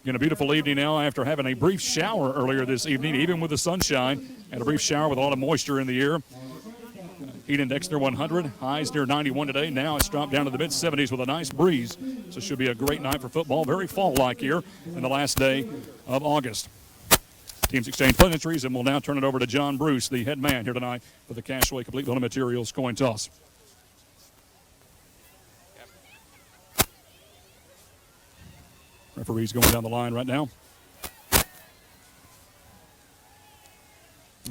Again, a beautiful evening now after having a brief shower earlier this evening, even with the sunshine, and a brief shower with a lot of moisture in the air. Heat index near 100, highs near 91 today. Now it's dropped down to the mid-70s with a nice breeze. So it should be a great night for football. Very fall-like here in the last day of August. Teams exchange pleasantries, and we'll now turn it over to John Bruce, the head man here tonight for the Cashaway Complete Building Materials coin toss. Referee's going down the line right now.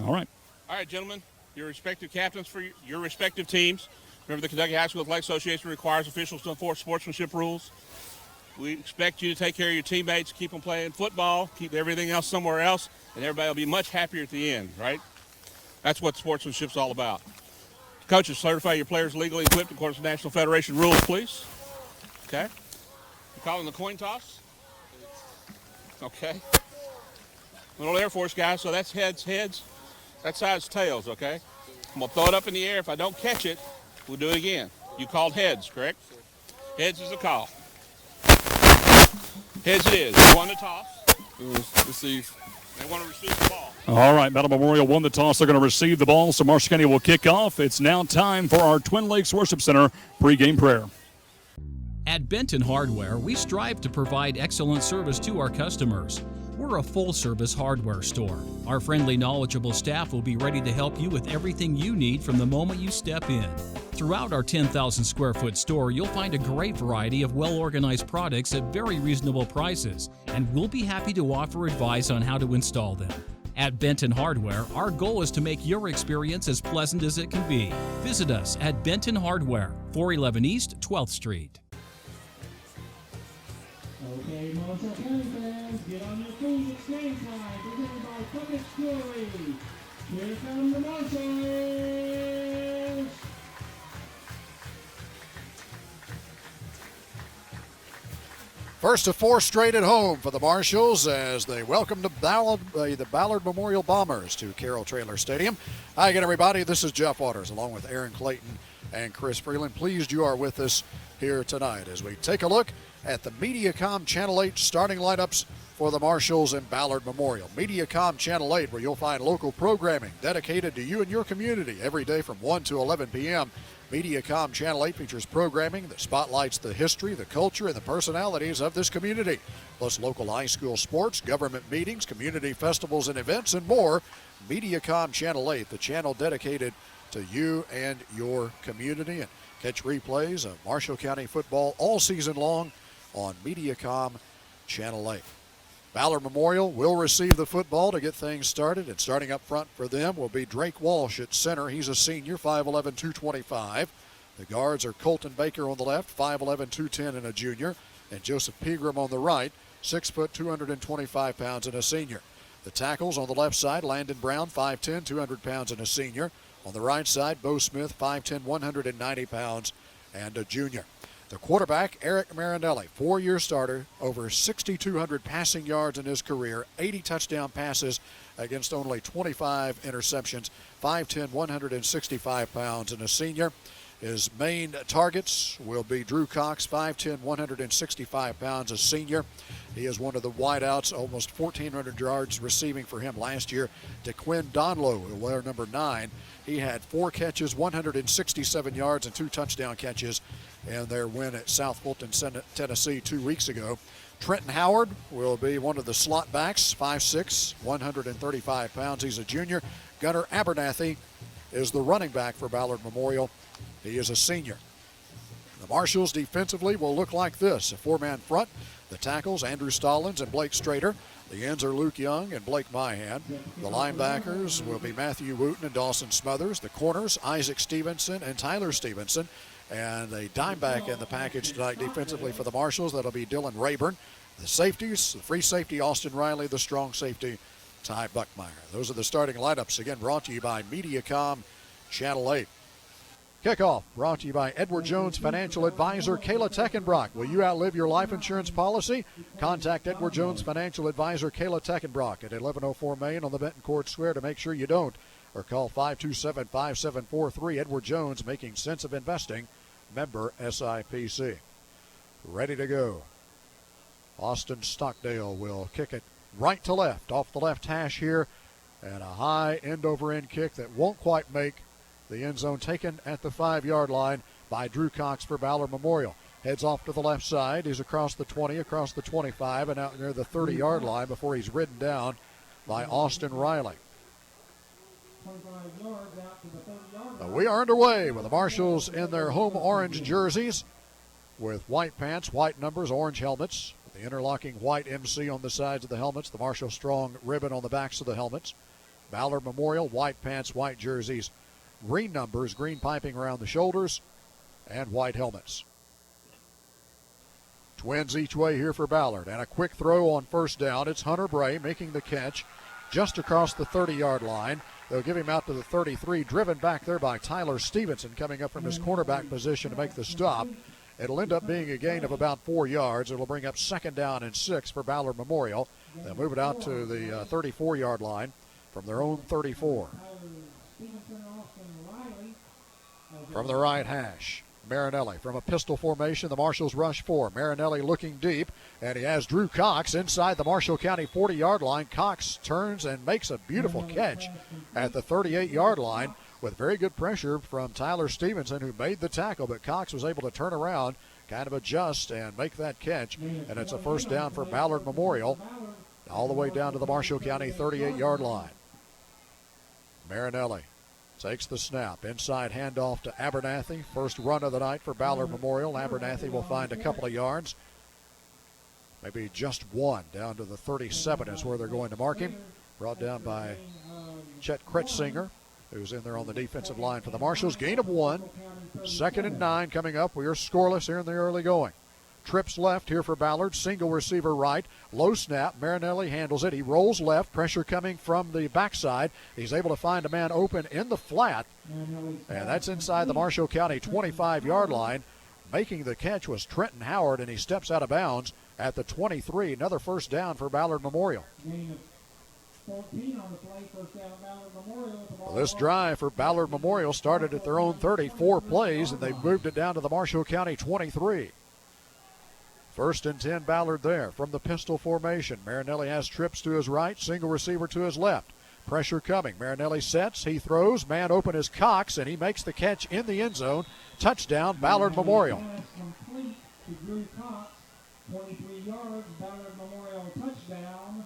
All right. All right, gentlemen. Your respective captains for your respective teams. Remember, the Kentucky High School Athletic Association requires officials to enforce sportsmanship rules. We expect you to take care of your teammates, keep them playing football, keep everything else somewhere else, and everybody will be much happier at the end, right? That's what sportsmanship's all about. Coaches, certify your players legally equipped according to National Federation rules, please. Okay. You calling the coin toss? Okay. Little Air Force guys, so that's heads. That side's tails, okay? I'm going to throw it up in the air. If I don't catch it, we'll do it again. You called heads, correct? Heads is the call. Heads it is. You won the toss. Receive. They want to receive the ball. All right, Battle Memorial won the toss. They're going to receive the ball, so Marshall County will kick off. It's now time for our Twin Lakes Worship Center pregame prayer. At Benton Hardware, we strive to provide excellent service to our customers. We're a full-service hardware store. Our friendly, knowledgeable staff will be ready to help you with everything you need from the moment you step in. Throughout our 10,000-square-foot store, you'll find a great variety of well-organized products at very reasonable prices, and we'll be happy to offer advice on how to install them. At Benton Hardware, our goal is to make your experience as pleasant as it can be. Visit us at Benton Hardware, 411 East 12th Street. Okay, Marshall County fans, get on your feet. It's game time. Presented by Public Jewelry. Here come the Marshalls. First of four straight at home for the Marshalls as they welcome the Ballard Memorial Bombers to Carroll Trailer Stadium. Hi again, everybody. This is Jeff Waters along with Aaron Clayton and Chris Freeland. Pleased you are with us here tonight as we take a look at the Mediacom Channel 8 starting lineups for the Marshalls and Ballard Memorial. Mediacom Channel 8, where you'll find local programming dedicated to you and your community every day from 1 to 11 p.m. Mediacom Channel 8 features programming that spotlights the history, the culture, and the personalities of this community, plus local high school sports, government meetings, community festivals and events, and more. Mediacom Channel 8, the channel dedicated to you and your community. And catch replays of Marshall County football all season long on Mediacom Channel 8. Ballard Memorial will receive the football to get things started, and starting up front for them will be Drake Walsh at center. He's a senior, 5'11", 225. The guards are Colton Baker on the left, 5'11", 210, and a junior, and Joseph Pegram on the right, 6 foot, 225 pounds, and a senior. The tackles on the left side, Landon Brown, 5'10", 200 pounds, and a senior. On the right side, Bo Smith, 5'10", 190 pounds, and a junior. The quarterback, Eric Marinelli, 4-year starter, over 6,200 passing yards in his career, 80 touchdown passes against only 25 interceptions, 5'10", 165 pounds, and a senior. His main targets will be Drew Cox, 5'10", 165 pounds, a senior. He is one of the wideouts, almost 1,400 yards receiving for him last year. DeQuinn Donlow, who will wear number 9. He had 4 catches, 167 yards, and 2 touchdown catches in their win at South Fulton, Tennessee 2 weeks ago. Trenton Howard will be one of the slot backs, 5'6", 135 pounds. He's a junior. Gunnar Abernathy is the running back for Ballard Memorial. He is a senior. The Marshalls defensively will look like this. A 4-man front. The tackles, Andrew Stallings and Blake Strader. The ends are Luke Young and Blake Myhan. The linebackers will be Matthew Wooten and Dawson Smothers. The corners, Isaac Stevenson and Tyler Stevenson. And a dime back in the package tonight defensively for the Marshalls. That'll be Dylan Rayburn. The safeties, the free safety, Austin Riley. The strong safety, Ty Buckmeyer. Those are the starting lineups. Again, brought to you by Mediacom Channel 8. Kickoff brought to you by Edward Jones Financial Advisor Kayla Teckenbrock. Will you outlive your life insurance policy? Contact Edward Jones Financial Advisor Kayla Teckenbrock at 1104 Main on the Benton Court Square to make sure you don't. Or call 527-5743. Edward Jones, making sense of investing. Member SIPC. Ready to go. Austin Stockdale will kick it right to left, off the left hash here, and a high end-over-end kick that won't quite make the end zone, taken at the 5-yard line by Drew Cox for Ballard Memorial. Heads off to the left side. He's across the 20, across the 25, and out near the 30-yard line before he's ridden down by Austin Riley. We are underway with the Marshals in their home orange jerseys with white pants, white numbers, orange helmets. The interlocking white MC on the sides of the helmets, the Marshall Strong ribbon on the backs of the helmets. Ballard Memorial, white pants, white jerseys, green numbers, green piping around the shoulders, and white helmets. Twins each way here for Ballard, and a quick throw on first down. It's Hunter Bray making the catch just across the 30-yard line. They'll give him out to the 33, driven back there by Tyler Stevenson coming up from his cornerback position to make the stop. It'll end up being a gain of about 4 yards. It'll bring up 2nd down and 6 for Ballard Memorial. They'll move it out to the 34-yard line from their own 34. From the right hash, Marinelli from a pistol formation. The Marshals rush 4. Marinelli looking deep, and he has Drew Cox inside the Marshall County 40-yard line. Cox turns and makes a beautiful catch at the 38-yard line with very good pressure from Tyler Stevenson, who made the tackle, but Cox was able to turn around, kind of adjust, and make that catch, and it's a 1st down for Ballard Memorial all the way down to the Marshall County 38-yard line. Marinelli takes the snap. Inside handoff to Abernathy. First run of the night for Ballard Memorial. Abernathy will find a couple of yards. Maybe just one. Down to the 37 is where they're going to mark him. Brought down by Chet Kretzinger, who's in there on the defensive line for the Marshals. Gain of 1. 2nd and 9 coming up. We are scoreless here in the early going. Trips left here for Ballard. Single receiver right. Low snap. Marinelli handles it. He rolls left. Pressure coming from the backside. He's able to find a man open in the flat. And that's inside the Marshall County 25-yard line. Making the catch was Trenton Howard, and he steps out of bounds at the 23. Another 1st down for Ballard Memorial. Well, this drive for Ballard Memorial started at their own 34 plays, and they moved it down to the Marshall County 23. 1st and 10, Ballard there from the pistol formation. Marinelli has trips to his right, single receiver to his left. Pressure coming. Marinelli sets, he throws, man open is Cox, and he makes the catch in the end zone. Touchdown, Ballard Memorial. Complete to Drew Cox, 23 yards, Ballard Memorial touchdown.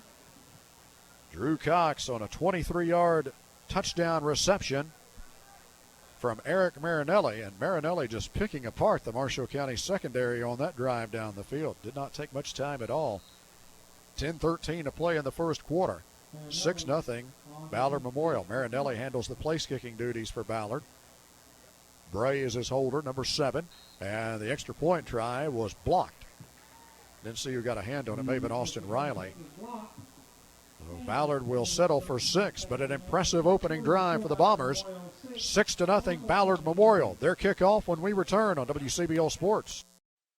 Drew Cox on a 23-yard touchdown reception from Eric Marinelli, and Marinelli just picking apart the Marshall County secondary on that drive down the field. Did not take much time at all. 10-13 to play in the first quarter. 6-0 Ballard Memorial. Marinelli handles the place-kicking duties for Ballard. Bray is his holder, number 7, and the extra point try was blocked. Didn't see who got a hand on it. May have been Austin Riley. So Ballard will settle for 6, but an impressive opening drive for the Bombers. 6-0 Ballard Memorial. Their kickoff when we return on WCBL Sports.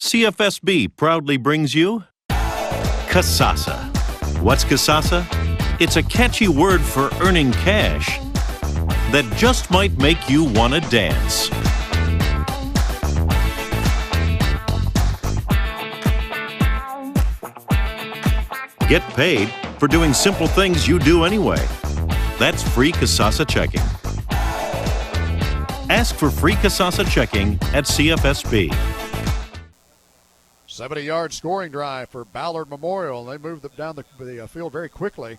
CFSB proudly brings you Kasasa. What's Kasasa? It's a catchy word for earning cash that just might make you want to dance. Get paid for doing simple things you do anyway. That's free Kasasa checking. Ask for free Kasasa checking at CFSB. 70-yard scoring drive for Ballard Memorial. They moved down the field very quickly,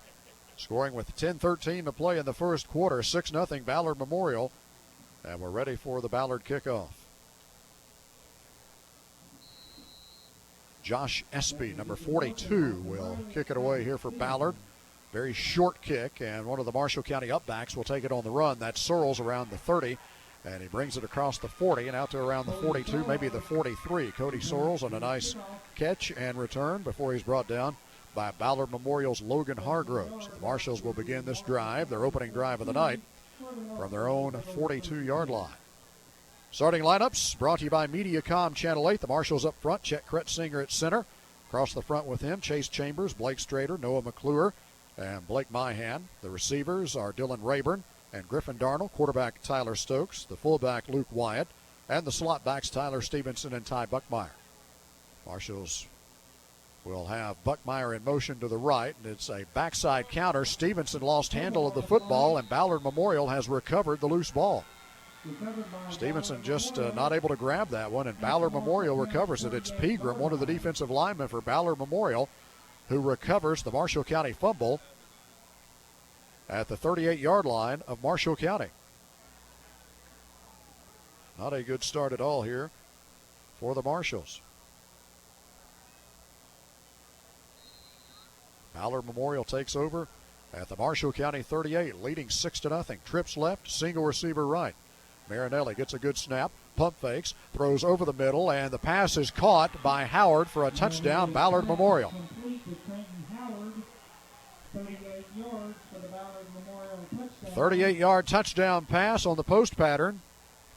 scoring with 10-13 to play in the first quarter. 6-0 Ballard Memorial, and we're ready for the Ballard kickoff. Josh Espy, number 42, will kick it away here for Ballard. Very short kick, and one of the Marshall County upbacks will take it on the run. That's Searles around the 30, and he brings it across the 40 and out to around the 42, maybe the 43. Cody Searles on a nice catch and return before he's brought down by Ballard Memorial's Logan Hargroves. The Marshals will begin this drive, their opening drive of the night, from their own 42-yard line. Starting lineups brought to you by Mediacom Channel 8. The Marshals up front, Chet Kretzinger at center. Across the front with him, Chase Chambers, Blake Strader, Noah McClure, and Blake Myhan. The receivers are Dylan Rayburn and Griffin Darnell. Quarterback Tyler Stokes. The fullback Luke Wyatt. And the slot backs Tyler Stevenson and Ty Buckmeyer. Marshals will have Buckmeyer in motion to the right, and it's a backside counter. Stevenson lost handle of the football, and Ballard Memorial has recovered the loose ball. Stevenson just not able to grab that one, and Ballard Memorial recovers it. It's Pegram, one of the defensive linemen for Ballard Memorial, who recovers the Marshall County fumble at the 38-yard line of Marshall County. Not a good start at all here for the Marshalls. Ballard Memorial takes over at the Marshall County 38, leading 6-0. Trips left, single receiver right. Marinelli gets a good snap, pump fakes, throws over the middle, and the pass is caught by Howard for a touchdown, Ballard Memorial. 38-yard touchdown pass on the post pattern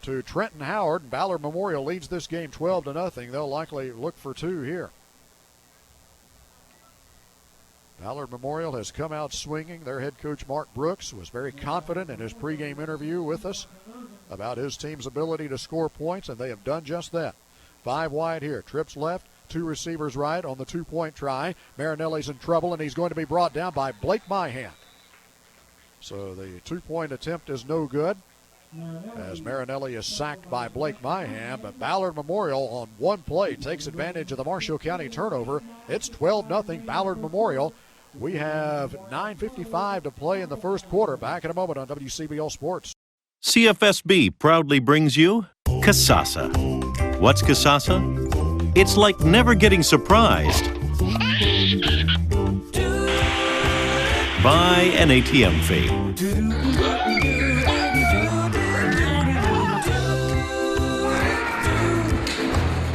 to Trenton Howard, and Ballard Memorial leads this game 12-0. They'll likely look for two here. Ballard Memorial has come out swinging. Their head coach, Mark Brooks, was very confident in his pregame interview with us about his team's ability to score points, and they have done just that. 5 wide here. Trips left, 2 receivers right on the 2-point try. Marinelli's in trouble, and he's going to be brought down by Blake Myhan. So the 2-point attempt is no good, as Marinelli is sacked by Blake Myhan, but Ballard Memorial on one play takes advantage of the Marshall County turnover. It's 12-0 Ballard Memorial. We have 9:55 to play in the first quarter. Back in a moment on WCBL Sports. CFSB proudly brings you Casasa. What's Casasa? It's like never getting surprised by an ATM fee.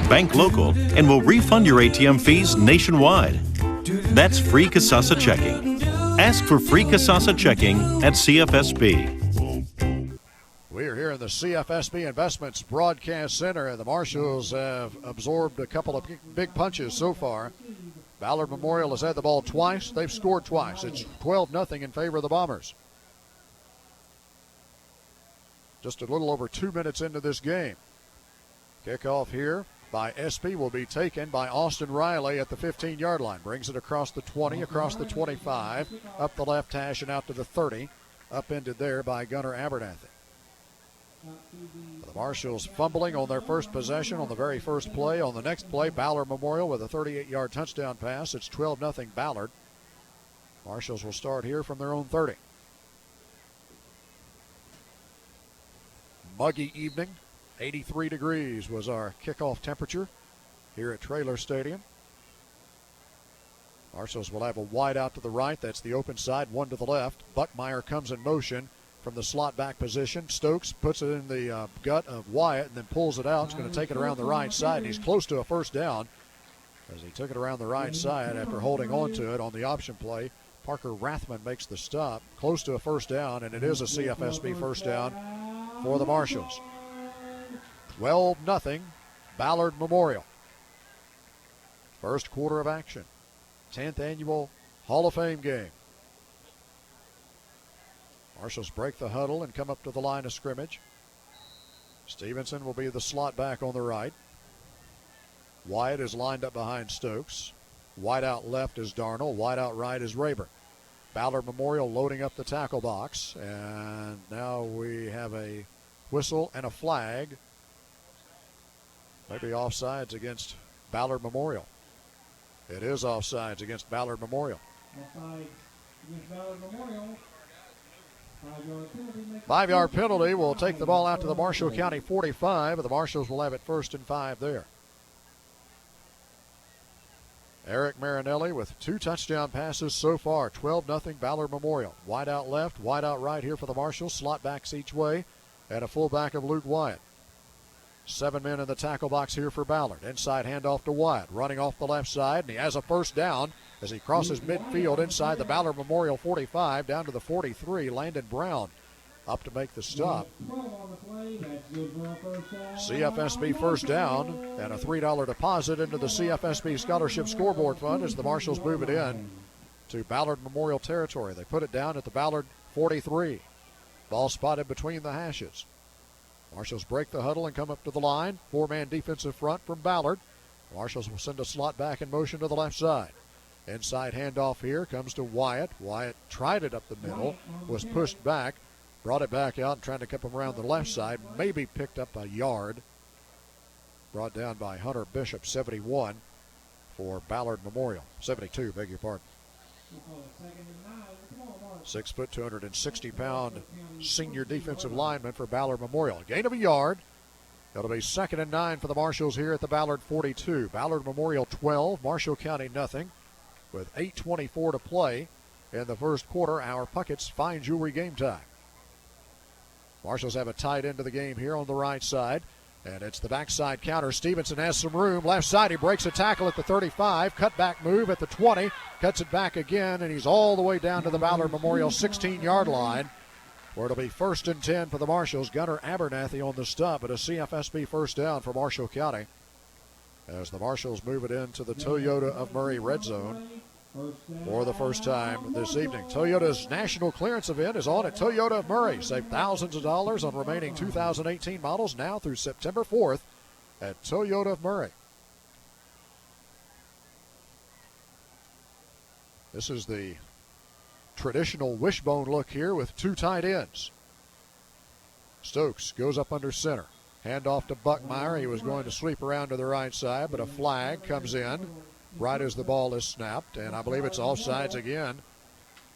Bank local and will refund your ATM fees nationwide. That's free Casasa checking. Ask for free Casasa checking at CFSB. We are here in the CFSB Investments Broadcast Center, and the Marshalls have absorbed a couple of big punches so far. Ballard Memorial has had the ball twice. They've scored twice. It's 12-0 in favor of the Bombers. Just a little over 2 minutes into this game. Kickoff here by SP will be taken by Austin Riley at the 15-yard line. Brings it across the 20, across the 25, up the left hash and out to the 30. Upended there by Gunnar Abernathy. The Marshalls fumbling on their first possession on the very first play. On the next play, Ballard Memorial with a 38-yard touchdown pass. It's 12-0 Ballard. Marshalls will start here from their own 30. Muggy evening. 83 degrees was our kickoff temperature here at Traylor Stadium. Marshalls will have a wide out to the right. That's the open side, one to the left. Buckmeyer comes in motion from the slot back position. Stokes puts it in the gut of Wyatt and then pulls it out. He's going to take it around the right side, and he's close to a first down as he took it around the right side after holding on to it on the option play. Parker Rathman makes the stop, close to a first down, and it is a CFSB first down for the Marshalls. 12-0 Ballard Memorial. First quarter of action. 10th annual Hall of Fame game. Marshalls break the huddle and come up to the line of scrimmage. Stevenson will be the slot back on the right. Wyatt is lined up behind Stokes. Wide out left is Darnell. Wide out right is Rayburn. Ballard Memorial loading up the tackle box. And now we have a whistle and a flag. Maybe offsides against Ballard Memorial. It is offsides against Ballard Memorial. Offside against Ballard Memorial. 5-yard penalty will take the ball out to the Marshall County 45, and the Marshalls will have it 1st and 5 there. Eric Marinelli with 2 touchdown passes so far. 12-0 Ballard Memorial. Wide out left, wide out right here for the Marshalls. Slot backs each way, and a fullback of Luke Wyatt. 7 men in the tackle box here for Ballard. Inside handoff to Wyatt, running off the left side, and he has a first down as he crosses midfield inside the Ballard Memorial 45 down to the 43. Landon Brown up to make the stop. CFSB first down and a $3 deposit into the CFSB Scholarship Scoreboard Fund as the Marshalls move it in to Ballard Memorial territory. They put it down at the Ballard 43. Ball spotted between the hashes. Marshalls break the huddle and come up to the line. 4-man defensive front from Ballard. Marshals will send a slot back in motion to the left side. Inside handoff here comes to Wyatt. Wyatt tried it up the middle, was pushed back, brought it back out and trying to keep him around the left side. Maybe picked up a yard. Brought down by Hunter Bishop, 71 for Ballard Memorial. 72, beg your pardon. 6 foot, 260-pound senior defensive lineman for Ballard Memorial. Gain of a yard. It'll be 2nd and 9 for the Marshals here at the Ballard 42. Ballard Memorial 12, Marshall County nothing. With 8:24 to play in the first quarter, our Puckett's Fine Jewelry game time. Marshals have a tight end of the game here on the right side. And it's the backside counter. Stevenson has some room. Left side, he breaks a tackle at the 35. Cutback move at the 20. Cuts it back again, and he's all the way down to the Ballard Memorial 16-yard line, where it'll be 1st and 10 for the Marshals. Gunnar Abernathy on the stop, but a CFSB first down for Marshall County as the Marshals move it into the Toyota of Murray red zone for the first time this evening. Toyota's national clearance event is on at Toyota of Murray. Save thousands of dollars on remaining 2018 models now through September 4th at Toyota of Murray. This is the traditional wishbone look here with 2 tight ends. Stokes goes up under center. Handoff to Buckmeyer. He was going to sweep around to the right side, but a flag comes in right as the ball is snapped, and I believe it's offsides again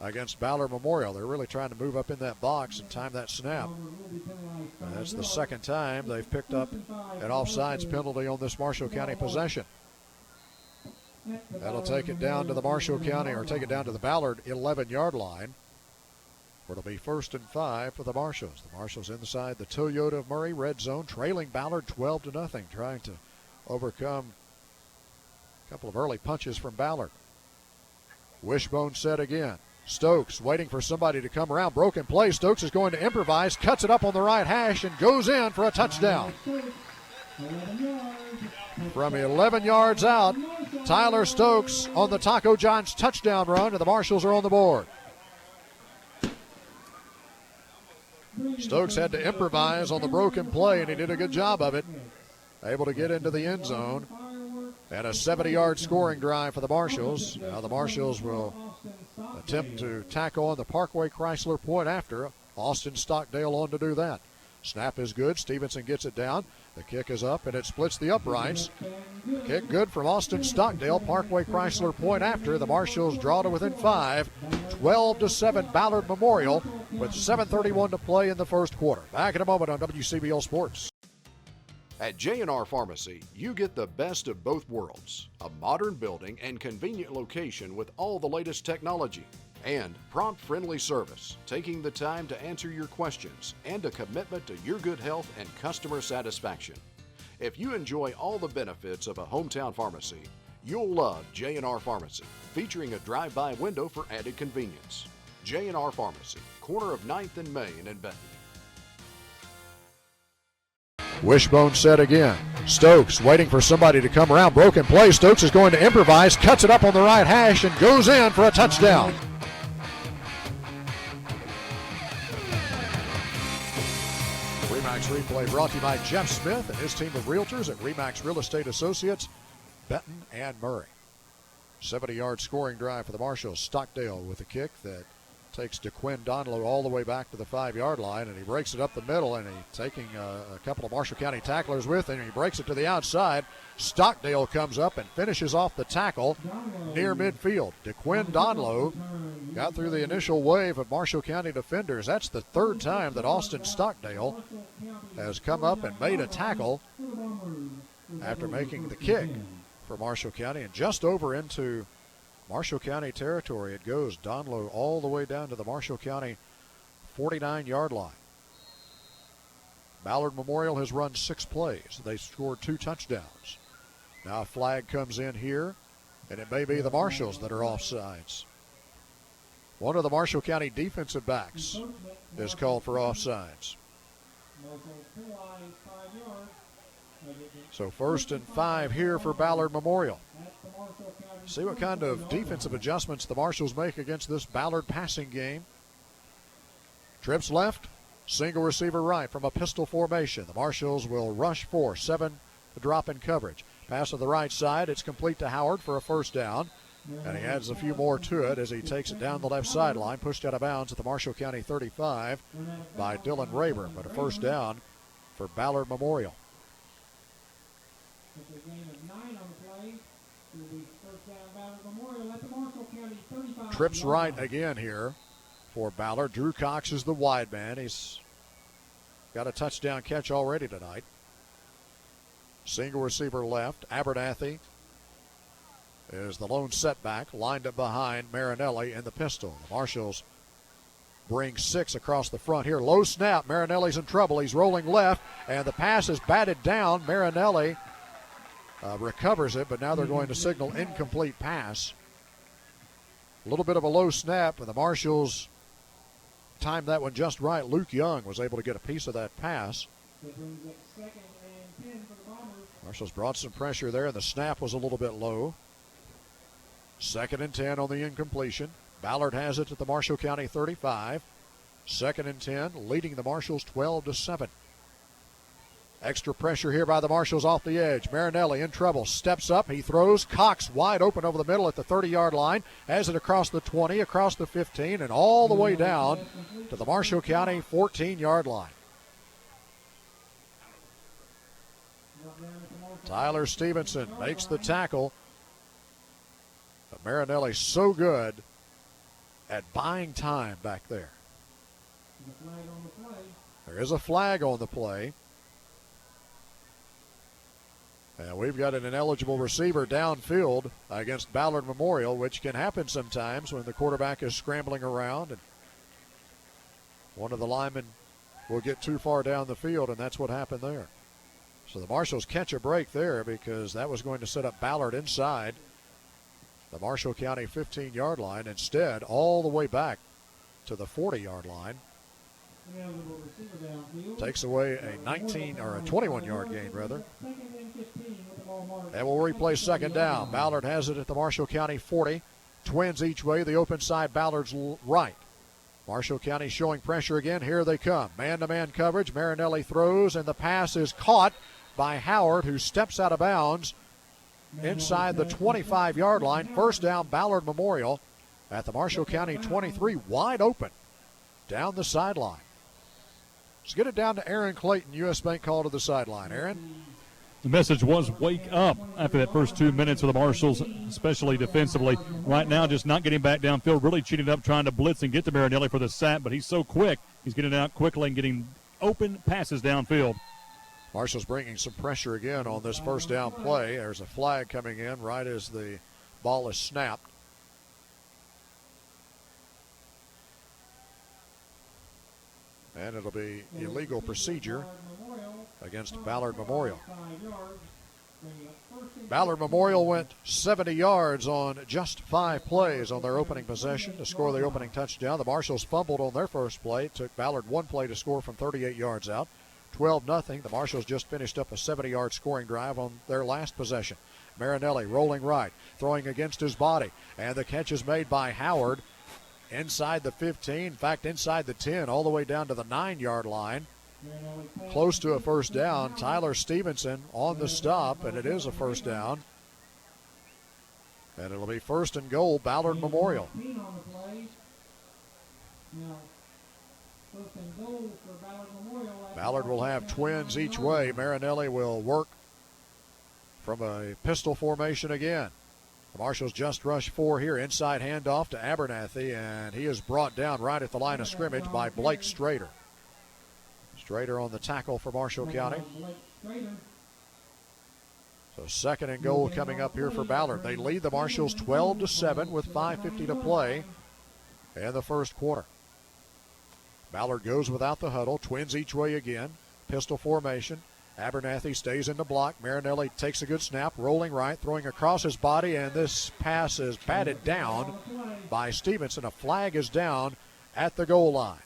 against Ballard Memorial. They're really trying to move up in that box and time that snap. And that's the second time they've picked up an offsides penalty on this Marshall County possession. That'll take it down to the Marshall County, or take it down to the Ballard 11-yard line, where it'll be 1st and 5 for the Marshals. The Marshals inside the Toyota of Murray red zone, trailing Ballard 12-0, trying to overcome a couple of early punches from Ballard. Wishbone set again. Stokes waiting for somebody to come around. Broken play. Stokes is going to improvise, cuts it up on the right hash, and goes in for a touchdown. From 11 yards out, Tyler Stokes on the Taco John's touchdown run, and the Marshals are on the board. Stokes had to improvise on the broken play, and he did a good job of it. Able to get into the end zone. And a 70-yard scoring drive for the Marshals. Now the Marshals will attempt to tackle on the Parkway Chrysler point after. Austin Stockdale on to do that. Snap is good. Stevenson gets it down. The kick is up, and it splits the uprights. Kick good from Austin Stockdale. Parkway Chrysler point after. The Marshals draw to within 5. 12-7 Ballard Memorial with 7:31 to play in the first quarter. Back in a moment on WCBL Sports. At J&R Pharmacy, you get the best of both worlds. A modern building and convenient location with all the latest technology. And prompt, friendly service, taking the time to answer your questions, and a commitment to your good health and customer satisfaction. If you enjoy all the benefits of a hometown pharmacy, you'll love J&R Pharmacy, featuring a drive-by window for added convenience. J&R Pharmacy, corner of 9th and Main in Benton. Wishbone set again. Stokes waiting for somebody to come around. Broken play. Stokes is going to improvise, cuts it up on the right hash, and goes in for a touchdown. Remax replay brought to you by Jeff Smith and his team of realtors at Remax Real Estate Associates, Benton and Murray. 70-yard scoring drive for the Marshals. Stockdale with a kick that takes DeQuinn Donlow all the way back to the 5-yard line, and he breaks it up the middle, and he's taking a couple of Marshall County tacklers with him, and he breaks it to the outside. Stockdale comes up and finishes off the tackle near midfield. DeQuinn Donlow got through the initial wave of Marshall County defenders. That's the 3rd time that Austin Stockdale has come up and made a tackle after making the kick for Marshall County, and just over into Marshall County territory it goes. Donlow all the way down to the Marshall County 49-yard line. Ballard Memorial has run 6 plays. They scored 2 touchdowns. Now a flag comes in here, and it may be the Marshals that are offsides. One of the Marshall County defensive backs is called for offsides. So 1st and 5 here for Ballard Memorial. See what kind of defensive adjustments the Marshals make against this Ballard passing game. Trips left, single receiver right from a pistol formation. The Marshals will rush 4, 7 to drop in coverage. Pass to the right side. It's complete to Howard for a first down. And he adds a few more to it as he takes it down the left sideline, pushed out of bounds at the Marshall County 35 by Dylan Rayburn. But a first down for Ballard Memorial. Trips right again here for Ballard. Drew Cox is the wide man. He's got a touchdown catch already tonight. Single receiver left. Abernathy is the lone setback, lined up behind Marinelli in the pistol. The Marshalls bring 6 across the front here. Low snap. Marinelli's in trouble. He's rolling left, and the pass is batted down. Marinelli recovers it, but now they're going to signal incomplete pass. A little bit of a low snap, and the Marshalls timed that one just right. Luke Young was able to get a piece of that pass. Marshalls brought some pressure there, and the snap was a little bit low. 2nd and 10 on the incompletion. Ballard has it at the Marshall County 35. 2nd and 10, leading the Marshalls 12-7. Extra pressure here by the Marshalls off the edge. Marinelli in trouble, steps up, he throws. Cox wide open over the middle at the 30-yard line. Has it across the 20, across the 15, and all the way down to the Marshall County 14-yard line. Tyler Stevenson makes the tackle. But Marinelli's so good at buying time back there. There is a flag on the play. And we've got an ineligible receiver downfield against Ballard Memorial, which can happen sometimes when the quarterback is scrambling around and one of the linemen will get too far down the field, and that's what happened there. So the Marshalls catch a break there because that was going to set up Ballard inside the Marshall County 15-yard line. Instead, all the way back to the 40-yard line. Takes away a 21-yard gain, rather. And we'll replay 2nd down. Ballard has it at the Marshall County 40. Twins each way, the open side, Ballard's right. Marshall County showing pressure again. Here they come. Man-to-man coverage. Marinelli throws, and the pass is caught by Howard, who steps out of bounds inside the 25-yard line. First down, Ballard Memorial at the Marshall County 23, wide open down the sideline. Let's get it down to Aaron Clayton. U.S. Bank call to the sideline. Aaron? The message was wake up after that first 2 minutes for the Marshalls, especially defensively. Right now, just not getting back downfield, really cheating up, trying to blitz and get to Marinelli for the sack, but he's so quick. He's getting out quickly and getting open passes downfield. Marshall's bringing some pressure again on this first down play. There's a flag coming in right as the ball is snapped. And it'll be illegal procedure against Ballard Memorial. Ballard Memorial went 70 yards on just 5 plays on their opening possession to score the opening touchdown. The Marshalls fumbled on their first play. It took Ballard 1 play to score from 38 yards out. 12-0. The Marshalls just finished up a 70-yard scoring drive on their last possession. Marinelli rolling right, throwing against his body. And the catch is made by Howard inside the 15, in fact, inside the 10, all the way down to the 9-yard line. Close to a first down. Tyler Stevenson on the stop, and it is a first down. And it'll be 1st and goal, Ballard Memorial. Ballard will have twins each way. Marinelli will work from a pistol formation again. The Marshalls just rush 4 here. Inside handoff to Abernathy, and he is brought down right at the line of scrimmage by Blake Strader. Strader on the tackle for Marshall County. So 2nd and goal coming up here for Ballard. They lead the Marshalls 12-7 with 5:50 to play in the first quarter. Ballard goes without the huddle. Twins each way again. Pistol formation. Abernathy stays in the block. Marinelli takes a good snap, rolling right, throwing across his body, and this pass is batted down by Stevenson. A flag is down at the goal line.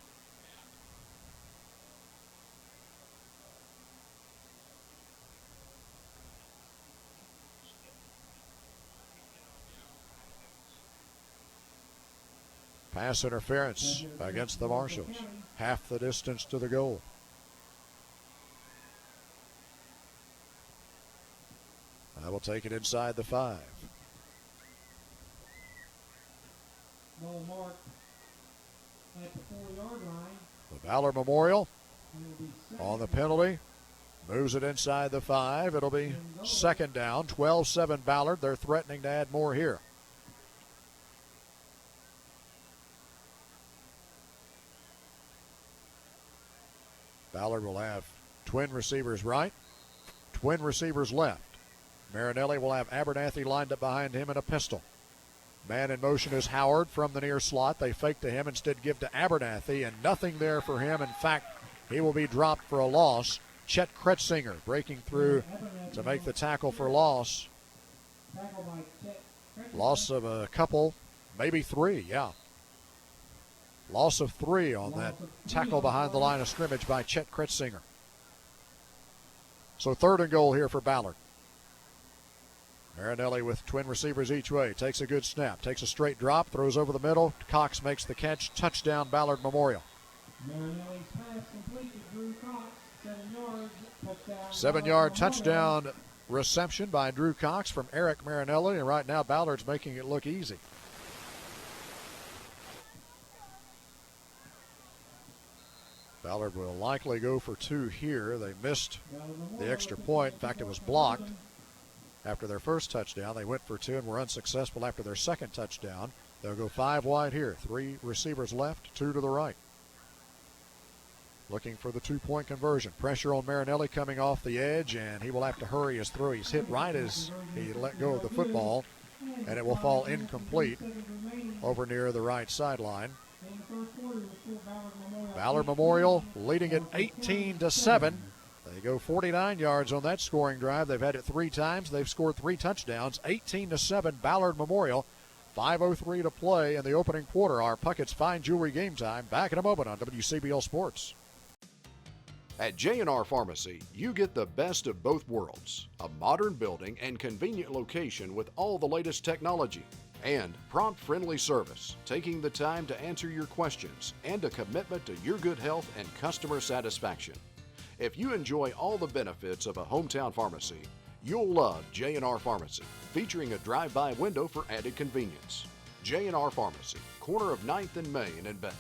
Pass interference against the Marshalls. Half the distance to the goal. That will take it inside the 5. No mark at the 4-yard line. The Ballard Memorial And it'll be second. on the penalty. Moves it inside the 5. It'll be second down. 12-7 Ballard. They're threatening to add more here. Ballard will have twin receivers right, twin receivers left. Marinelli will have Abernathy lined up behind him in a pistol. Man in motion is Howard from the near slot. They fake to him, instead give to Abernathy, and nothing there for him. In fact, he will be dropped for a loss. Chet Kretzinger breaking through to make the tackle for loss. Tackle by Chet Kretzinger. Loss of a couple, maybe 3, yeah. Loss of 3 on that tackle behind the line of scrimmage by Chet Kretzinger. So 3rd and goal here for Ballard. Marinelli with twin receivers each way. Takes a good snap. Takes a straight drop. Throws over the middle. Cox makes the catch. Touchdown Ballard Memorial. Marinelli's pass complete to Drew Cox. 7 yards. Touchdown. 7-yard Ballard touchdown Memorial. reception by Drew Cox from Eric Marinelli. And right now Ballard's making it look easy. Ballard will likely go for 2 here. They missed the extra point. In fact, it was blocked after their first touchdown. They went for 2 and were unsuccessful after their second touchdown. They'll go 5 wide here. 3 receivers left, 2 to the right. Looking for the 2-point conversion. Pressure on Marinelli coming off the edge, and he will have to hurry his throw. He's hit right as he let go of the football, and it will fall incomplete over near the right sideline. Ballard Memorial leading it 18-7. They go 49 yards on that scoring drive. They've had it 3 times. They've scored 3 touchdowns. 18-7 Ballard Memorial. 5:03 to play in the opening quarter. Our Puckett's Fine Jewelry Game Time. Back in a moment on WCBL Sports. At J&R Pharmacy, you get the best of both worlds. A modern building and convenient location with all the latest technology. And prompt, friendly service, taking the time to answer your questions, and a commitment to your good health and customer satisfaction. If you enjoy all the benefits of a hometown pharmacy, you'll love J&R Pharmacy, featuring a drive-by window for added convenience. J&R Pharmacy, corner of 9th and Main in Benton.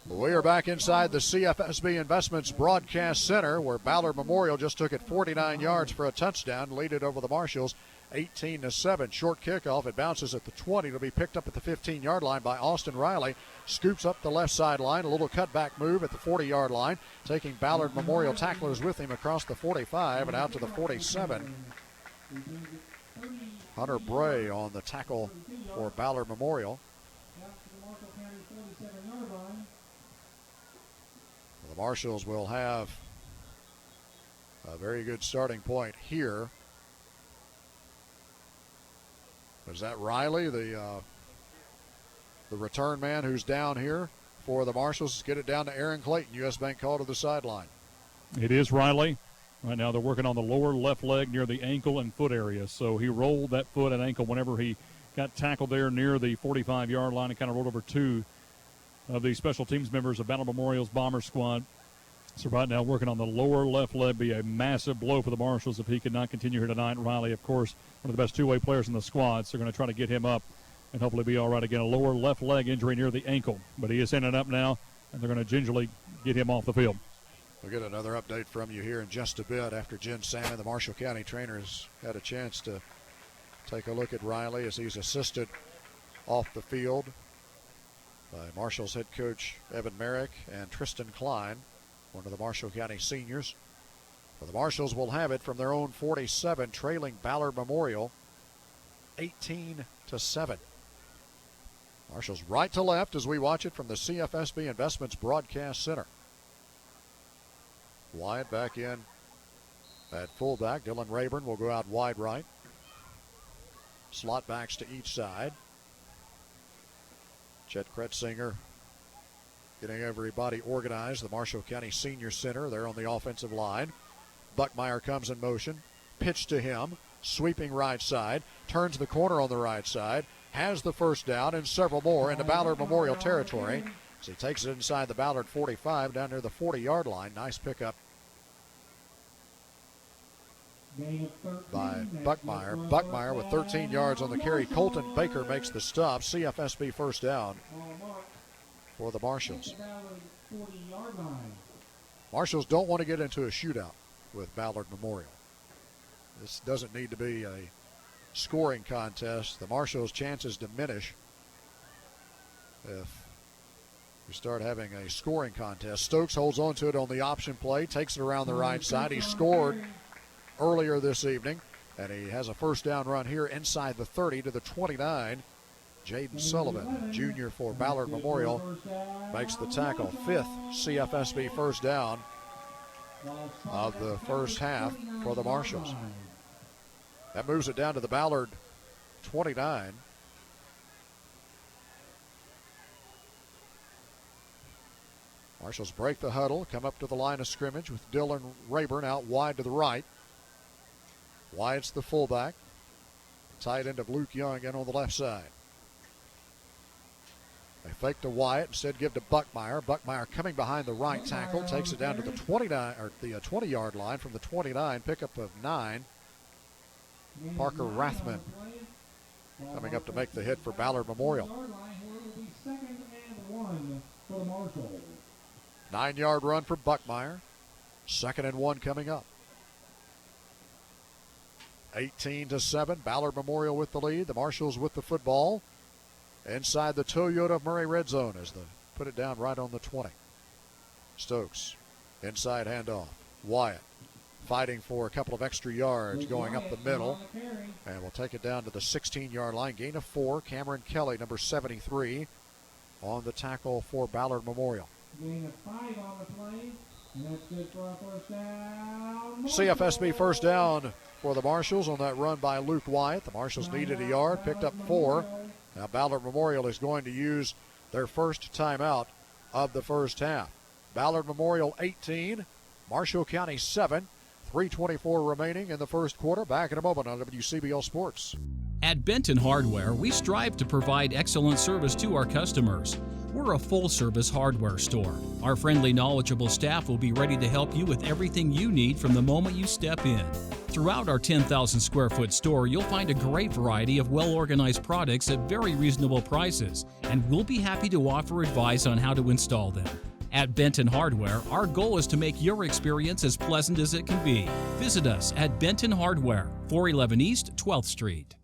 We are back inside the CFSB Investments Broadcast Center, where Ballard Memorial just took it 49 yards for a touchdown, lead it over the Marshals 18-7. Short kickoff. It bounces at the 20. It'll be picked up at the 15-yard line by Austin Riley. Scoops up the left sideline. A little cutback move at the 40-yard line, taking Ballard Memorial tacklers with him across the 45 and out to the 47. Hunter Bray on the tackle for Ballard Memorial. The Marshals will have a very good starting point here. Was that Riley, the return man who's down here for the Marshals? Get it down to Aaron Clayton. U.S. Bank call to the sideline. It is Riley. Right now they're working on the lower left leg near the ankle and foot area. So he rolled that foot and ankle whenever he got tackled there near the 45-yard line and kind of rolled over 2 of the special teams members of Ballard Memorial's Bomber Squad. So right now working on the lower left leg. Be a massive blow for the Marshals if he could not continue here tonight. Riley, of course, one of the best two-way players in the squad, so they're going to try to get him up and hopefully be all right again. A lower left leg injury near the ankle, but he is standing up now, and they're going to gingerly get him off the field. We'll get another update from you here in just a bit after Jen Salmon, the Marshall County trainer, has had a chance to take a look at Riley as he's assisted off the field by Marshall's head coach Evan Merrick and Tristan Klein, one of the Marshall County seniors. But the Marshals will have it from their own 47, trailing Ballard Memorial 18-7. Marshals right to left as we watch it from the CFSB Investments Broadcast Center. Wyatt back in at fullback. Dylan Rayburn will go out wide right. Slot backs to each side. Chet Kretzinger getting everybody organized. The Marshall County Senior Center, they're on the offensive line. Buckmeyer comes in motion. Pitch to him. Sweeping right side. Turns the corner on the right side. Has the first down and several more into Ballard Memorial territory. So he takes it inside the Ballard 45 down near the 40-yard line. Nice pickup by Buckmeyer. Buckmeyer with 13 yards on the carry. Colton Baker makes the stop. CFSB first down for the Marshals. Marshals don't want to get into a shootout with Ballard Memorial. This doesn't need to be a scoring contest. The Marshals' chances diminish if we start having a scoring contest. Stokes holds on to it on the option play, takes it around the right side. He scored earlier this evening, and he has a first down run here inside the 30 to the 29. Jaden Sullivan, junior for Ballard Memorial, makes the tackle. 5th CFSB first down of the first half for the Marshals. That moves it down to the Ballard 29. Marshals break the huddle, come up to the line of scrimmage with Dylan Rayburn out wide to the right. Wyatt's the fullback. Tight end of Luke Young in on the left side. They fake to Wyatt, instead give to Buckmeyer. Buckmeyer coming behind the right tackle, takes it down to the 20-yard line from the 29, pickup of 9. Parker Rathman coming up to make the hit for Ballard Memorial. 9-yard run for Buckmeyer. 2nd and 1 coming up. 18-7, Ballard Memorial with the lead. The Marshals with the football. Inside the Toyota Murray red zone as they put it down right on the 20. Stokes, inside handoff. Wyatt fighting for a couple of extra yards going up the middle. And we'll take it down to the 16-yard line. Gain of 4. Cameron Kelly, number 73, on the tackle for Ballard Memorial. Gain of 5 on the play. And that's good for a first down. CFSB first down for the Marshals on that run by Luke Wyatt. The Marshals needed a yard, picked up 4. Now Ballard Memorial is going to use their first timeout of the first half. Ballard Memorial 18, Marshall County 7, 3:24 remaining in the first quarter. Back in a moment on WCBL Sports. At Benton Hardware, we strive to provide excellent service to our customers. We're a full-service hardware store. Our friendly, knowledgeable staff will be ready to help you with everything you need from the moment you step in. Throughout our 10,000 square foot store, you'll find a great variety of well-organized products at very reasonable prices, and we'll be happy to offer advice on how to install them. At Benton Hardware, our goal is to make your experience as pleasant as it can be. Visit us at Benton Hardware, 411 East 12th Street.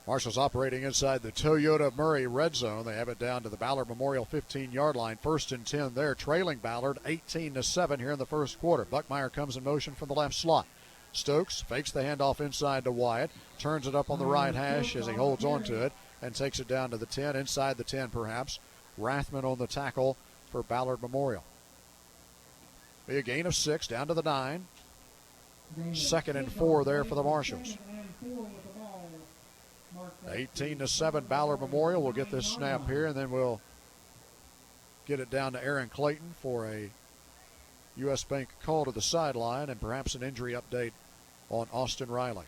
Marshals operating inside the Toyota Murray red zone. They have it down to the Ballard Memorial 15-yard line. 1st and 10 there, trailing Ballard 18-7 here in the first quarter. Buckmeyer comes in motion from the left slot. Stokes fakes the handoff inside to Wyatt, turns it up on the right hash as he holds on to it and takes it down to the 10, inside the 10 perhaps. Rathman on the tackle for Ballard Memorial. Be a gain of 6 down to the 9. 2nd and 4 there for the Marshals. 18-7 Ballard Memorial will get this snap here, and then we'll get it down to Aaron Clayton for a U.S. Bank call to the sideline and perhaps an injury update on Austin Riley.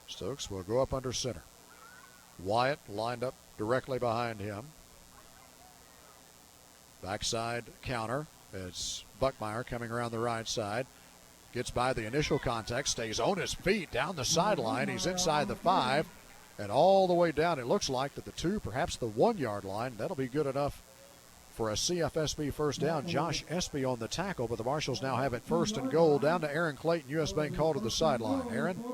Stokes will go up under center. Wyatt lined up directly behind him. Backside counter. It's Buckmeyer coming around the right side. Gets by the initial contact, stays on his feet down the sideline. He's inside the 5 and all the way down, it looks like, to the 2, perhaps the 1-yard line. That'll be good enough for a CFSB first down. Josh Espy on the tackle, but the Marshals now have it 1st and goal down to Aaron Clayton. U.S. Bank call to the sideline. Aaron?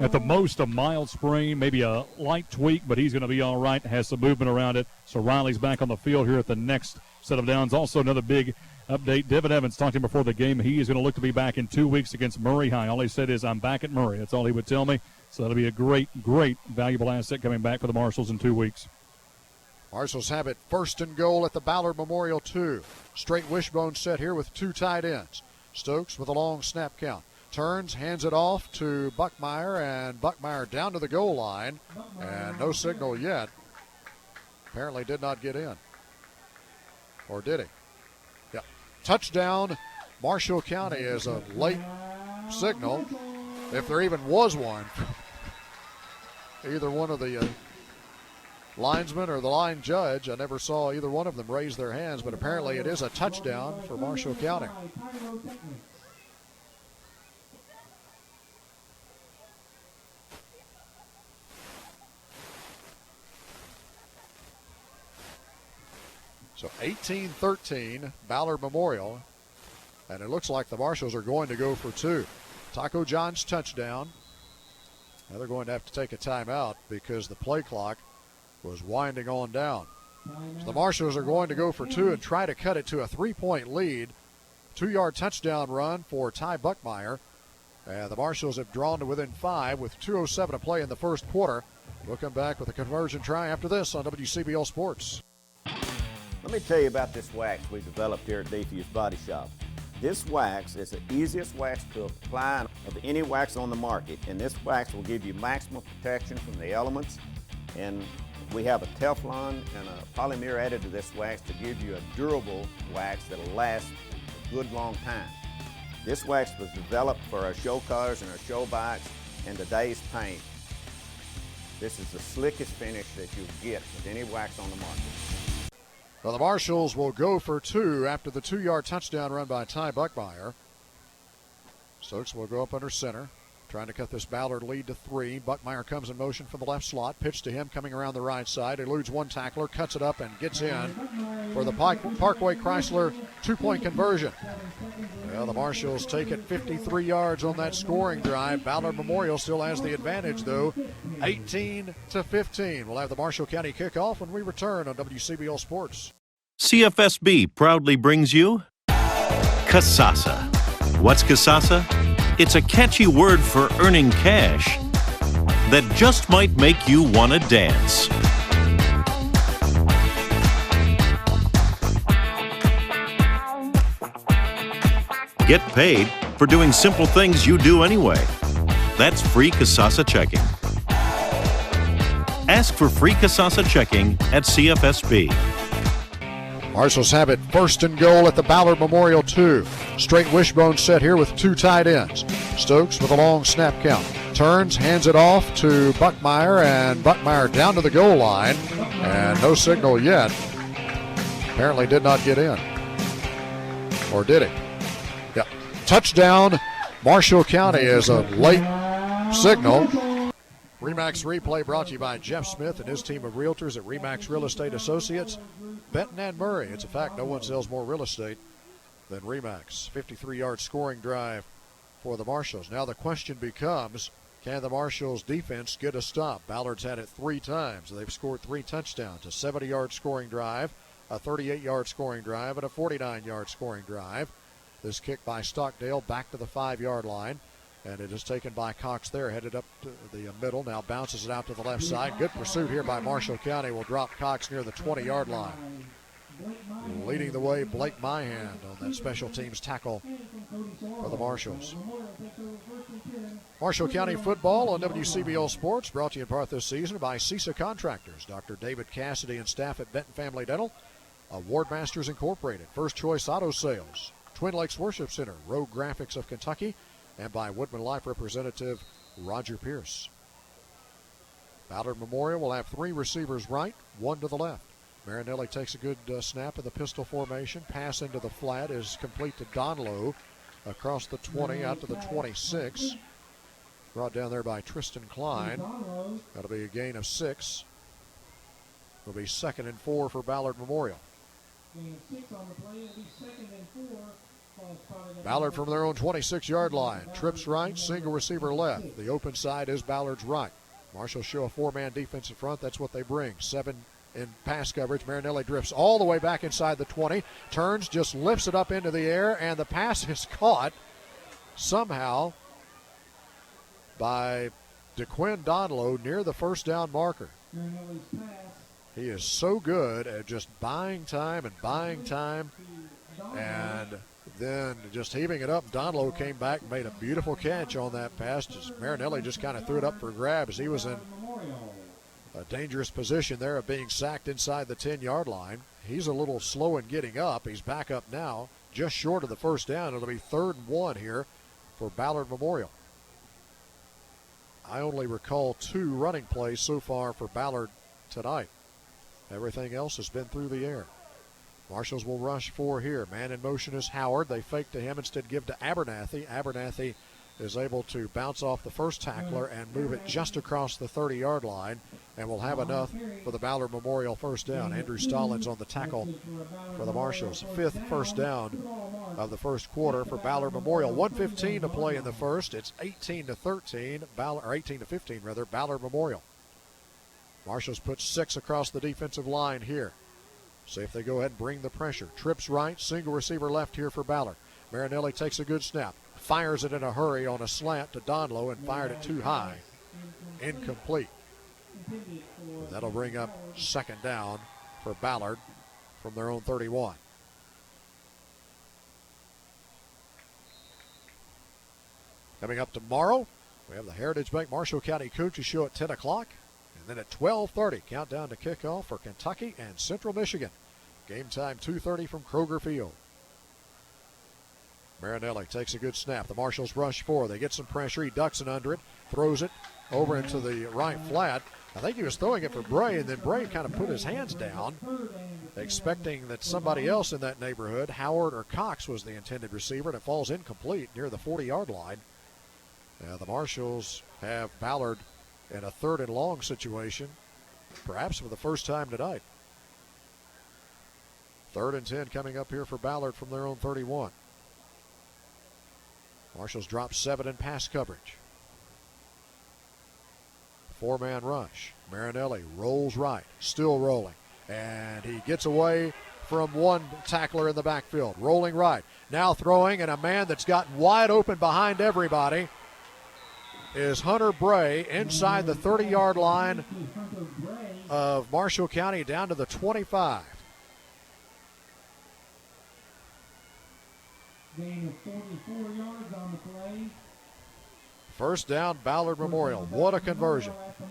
At the most, a mild sprain, maybe a light tweak, but he's going to be all right. Has some movement around it. So Riley's back on the field here at the next set of downs. Also, another big update. Devin Evans talked to him before the game. He is going to look to be back in 2 weeks against Murray High. All he said is, I'm back at Murray. That's all he would tell me. So that'll be a great, great, valuable asset coming back for the Marshals in 2 weeks. Marshals have it 1st and goal at the Ballard Memorial 2. Straight wishbone set here with 2 tight ends. Stokes with a long snap count. Turns, hands it off to Buckmeyer, and Buckmeyer down to the goal line. And no signal yet. Apparently did not get in. Or did he? Yeah. Touchdown, Marshall County is a late signal, if there even was one. Either one of the linesman or the line judge. I never saw either one of them raise their hands, but apparently it is a touchdown for Marshall County. So 18-13, Ballard Memorial. And it looks like the Marshals are going to go for two. Taco John's touchdown. Now they're going to have to take a timeout because the play clock was winding on down. So the Marshals are going to go for two and try to cut it to a 3-point lead. 2-yard touchdown run for Ty Buckmeyer. And the Marshals have drawn to within 5 with 2:07 to play in the first quarter. We'll come back with a conversion try after this on WCBL Sports. Let me tell you about this wax we've developed here at Defuse Body Shop. This wax is the easiest wax to apply of any wax on the market, and this wax will give you maximum protection from the elements. And we have a Teflon and a polymer added to this wax to give you a durable wax that will last a good long time. This wax was developed for our show cars and our show bikes and today's paint. This is the slickest finish that you'll get with any wax on the market. Well, the Marshals will go for two after the 2-yard touchdown run by Ty Buckmeyer. Stokes will go up under center, trying to cut this Ballard lead to 3. Buckmeyer comes in motion from the left slot. Pitch to him coming around the right side. Eludes one tackler, cuts it up, and gets in for the Parkway Chrysler 2-point conversion. Well, the Marshals take it 53 yards on that scoring drive. Ballard Memorial still has the advantage, though, 18-15. We'll have the Marshall County kickoff when we return on WCBL Sports. CFSB proudly brings you Casasa. What's Casasa? It's a catchy word for earning cash that just might make you want to dance. Get paid for doing simple things you do anyway. That's free Casasa checking. Ask for free Casasa checking at CFSB. Marshals have it first and goal at the Ballard Memorial 2. Straight wishbone set here with 2 tight ends. Stokes with a long snap count. Turns, hands it off to Buckmeyer, and Buckmeyer down to the goal line. And no signal yet. Apparently did not get in. Or did he? Yep. Touchdown, Marshall County is a late signal. RE/MAX replay brought to you by Jeff Smith and his team of realtors at RE/MAX Real Estate Associates. Benton and Murray. It's a fact no one sells more real estate than RE/MAX. 53-yard scoring drive for the Marshals. Now the question becomes, can the Marshals defense get a stop? Ballard's had it 3 times. They've scored 3 touchdowns. A 70-yard scoring drive, a 38-yard scoring drive, and a 49-yard scoring drive. This kick by Stockdale back to the 5-yard line. And it is taken by Cox there, headed up to the middle. Now bounces it out to the left side. Good pursuit here by Marshall County. Will drop Cox near the 20-yard line. Leading the way, Blake Myhand on that special teams tackle for the Marshals. Marshall County football on WCBL Sports, brought to you in part this season by CISA Contractors, Dr. David Cassidy and staff at Benton Family Dental, Award Masters Incorporated, First Choice Auto Sales, Twin Lakes Worship Center, Rogue Graphics of Kentucky, and by Woodman Life representative Roger Pierce. Ballard Memorial will have 3 receivers right, 1 to the left. Marinelli takes a good snap in the pistol formation. Pass into the flat is complete to Donlow across the 20 out to the 26. Brought down there by Tristan Klein. That'll be a gain of 6. It'll be 2nd and 4 for Ballard Memorial. Ballard from their own 26-yard line. Trips right, single receiver left. The open side is Ballard's right. Marshall show a 4-man defense in front. That's what they bring. 7 in pass coverage. Marinelli drifts all the way back inside the 20. Turns, just lifts it up into the air, and the pass is caught somehow by DeQuinn Donlow near the first down marker. He is so good at just buying time, and then just heaving it up. Donlow came back and made a beautiful catch on that pass. Marinelli just kind of threw it up for grabs. He was in a dangerous position there of being sacked inside the 10-yard line. He's a little slow in getting up. He's back up now, just short of the first down. It'll be 3rd and 1 here for Ballard Memorial. I only recall 2 running plays so far for Ballard tonight. Everything else has been through the air. Marshals will rush 4 here. Man in motion is Howard. They fake to him, instead give to Abernathy. Abernathy is able to bounce off the first tackler and move it just across the 30-yard line, and will have enough for the Ballard Memorial first down. Andrew Stallings on the tackle for the Marshals. 5th first down of the first quarter for Ballard Memorial. 1:15 to play in the first. It's 18-13, or 18-15 rather, Ballard Memorial. Marshals put 6 across the defensive line here. See if they go ahead and bring the pressure. Trips right, single receiver left here for Ballard. Marinelli takes a good snap, fires it in a hurry on a slant to Donlow and fired it too high. Incomplete. That'll bring up second down for Ballard from their own 31. Coming up tomorrow, we have the Heritage Bank Marshall County Coaches Show at 10 o'clock. And then at 12:30, countdown to kickoff for Kentucky and Central Michigan. Game time 2:30 from Kroger Field. Marinelli takes a good snap. The Marshals rush 4. They get some pressure. He ducks it under it, throws it over into the right flat. I think he was throwing it for Bray, and then Bray kind of put his hands down, expecting that somebody else in that neighborhood, Howard or Cox, was the intended receiver, and it falls incomplete near the 40-yard line. The Marshals have Ballard in a 3rd and long situation, perhaps for the first time tonight. 3rd and 10 coming up here for Ballard from their own 31. Marshals drop 7 in pass coverage. 4-man rush. Marinelli rolls right, still rolling, and he gets away from one tackler in the backfield. Rolling right, now throwing, and a man that's gotten wide open behind everybody is Hunter Bray inside the 30-yard line of Marshall County down to the 25. Gain of 44 yards on the play. First down, Ballard Memorial. What a conversion. At the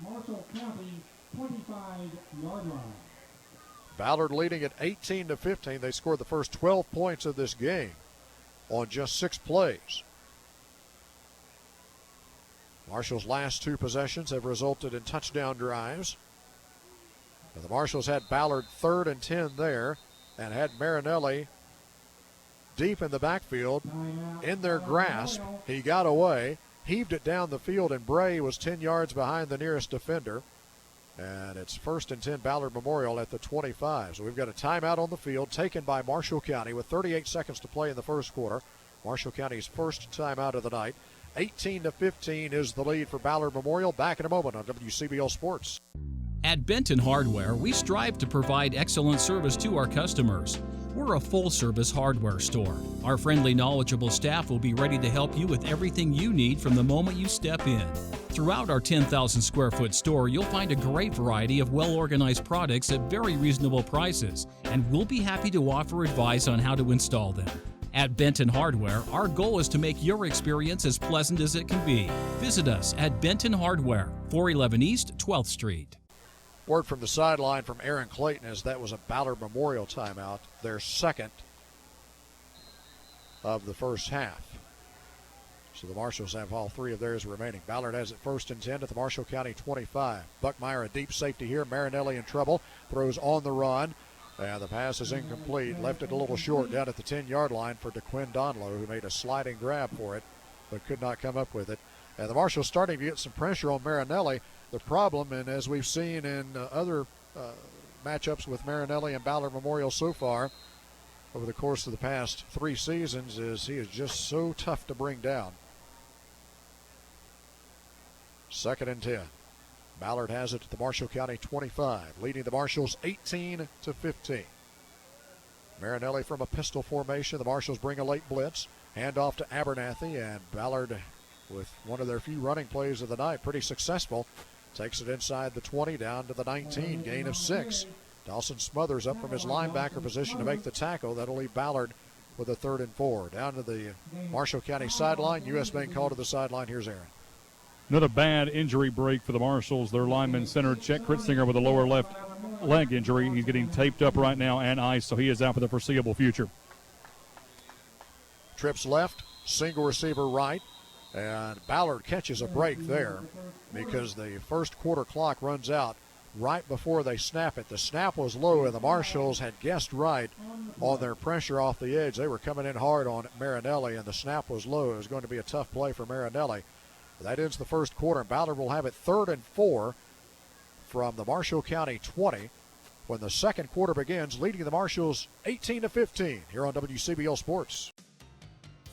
Marshall County 25-yard line. Ballard leading at 18-15. They scored the first 12 points of this game on just 6 plays. Marshall's last 2 possessions have resulted in touchdown drives. The Marshals had Ballard 3rd and 10 there and had Marinelli deep in the backfield in their grasp. He got away, heaved it down the field, and Bray was 10 yards behind the nearest defender. And it's 1st and 10 Ballard Memorial at the 25. So we've got a timeout on the field taken by Marshall County with 38 seconds to play in the first quarter. Marshall County's first timeout of the night. 18-15 is the lead for Ballard Memorial. Back in a moment on WCBL Sports. At Benton Hardware, we strive to provide excellent service to our customers. We're a full-service hardware store. Our friendly, knowledgeable staff will be ready to help you with everything you need from the moment you step in. Throughout our 10,000 square foot store, you'll find a great variety of well-organized products at very reasonable prices, and we'll be happy to offer advice on how to install them. At Benton Hardware, our goal is to make your experience as pleasant as it can be. Visit us at Benton Hardware, 411 East 12th Street. Word from the sideline from Aaron Clayton is that was a Ballard Memorial timeout, their second of the first half. So the Marshals have all 3 of theirs remaining. Ballard has it 1st and 10 at the Marshall County 25. Buckmeyer a deep safety here. Marinelli in trouble. Throws on the run. And the pass is incomplete. Left it a little short down at the 10-yard line for DeQuinn Donlow, who made a sliding grab for it, but could not come up with it. And the Marshals starting to get some pressure on Marinelli. The problem, and as we've seen in other matchups with Marinelli and Ballard Memorial so far over the course of the past 3 seasons, is he is just so tough to bring down. 2nd and 10. Ballard has it at the Marshall County 25, leading the Marshals 18-15. Marinelli from a pistol formation. The Marshals bring a late blitz. Hand off to Abernathy, and Ballard, with one of their few running plays of the night, pretty successful. Takes it inside the 20 down to the 19, gain of 6. Dawson Smothers up from his linebacker position to make the tackle. That'll leave Ballard with a 3rd and 4. Down to the Marshall County sideline. U.S. Bank called to the sideline. Here's Aaron. Another bad injury break for the Marshals. Their lineman center, Chet Kritzinger, with a lower left leg injury. He's getting taped up right now and iced, so he is out for the foreseeable future. Trips left, single receiver right, and Ballard catches a break there because the first quarter clock runs out right before they snap it. The snap was low, and the Marshals had guessed right on their pressure off the edge. They were coming in hard on Marinelli, and the snap was low. It was going to be a tough play for Marinelli. That ends the first quarter, and Ballard will have it 3rd and 4 from the Marshall County 20 when the second quarter begins, leading the Marshals 18-15 here on WCBL Sports.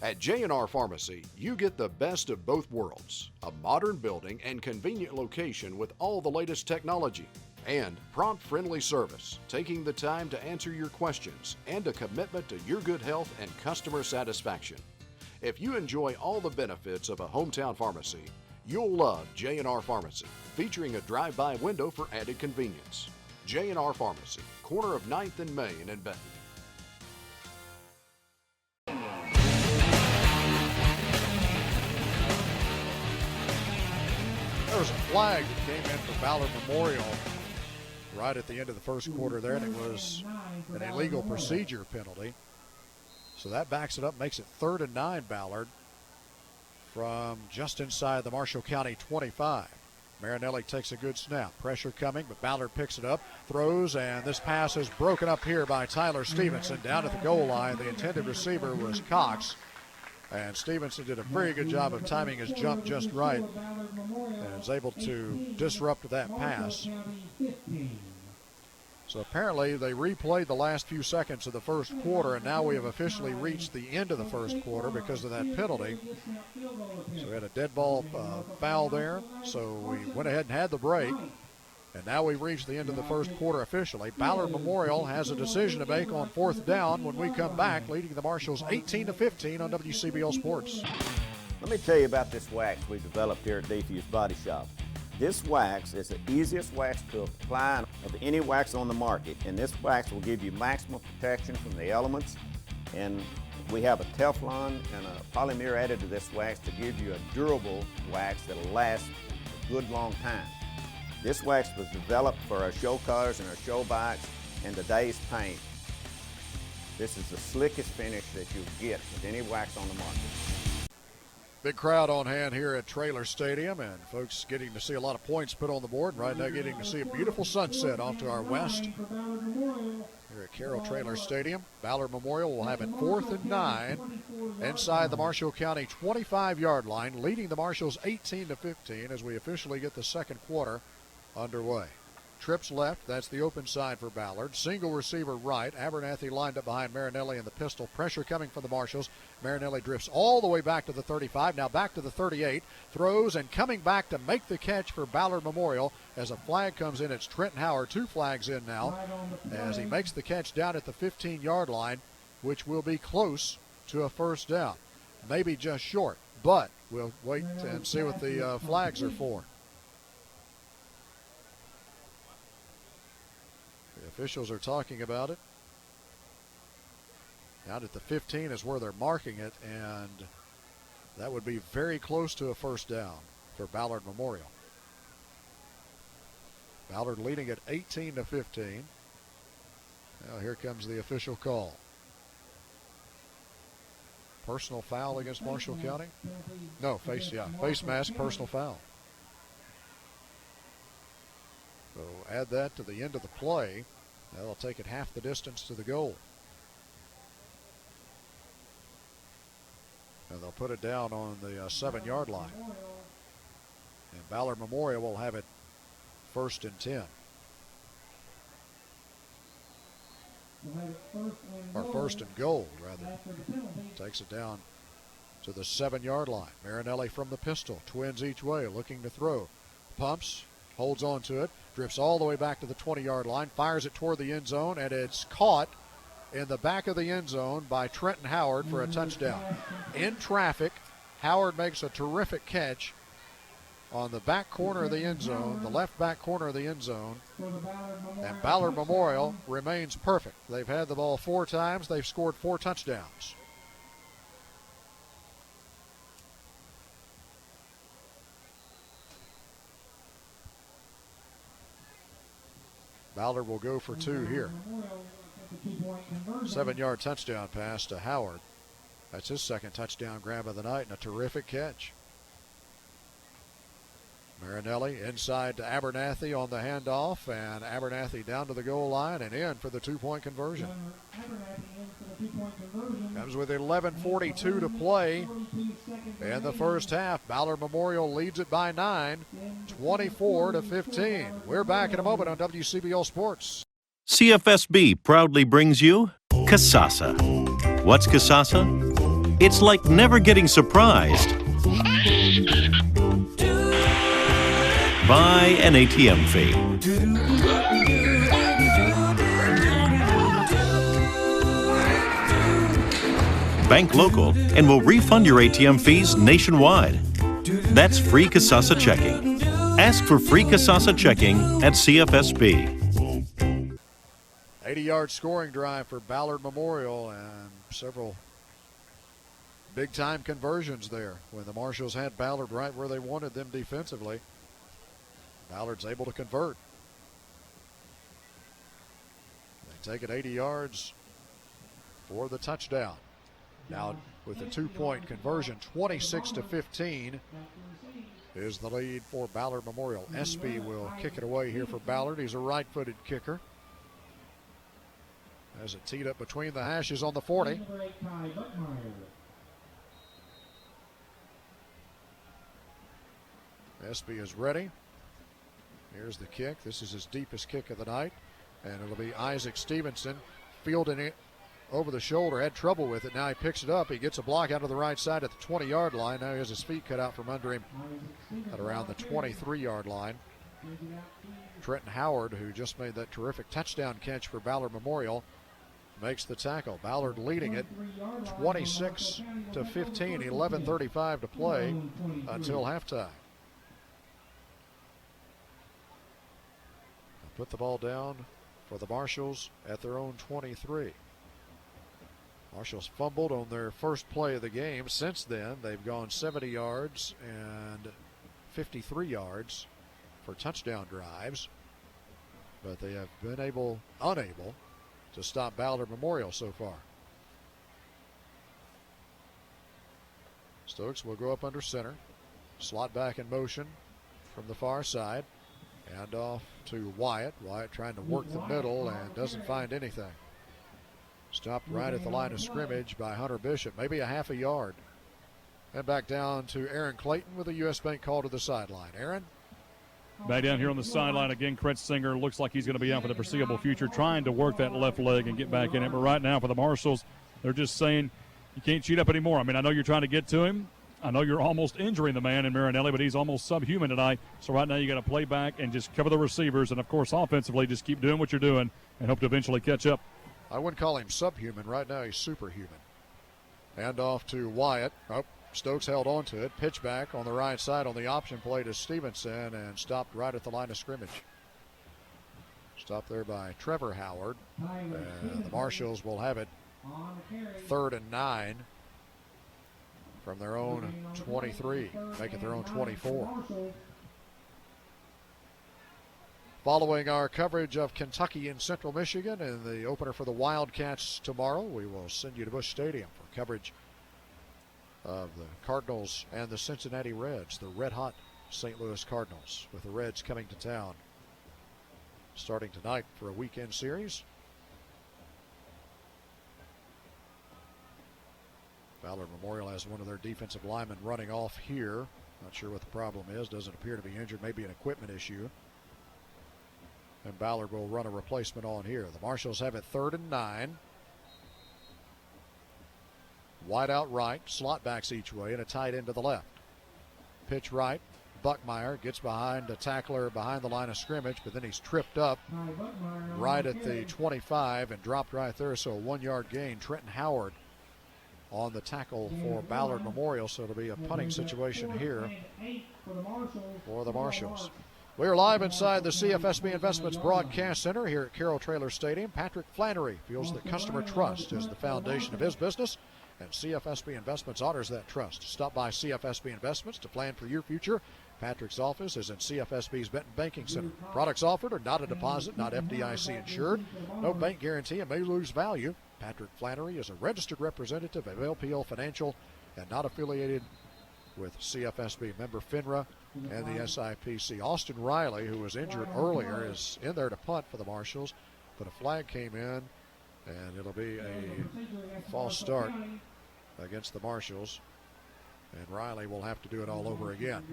At J&R Pharmacy, you get the best of both worlds, a modern building and convenient location with all the latest technology, and prompt friendly service, taking the time to answer your questions, and a commitment to your good health and customer satisfaction. If you enjoy all the benefits of a hometown pharmacy, you'll love J&R Pharmacy, featuring a drive-by window for added convenience. J&R Pharmacy, corner of 9th and Main in Benton. There was a flag that came in for Ballard Memorial right at the end of the first quarter there, and it was an illegal procedure penalty. So that backs it up, makes it 3rd and 9 Ballard from just inside the Marshall County 25. Marinelli takes a good snap. Pressure coming, but Ballard picks it up, throws, and this pass is broken up here by Tyler Stevenson down at the goal line. The intended receiver was Cox, and Stevenson did a very good job of timing his jump just right and is able to disrupt that pass. So apparently they replayed the last few seconds of the first quarter, and now we have officially reached the end of the first quarter because of that penalty. So we had a dead ball foul there, so we went ahead and had the break, and now we've reached the end of the first quarter officially. Ballard Memorial has a decision to make on 4th down when we come back, leading the Marshals 18-15 on WCBL Sports. Let me tell you about this wax we've developed here at Defuse Body Shop. This wax is the easiest wax to apply of any wax on the market, and this wax will give you maximum protection from the elements. And we have a Teflon and a polymer added to this wax to give you a durable wax that'll last a good long time. This wax was developed for our show cars and our show bikes and today's paint. This is the slickest finish that you'll get with any wax on the market. Big crowd on hand here at Traylor Stadium, and folks getting to see a lot of points put on the board. Right now getting to see a beautiful sunset off to our west here at Carroll Traylor Stadium. Ballard Memorial will have it 4th and 9 inside the Marshall County 25-yard line, leading the Marshals 18-15 as we officially get the second quarter underway. Trips left, that's the open side for Ballard. Single receiver right. Abernathy lined up behind Marinelli in the pistol. Pressure coming from the Marshals. Marinelli drifts all the way back to the 35, now back to the 38. Throws and coming back to make the catch for Ballard Memorial as a flag comes in. It's Trenton Howard, 2 flags in now, as he makes the catch down at the 15-yard line, which will be close to a first down. Maybe just short, but we'll wait and see what the flags are for. Officials are talking about it. Out at the 15 is where they're marking it, and that would be very close to a first down for Ballard Memorial. Ballard leading at 18-15. Now here comes the official call. Personal foul against Marshall County? No, face mask, personal foul. So add that to the end of the play. That'll take it half the distance to the goal. And they'll put it down on the 7-yard line. And Ballard Memorial will have it 1st and 10. Or 1st and goal, rather. Takes it down to the 7-yard line. Marinelli from the pistol. Twins each way, looking to throw. Pumps. Holds on to it, drifts all the way back to the 20-yard line, fires it toward the end zone, and it's caught in the back of the end zone by Trenton Howard for a touchdown. In traffic, Howard makes a terrific catch on the back corner of the end zone, the left back corner of the end zone, and Ballard Memorial remains perfect. They've had the ball 4 times. They've scored 4 touchdowns. Ballard will go for 2 here. 7-yard touchdown pass to Howard. That's his second touchdown grab of the night and a terrific catch. Marinelli inside to Abernathy on the handoff, and Abernathy down to the goal line and in for the two-point conversion. Comes with 11:42 to play in the first half. Ballard Memorial leads it by 9, 24-15. We're back in a moment on WCBL Sports. CFSB proudly brings you Casasa. What's Casasa? It's like never getting surprised by an ATM fee. Bank local and will refund your ATM fees nationwide. That's free Casasa checking. Ask for free Casasa checking at CFSB. 80-yard scoring drive for Ballard Memorial and several big-time conversions there when the Marshals had Ballard right where they wanted them defensively. Ballard's able to convert. They take it 80 yards for the touchdown. Now with the two-point conversion, 26-15 is the lead for Ballard Memorial. Espy will kick it away here for Ballard. He's a right-footed kicker. Has it teed up between the hashes on the 40. Espy is ready. Here's the kick. This is his deepest kick of the night. And it'll be Isaac Stevenson fielding it over the shoulder. Had trouble with it. Now he picks it up. He gets a block out of the right side at the 20-yard line. Now he has his feet cut out from under him at around the 23-yard line. Trenton Howard, who just made that terrific touchdown catch for Ballard Memorial, makes the tackle. Ballard leading it 26-15, 11:35 to play until halftime. Put the ball down for the Marshals at their own 23. Marshals fumbled on their first play of the game. Since then, they've gone 70 yards and 53 yards for touchdown drives, but they have been unable to stop Ballard Memorial so far. Stokes will go up under center. Slot back in motion from the far side. Hand off to Wyatt. Wyatt trying to work the middle and doesn't find anything. Stopped right at the line of scrimmage by Hunter Bishop, maybe a half a yard. And back down to Aaron Clayton with a U.S. Bank call to the sideline. Aaron? Back down here on the sideline again, Kretzinger looks like he's going to be out for the foreseeable future, trying to work that left leg and get back in it. But right now for the Marshals, they're just saying you can't cheat up anymore. I mean, I know you're trying to get to him. I know you're almost injuring the man in Marinelli, but he's almost subhuman tonight. So right now you got to play back and just cover the receivers. And, of course, offensively, just keep doing what you're doing and hope to eventually catch up. I wouldn't call him subhuman. Right now he's superhuman. Hand off to Wyatt. Oh, Stokes held on to it. Pitch back on the right side on the option play to Stevenson and stopped right at the line of scrimmage. Stopped there by Trevor Howard. And the Marshals will have it 3rd and 9 from their own 23. Make it their own 24. Following our coverage of Kentucky and Central Michigan and the opener for the Wildcats tomorrow, we will send you to Busch Stadium for coverage of the Cardinals and the Cincinnati Reds, the red-hot St. Louis Cardinals, with the Reds coming to town starting tonight for a weekend series. Ballard Memorial has one of their defensive linemen running off here. Not sure what the problem is. Doesn't appear to be injured. Maybe an equipment issue. And Ballard will run a replacement on here. The Marshals have it 3rd and 9. Wide out right. Slot backs each way and a tight end to the left. Pitch right. Buckmeyer gets behind a tackler behind the line of scrimmage, but then he's tripped up right at the 25 and dropped right there. So a 1-yard gain. Trenton Howard on the tackle for Ballard Memorial. So it'll be a punting situation here for the Marshals. We are live inside the CFSB Investments Broadcast Center here at Carroll Trailer Stadium. Patrick Flannery feels that customer trust is the foundation of his business, and CFSB Investments honors that trust. Stop by CFSB Investments to plan for your future. Patrick's office is in CFSB's Benton Banking Center. Products offered are not a deposit, not FDIC insured. No bank guarantee and may lose value. Patrick Flannery is a registered representative of LPL Financial and not affiliated with CFSB member FINRA and the SIPC. Austin Riley, who was injured earlier, is in there to punt for the Marshals, but a flag came in, and it'll be a false start against the Marshals, and Riley will have to do it all over again.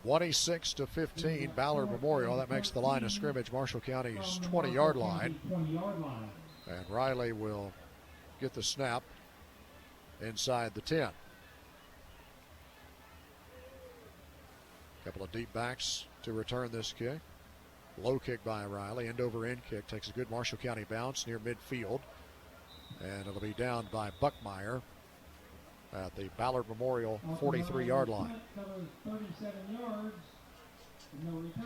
26-15, Ballard Memorial. That makes the line of scrimmage Marshall County's 20-yard line, and Riley will get the snap inside the 10. Couple of deep backs to return this kick. Low kick by Riley. End over end kick. Takes a good Marshall County bounce near midfield. And it'll be down by Buckmeyer at the Ballard Memorial 43-yard line.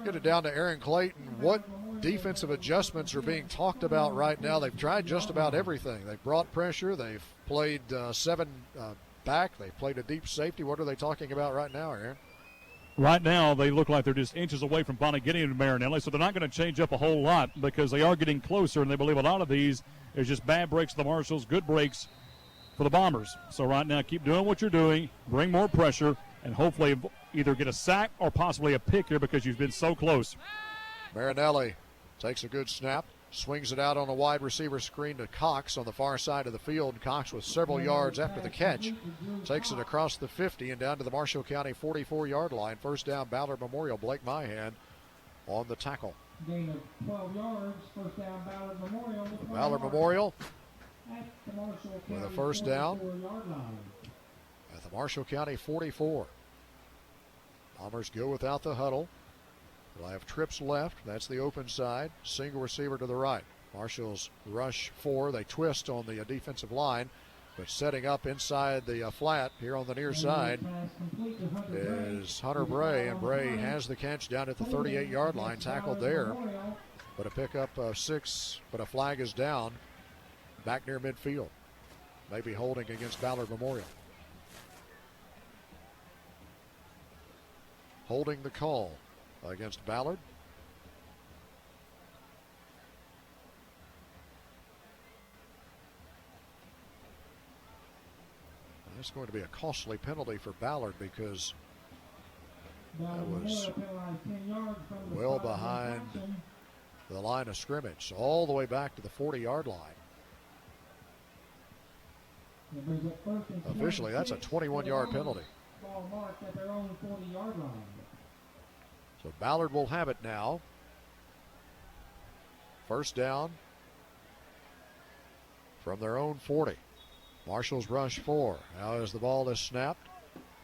Get it down to Aaron Clayton. What defensive adjustments are being talked about right now? They've tried just about everything. They've brought pressure. They've played 7 back. They've played a deep safety. What are they talking about right now, Aaron? Right now, they look like they're just inches away from finally getting into Marinelli, so they're not going to change up a whole lot because they are getting closer, and they believe a lot of these is just bad breaks for the Marshals, good breaks for the Bombers. So right now, keep doing what you're doing, bring more pressure, and hopefully either get a sack or possibly a pick here because you've been so close. Marinelli takes a good snap, swings it out on a wide receiver screen to Cox on the far side of the field. Cox with several yards after the catch takes it across the 50 and down to the Marshall County 44-yard line. First down, Ballard Memorial. Blake Myhan on the tackle. Gain of 12 yards, first down, Ballard Memorial. Ballard Memorial At the Marshall with a County first down 44-yard line. at the Marshall County 44. Bombers go without the huddle. They'll have trips left. That's the open side. Single receiver to the right. Marshall's rush 4. They twist on the defensive line, but setting up inside the flat here on the near side is Hunter Bray, and Bray has the catch down at the 38-yard line, tackled there. But a pickup of 6, but a flag is down back near midfield. Maybe holding against Ballard Memorial. Holding the call against Ballard. That's going to be a costly penalty for Ballard because that was well behind the line of scrimmage, all the way back to the 40-yard line. Officially, that's a 21-yard penalty. Ball marked at their own 40-yard line. So Ballard will have it now. First down from their own 40. Marshall's rush 4. Now as the ball is snapped,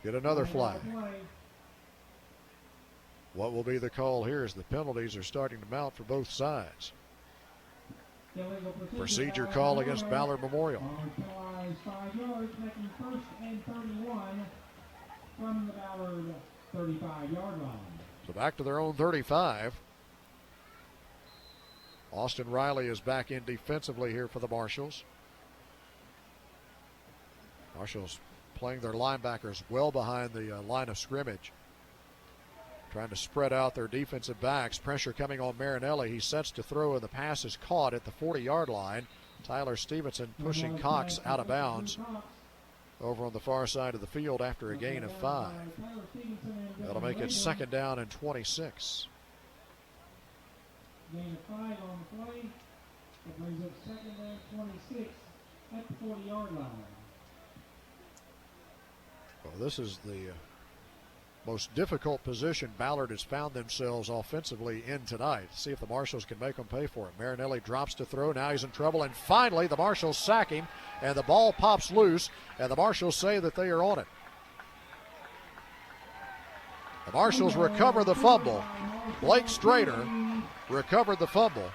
get another flag. What will be the call here as the penalties are starting to mount for both sides? Procedure call against Ballard Memorial. 5 yards, making first and 31 from the Ballard 35-yard line. So back to their own 35. Austin Riley is back in defensively here for the Marshals. Marshals playing their linebackers well behind the line of scrimmage. Trying to spread out their defensive backs. Pressure coming on Marinelli. He sets to throw, and the pass is caught at the 40-yard line. Tyler Stevenson pushing Cox out of bounds over on the far side of the field after a gain of 5. That'll make it second down and 26. Gain of 5 on the play. That brings up second down 26 at the 40-yard line. Well, this is the most difficult position Ballard has found themselves offensively in tonight. See if the Marshals can make them pay for it. Marinelli drops to throw. Now he's in trouble. And finally, the Marshals sack him, and the ball pops loose, and the Marshals say that they are on it. The Marshals recover the fumble. Blake Strader recovered the fumble.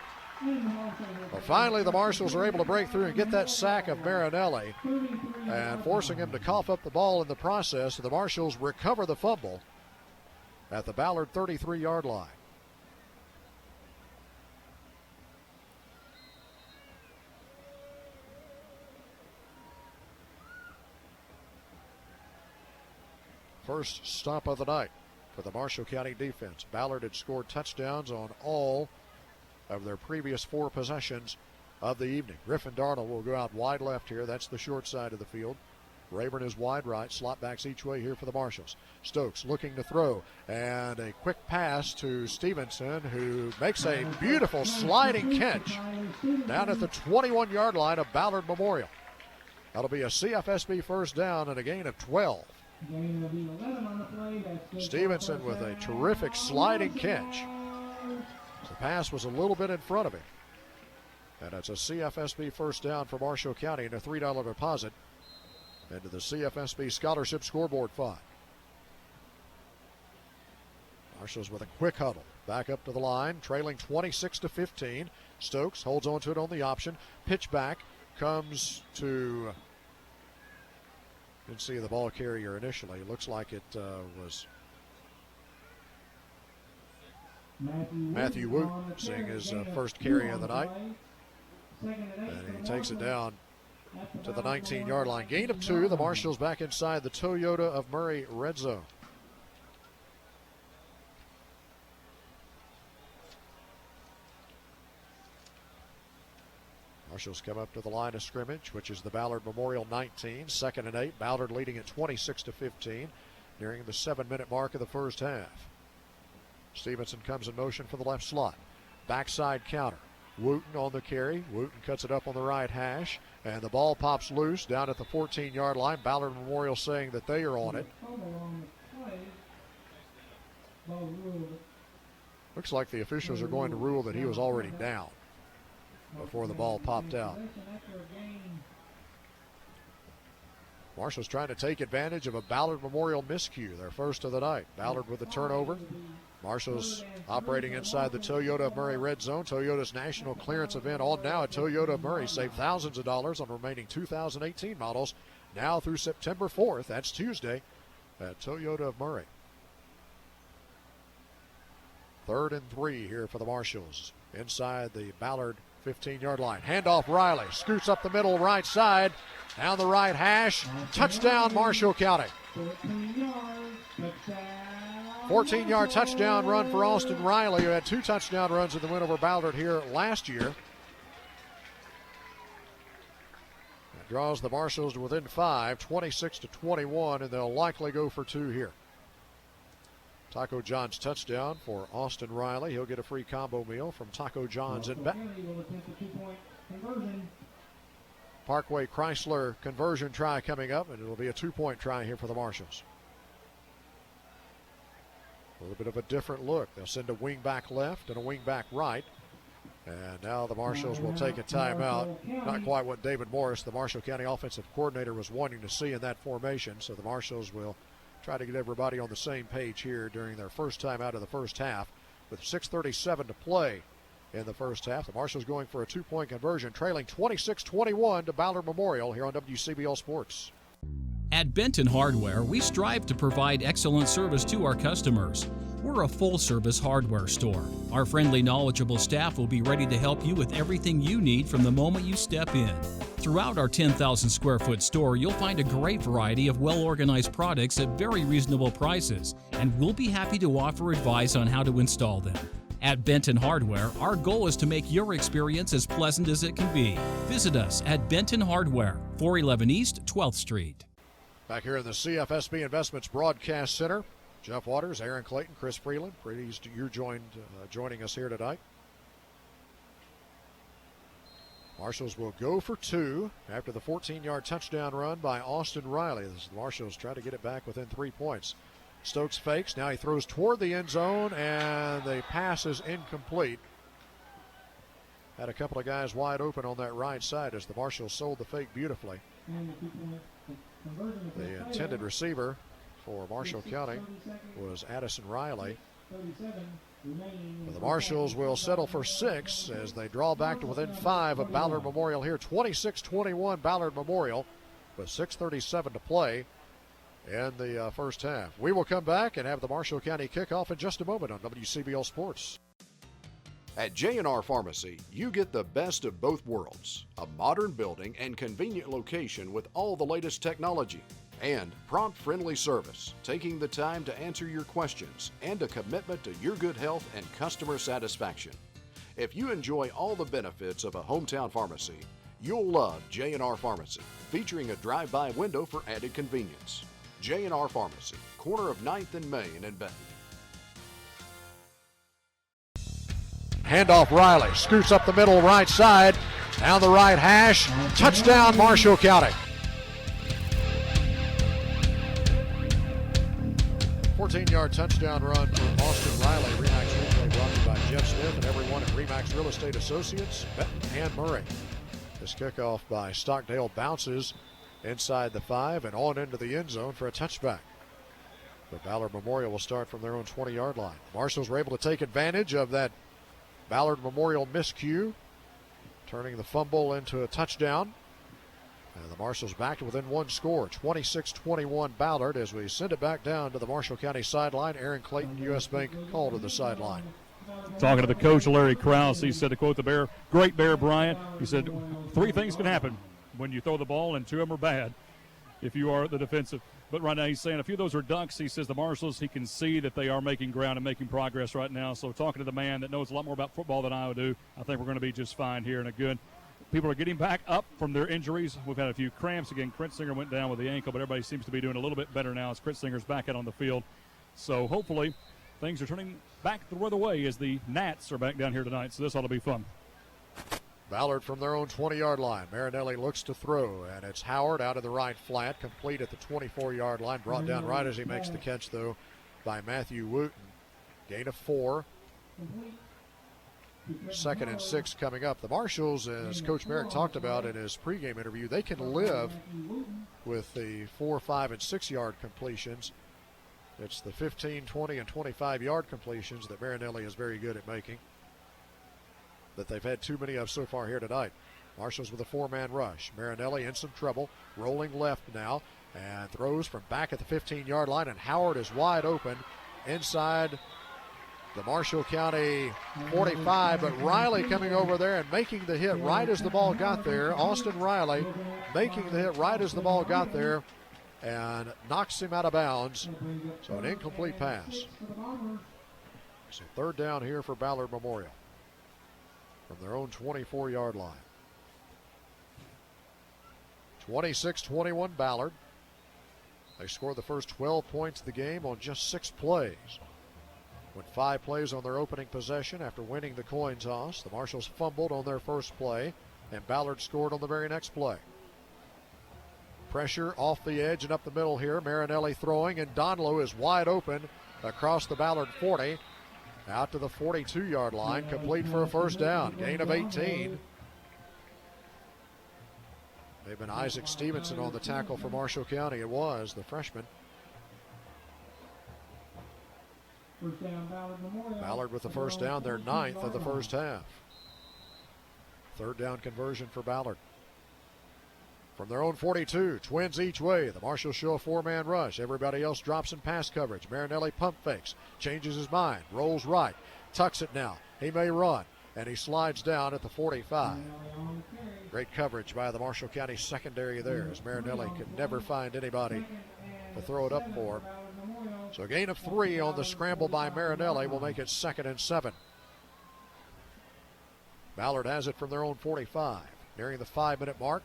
But finally, the Marshals are able to break through and get that sack of Marinelli, and forcing him to cough up the ball in the process. The Marshals recover the fumble at the Ballard 33-yard line. First stop of the night for the Marshall County defense. Ballard had scored touchdowns on all of their previous 4 possessions of the evening. Griffin Darnell will go out wide left here. That's the short side of the field. Rayburn is wide right. Slot backs each way here for the Marshals. Stokes looking to throw. And a quick pass to Stevenson, who makes a beautiful sliding catch down at the 21-yard line of Ballard Memorial. That'll be a CFSB first down and a gain of 12. Stevenson with a terrific sliding catch. The pass was a little bit in front of him. And it's a CFSB first down for Marshall County and a $3 deposit into the CFSB Scholarship Scoreboard Fund. Marshall's with a quick huddle. Back up to the line, trailing 26-15. Stokes holds on to it on the option. Pitch back comes to, didn't see the ball carrier initially. Looks like it was Matthew Woot seeing his first carry of the night. And he takes it down to the 19-yard line. Gain of 2. The Marshals back inside the Toyota of Murray red zone. Marshals come up to the line of scrimmage, which is the Ballard Memorial 19. 2nd and 8. Ballard leading at 26-15, nearing the 7-minute mark of the first half. Stevenson comes in motion for the left slot. Backside counter. Wooten on the carry. Wooten cuts it up on the right hash, and the ball pops loose down at the 14-yard line. Ballard Memorial saying that they are on it. Looks like the officials are going to rule that he was already down before the ball popped out. Marshall's trying to take advantage of a Ballard Memorial miscue, their first of the night. Ballard with the turnover. Marshall's operating inside the Toyota of Murray red zone. Toyota's national clearance event on now at Toyota of Murray. Save thousands of dollars on remaining 2018 models now through September 4th. That's Tuesday at Toyota of Murray. 3rd and 3 here for the Marshals inside the Ballard 15-yard line. Handoff Riley. Scoots up the middle right side. Down the right hash. Touchdown Marshall County. 14-yard touchdown run for Austin Riley, who had 2 touchdown runs in the win over Ballard here last year. That draws the Marshals to within 5, 26-21, and they'll likely go for 2 here. Taco John's touchdown for Austin Riley. He'll get a free combo meal from Taco John's in Benton. Parkway Chrysler conversion try coming up, and it'll be a 2-point try here for the Marshals. A little bit of a different look. They'll send a wing back left and a wing back right. And now the Marshals will take a timeout. Not quite what David Morris, the Marshall County offensive coordinator, was wanting to see in that formation. So the Marshals will try to get everybody on the same page here during their first time out of the first half. With 6:37 to play in the first half, the Marshals going for a 2-point conversion, trailing 26-21 to Ballard Memorial here on WCBL Sports. At Benton Hardware, we strive to provide excellent service to our customers. We're a full-service hardware store. Our friendly, knowledgeable staff will be ready to help you with everything you need from the moment you step in. Throughout our 10,000 square foot store, you'll find a great variety of well-organized products at very reasonable prices, and we'll be happy to offer advice on how to install them. At Benton Hardware, our goal is to make your experience as pleasant as it can be. Visit us at Benton Hardware, 411 East 12th Street. Back here in the CFSB Investments Broadcast Center, Jeff Waters, Aaron Clayton, Chris Freeland. Pleased you're joining us here tonight. Marshals will go for 2 after the 14-yard touchdown run by Austin Riley. The Marshals try to get it back within 3 points. Stokes fakes. Now he throws toward the end zone, and the pass is incomplete. Had a couple of guys wide open on that right side as the Marshals sold the fake beautifully. The intended receiver for Marshall County was Addison Riley. But the Marshals will settle for 6 as they draw back to within 5 of Ballard Memorial here. 26-21 Ballard Memorial with 6:37 to play in the first half. We will come back and have the Marshall County kickoff in just a moment on WCBL Sports. At J&R Pharmacy, you get the best of both worlds. A modern building and convenient location with all the latest technology. And prompt, friendly service, taking the time to answer your questions, and a commitment to your good health and customer satisfaction. If you enjoy all the benefits of a hometown pharmacy, You'll love J&R Pharmacy, featuring a drive-by window for added convenience. J&R Pharmacy, corner of 9th and Main in Benton. Handoff Riley, scoots up the middle right side, down the right hash, touchdown Marshall County. 14-yard touchdown run for Austin Riley. Remax Replay brought to you by Jeff Smith and everyone at Remax Real Estate Associates, Benton and Murray. This kickoff by Stockdale bounces inside the 5 and on into the end zone for a touchback. But Ballard Memorial will start from their own 20-yard line. Marshals were able to take advantage of that Ballard Memorial miscue, turning the fumble into a touchdown. And the Marshals back to within one score, 26-21 Ballard, as we send it back down to the Marshall County sideline. Aaron Clayton, U.S. Bank, called to the sideline. Talking to the coach, Larry Krause, he said, to quote the Bear, great Bear Bryant, he said, 3 things can happen when you throw the ball, and 2 of them are bad if you are the defensive. But right now he's saying a few of those are ducks. He says the Marshals, he can see that they are making ground and making progress right now. So talking to the man that knows a lot more about football than I do, I think we're going to be just fine here and a good. People are getting back up from their injuries. We've had a few cramps. Again, Kritzinger went down with the ankle, but everybody seems to be doing a little bit better now as Kritzinger's back out on the field. So hopefully things are turning back the other way as the Gnats are back down here tonight. So this ought to be fun. Ballard from their own 20-yard line. Marinelli looks to throw, and it's Howard out of the right flat, complete at the 24-yard line. Brought down right as he makes the catch, though, by Matthew Wooten. Gain of 4. 2nd and 6 coming up. The Marshals, as Coach Merrick talked about in his pregame interview, they can live with the 4, 5, and 6-yard completions. It's the 15, 20, and 25-yard completions that Marinelli is very good at making, that they've had too many of so far here tonight. Marshals with a 4-man rush. Marinelli in some trouble, rolling left now, and throws from back at the 15-yard line, and Howard is wide open inside the Marshall County 45, but Riley coming over there and making the hit right as the ball got there. Austin Riley making the hit right as the ball got there and knocks him out of bounds. So an incomplete pass. So 3rd down here for Ballard Memorial from their own 24-yard line. 26-21 Ballard. They scored the first 12 points of the game on just 6 plays. Went 5 plays on their opening possession after winning the coin toss. The Marshals fumbled on their first play, and Ballard scored on the very next play. Pressure off the edge and up the middle here. Marinelli throwing, and Donlow is wide open across the Ballard 40. Out to the 42-yard line, complete for a first down. Gain of 18. They've been Isaac Stevenson on the tackle for Marshall County. It was the freshman. Ballard with the first down, their 9th of the first half. 3rd down conversion for Ballard. From their own 42, twins each way. The Marshals show a 4-man rush. Everybody else drops in pass coverage. Marinelli pump fakes, changes his mind, rolls right, tucks it now. He may run, and he slides down at the 45. Great coverage by the Marshall County secondary there, as Marinelli could never find anybody to throw it up for. So a gain of 3 on the scramble by Marinelli will make it 2nd and 7. Ballard has it from their own 45, nearing the 5-minute mark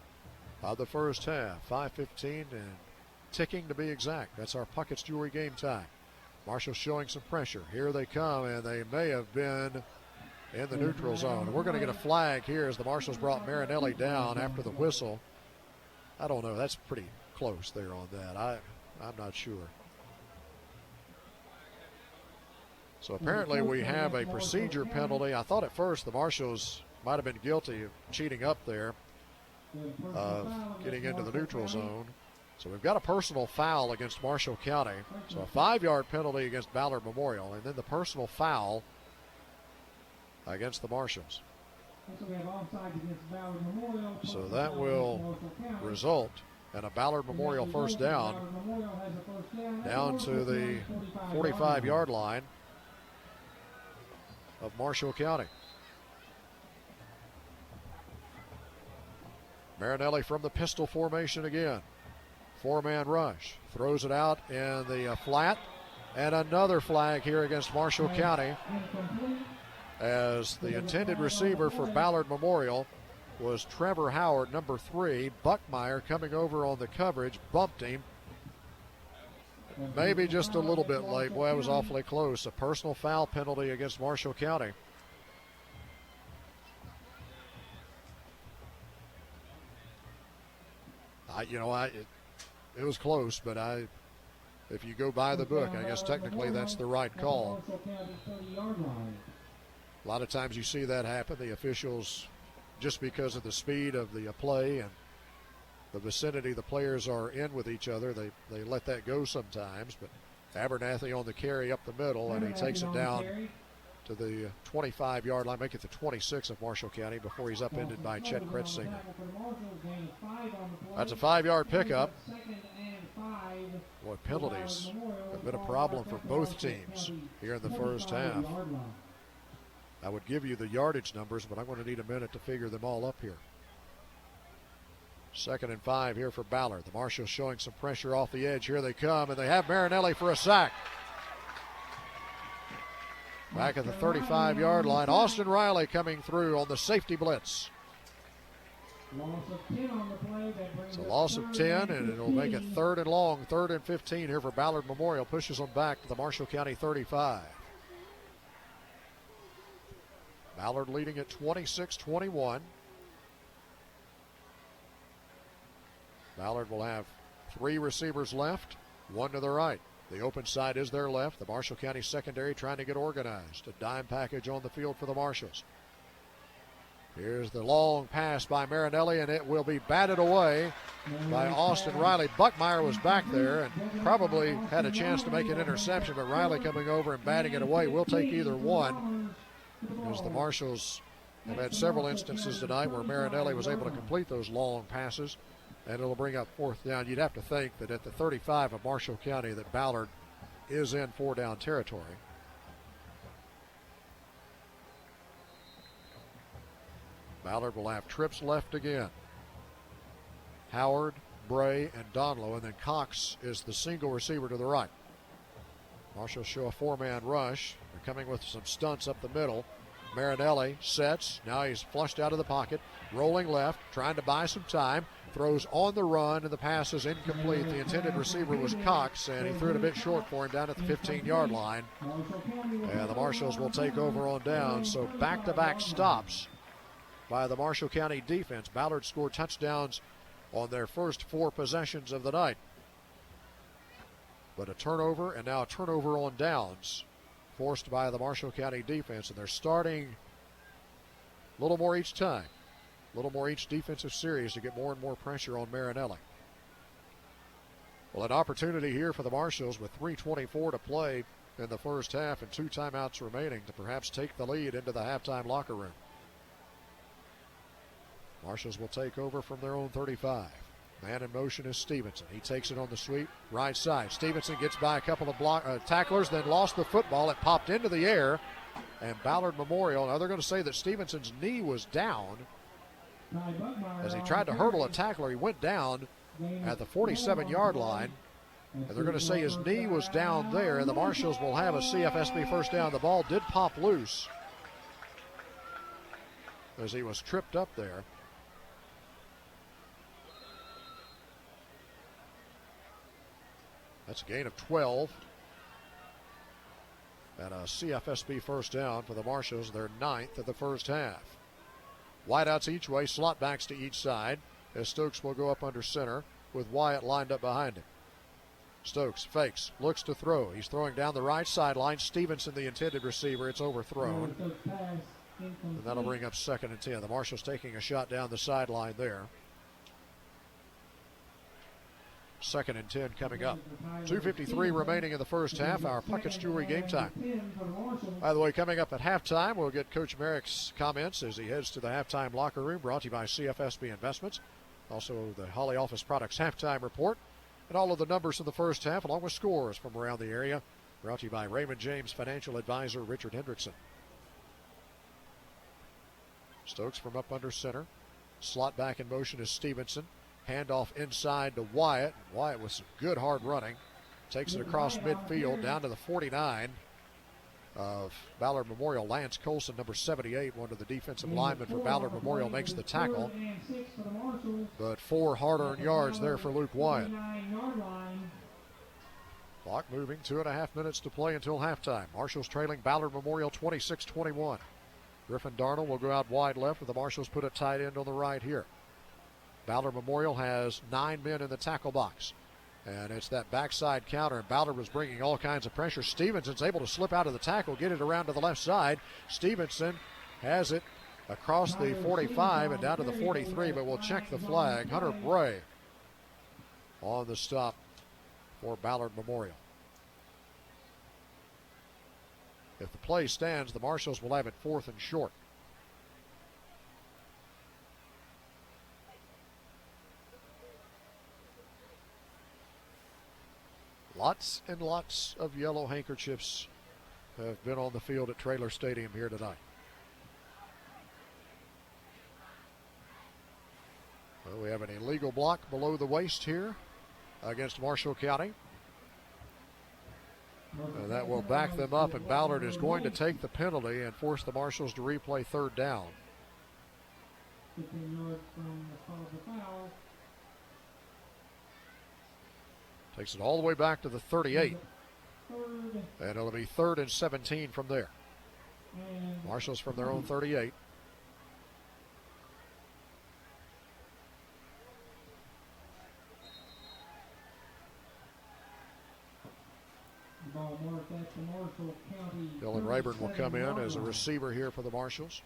of the first half. 5:15 and ticking to be exact. That's our Puckett's Jewelry game time. Marshall showing some pressure. Here they come, and they may have been in the neutral zone. We're going to get a flag here as the Marshals brought Marinelli down after the whistle. I don't know. That's pretty close there on that. I'm not sure. So apparently we have a procedure penalty. I thought at first the Marshals might have been guilty of cheating up there, of getting into the neutral zone. So we've got a personal foul against Marshall County. So a 5-yard penalty against Ballard Memorial, and then the personal foul against the Marshals. So that will result in a Ballard Memorial first down to the 45-yard line of Marshall County. Marinelli from the pistol formation again. 4-man rush. Throws it out in the flat. And another flag here against Marshall County, as the intended receiver for Ballard Memorial was Trevor Howard, number 3. Buckmeyer coming over on the coverage, bumped him. Maybe just a little bit late. Boy, it was awfully close. A personal foul penalty against Marshall County. It was close, but if you go by the book, I guess technically that's the right call. A lot of times you see that happen. The officials, just because of the speed of the play and the vicinity the players are in with each other, they let that go sometimes. But Abernathy on the carry up the middle, and he takes it down to the 25-yard line, make it the 26 of Marshall County before he's upended by Chet Kretzinger. That's a 5-yard pickup. Boy, penalties have been a problem for both teams here in the first half. I would give you the yardage numbers, but I'm going to need a minute to figure them all up here. 2nd and 5 here for Ballard. The Marshalls showing some pressure off the edge. Here they come, and they have Marinelli for a sack. Back at the 35-yard line, Austin Riley coming through on the safety blitz. It's a loss of 10, and it'll make it 3rd and long, 3rd and 15 here for Ballard Memorial. Pushes them back to the Marshall County 35. Ballard leading at 26-21. Ballard will have 3 receivers left, 1 to the right. The open side is their left. The Marshall County secondary trying to get organized. A dime package on the field for the Marshalls. Here's the long pass by Marinelli, and it will be batted away by Austin Riley. Buckmeyer was back there and probably had a chance to make an interception, but Riley coming over and batting it away. We'll take either one, as the Marshalls have had several instances tonight where Marinelli was able to complete those long passes, and it'll bring up 4th down. You'd have to think that at the 35 of Marshall County that Ballard is in 4-down territory. Ballard will have trips left again. Howard, Bray, and Donlow, and then Cox is the single receiver to the right. Marshall show a 4-man rush. They're coming with some stunts up the middle. Marinelli sets. Now he's flushed out of the pocket. Rolling left, trying to buy some time. Throws on the run, and the pass is incomplete. The intended receiver was Cox, and he threw it a bit short for him down at the 15-yard line. And the Marshalls will take over on down. So back-to-back stops by the Marshall County defense. Ballard scored touchdowns on their first 4 possessions of the night. But a turnover, and now a turnover on downs forced by the Marshall County defense, and they're starting a little more each time. A little more each defensive series to get more and more pressure on Marinelli. Well, an opportunity here for the Marshalls with 3:24 to play in the first half and 2 timeouts remaining to perhaps take the lead into the halftime locker room. Marshalls will take over from their own 35. Man in motion is Stevenson. He takes it on the sweep, right side. Stevenson gets by a couple of tacklers, then lost the football. It popped into the air, and Ballard Memorial, now they're going to say that Stevenson's knee was down. As he tried to hurdle a tackler, he went down at the 47-yard line. And they're going to say his knee was down there, and the Marshalls will have a CFSB first down. The ball did pop loose as he was tripped up there. That's a gain of 12. And a CFSB first down for the Marshalls, their 9th of the first half. Wideouts each way, slot backs to each side, as Stokes will go up under center with Wyatt lined up behind him. Stokes fakes, looks to throw. He's throwing down the right sideline. Stevenson, the intended receiver, it's overthrown. And that'll bring up 2nd and 10. The Marshalls taking a shot down the sideline there. 2nd and 10 coming up. 2:53 remaining in the first half. Our Puckett's Jewelry game time. By the way, coming up at halftime, we'll get Coach Merrick's comments as he heads to the halftime locker room, brought to you by CFSB Investments. Also, the Holly Office Products halftime report and all of the numbers of the first half, along with scores from around the area, brought to you by Raymond James Financial Advisor Richard Hendrickson. Stokes from up under center. Slot back in motion is Stevenson. Handoff inside to Wyatt. Wyatt with some good hard running. Takes it across midfield down to the 49. of Ballard Memorial. Lance Colson, number 78, one of the defensive linemen for Ballard Memorial, makes the tackle. But 4 hard-earned yards there for Luke Wyatt. Clock moving, 2.5 minutes to play until halftime. Marshall's trailing Ballard Memorial 26-21. Griffin Darnell will go out wide left, with the Marshalls put a tight end on the right here. Ballard Memorial has 9 men in the tackle box. And it's that backside counter, and Ballard was bringing all kinds of pressure. Stevenson's able to slip out of the tackle, get it around to the left side. Stevenson has it across the 45 and down to the 43, but we'll check the flag. Hunter Bray on the stop for Ballard Memorial. If the play stands, the Marshalls will have it 4th and short. Lots and lots of yellow handkerchiefs have been on the field at Traylor Stadium here tonight. Well, we have an illegal block below the waist here against Marshall County. And that will back them up, and Ballard is going to take the penalty and force the Marshalls to replay 3rd down. 15 yards from the foul. Takes it all the way back to the 38. Third And it'll be 3rd and 17 from there. and Marshalls from their own 38. ball marked at the Marshall County. Dylan Rayburn will come in 37 as a yard receiver here for the Marshalls.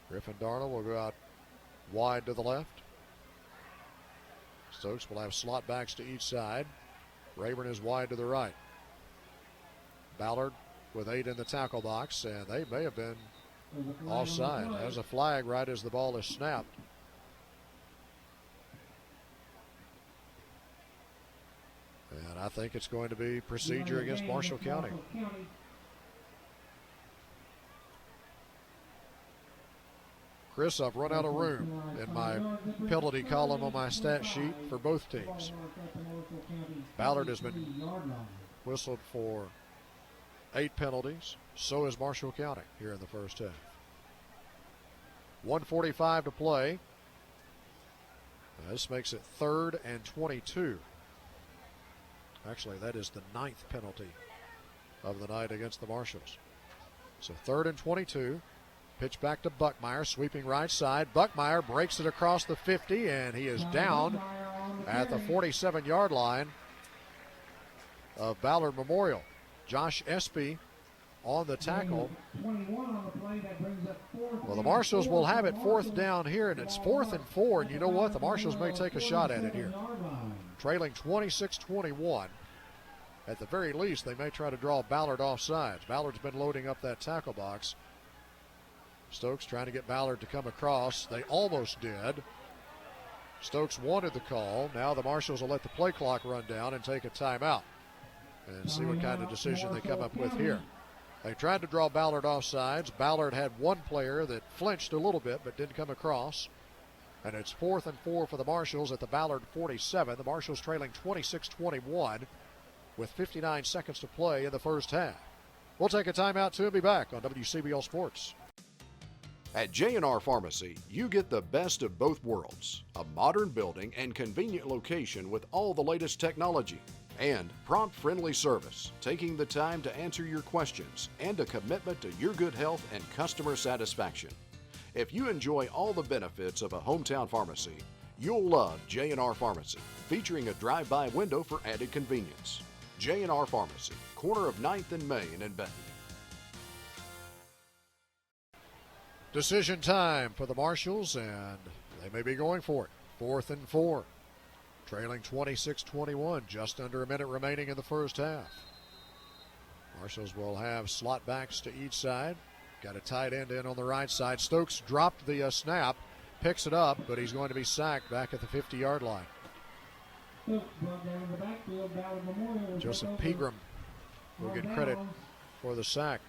Griffin Darnell will go out wide to the left. Stokes will have slot backs to each side. Rayburn is wide to the right. Ballard with 8 in the tackle box, and they may have been There's a flag on the offside. play. There's a flag right as the ball is snapped. And I think it's going to be procedure against Marshall County. Chris, I've run out of room in my penalty column on my stat sheet for both teams. Ballard has been whistled for 8 penalties. So is Marshall County here in the first half. 1:45 to play. This makes it 3rd and 22. Actually, that is the 9th penalty of the night against the Marshalls. So 3rd and 22. Pitch back to Buckmeyer, sweeping right side. Buckmeyer breaks it across the 50, and he is down at the 47-yard line of Ballard Memorial. Josh Espy on the tackle. 21 on the play. That brings up 4th. Well, the Marshalls will have it 4th down here, and it's 4th and 4, and you know what? The Marshalls may take a shot at it here. Trailing 26-21. At the very least, they may try to draw Ballard off sides. Ballard's been loading up that tackle box. Stokes trying to get Ballard to come across. They almost did. Stokes wanted the call. Now the Marshalls will let the play clock run down and take a timeout and see what kind of decision they come up with here. They tried to draw Ballard off sides. Ballard had one player that flinched a little bit but didn't come across. And it's 4th and 4 for the Marshalls at the Ballard 47. The Marshalls trailing 26-21 with 59 seconds to play in the first half. We'll take a timeout too and be back on WCBL Sports. At J&R Pharmacy, you get the best of both worlds. A modern building and convenient location with all the latest technology. And prompt, friendly service, taking the time to answer your questions, and a commitment to your good health and customer satisfaction. If you enjoy all the benefits of a hometown pharmacy, you'll love J&R Pharmacy, featuring a drive-by window for added convenience. J&R Pharmacy, corner of 9th and Main in Benton. Decision time for the Marshalls, and they may be going for it. 4th and 4. Trailing 26-21, just under a minute remaining in the first half. Marshalls will have slot backs to each side. Got a tight end in on the right side. Stokes dropped the snap, picks it up, but he's going to be sacked back at the 50-yard line. Joseph Pegram will get credit for the sack.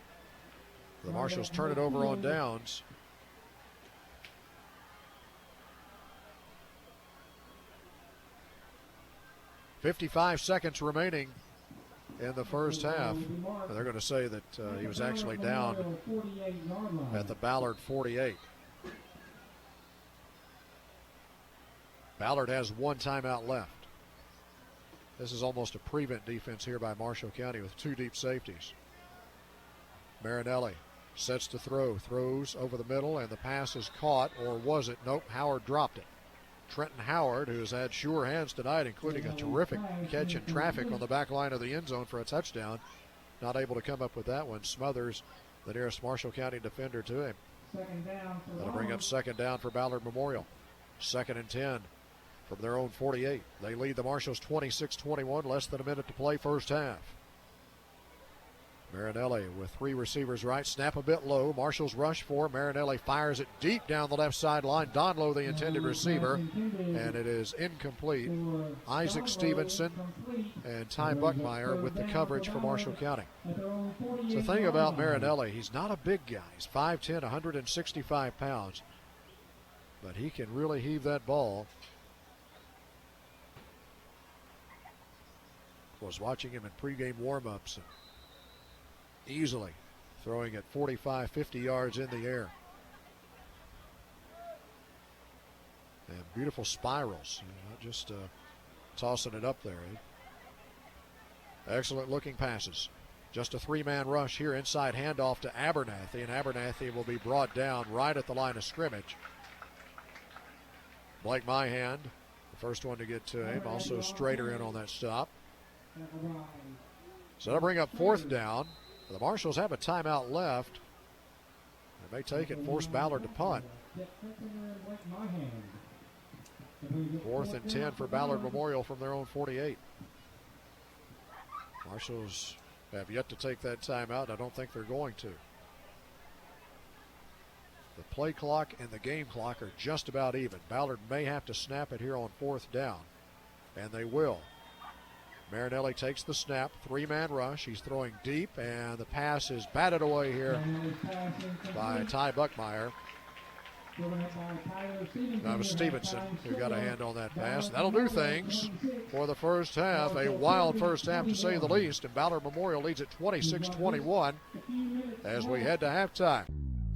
The Marshalls turn it over on downs. 55 seconds remaining in the first half. They're going to say that he was actually down at the Ballard 48. Ballard has one timeout left. This is almost a prevent defense here by Marshall County with two deep safeties. Marinelli sets to throw, throws over the middle, and the pass is caught, or was it? Nope, Howard dropped it. Trenton Howard, who's had sure hands tonight, including a terrific catch in traffic on the back line of the end zone for a touchdown, not able to come up with that one. Smothers, the nearest Marshall County defender to him. That'll bring up second down for Ballard Memorial. 2nd and 10 from their own 48. They lead the Marshalls 26-21, less than a minute to play first half. Marinelli with three receivers right, snap a bit low. Marshall's rush for Marinelli, fires it deep down the left sideline. Donlow, the intended receiver, and it is incomplete. Isaac Stevenson and Ty Buckmeyer with the coverage for Marshall County. So the thing about Marinelli, he's not a big guy. He's 5'10", 165 pounds, but he can really heave that ball. Was watching him in pregame warm-ups and easily throwing at 45, 50 yards in the air. And beautiful spirals, not just tossing it up there. Excellent looking passes. Just a three-man rush here, inside handoff to Abernathy, and Abernathy will be brought down right at the line of scrimmage. Blake Myhand, the first one to get to him, also Strader in on that stop. So that'll bring up fourth down. The Marshalls have a timeout left. They may take it, force Ballard to punt. 4th and 10 for Ballard Memorial from their own 48. Marshalls have yet to take that timeout. I don't think they're going to. The play clock and the game clock are just about even. Ballard may have to snap it here on 4th down, and they will. Marinelli takes the snap, three-man rush. He's throwing deep, and the pass is batted away here by Ty Buckmeyer. That was Stevenson who got a hand on that pass. That'll do things for the first half. A wild first half, to say the least, and Ballard Memorial leads at 26-21 as we head to halftime.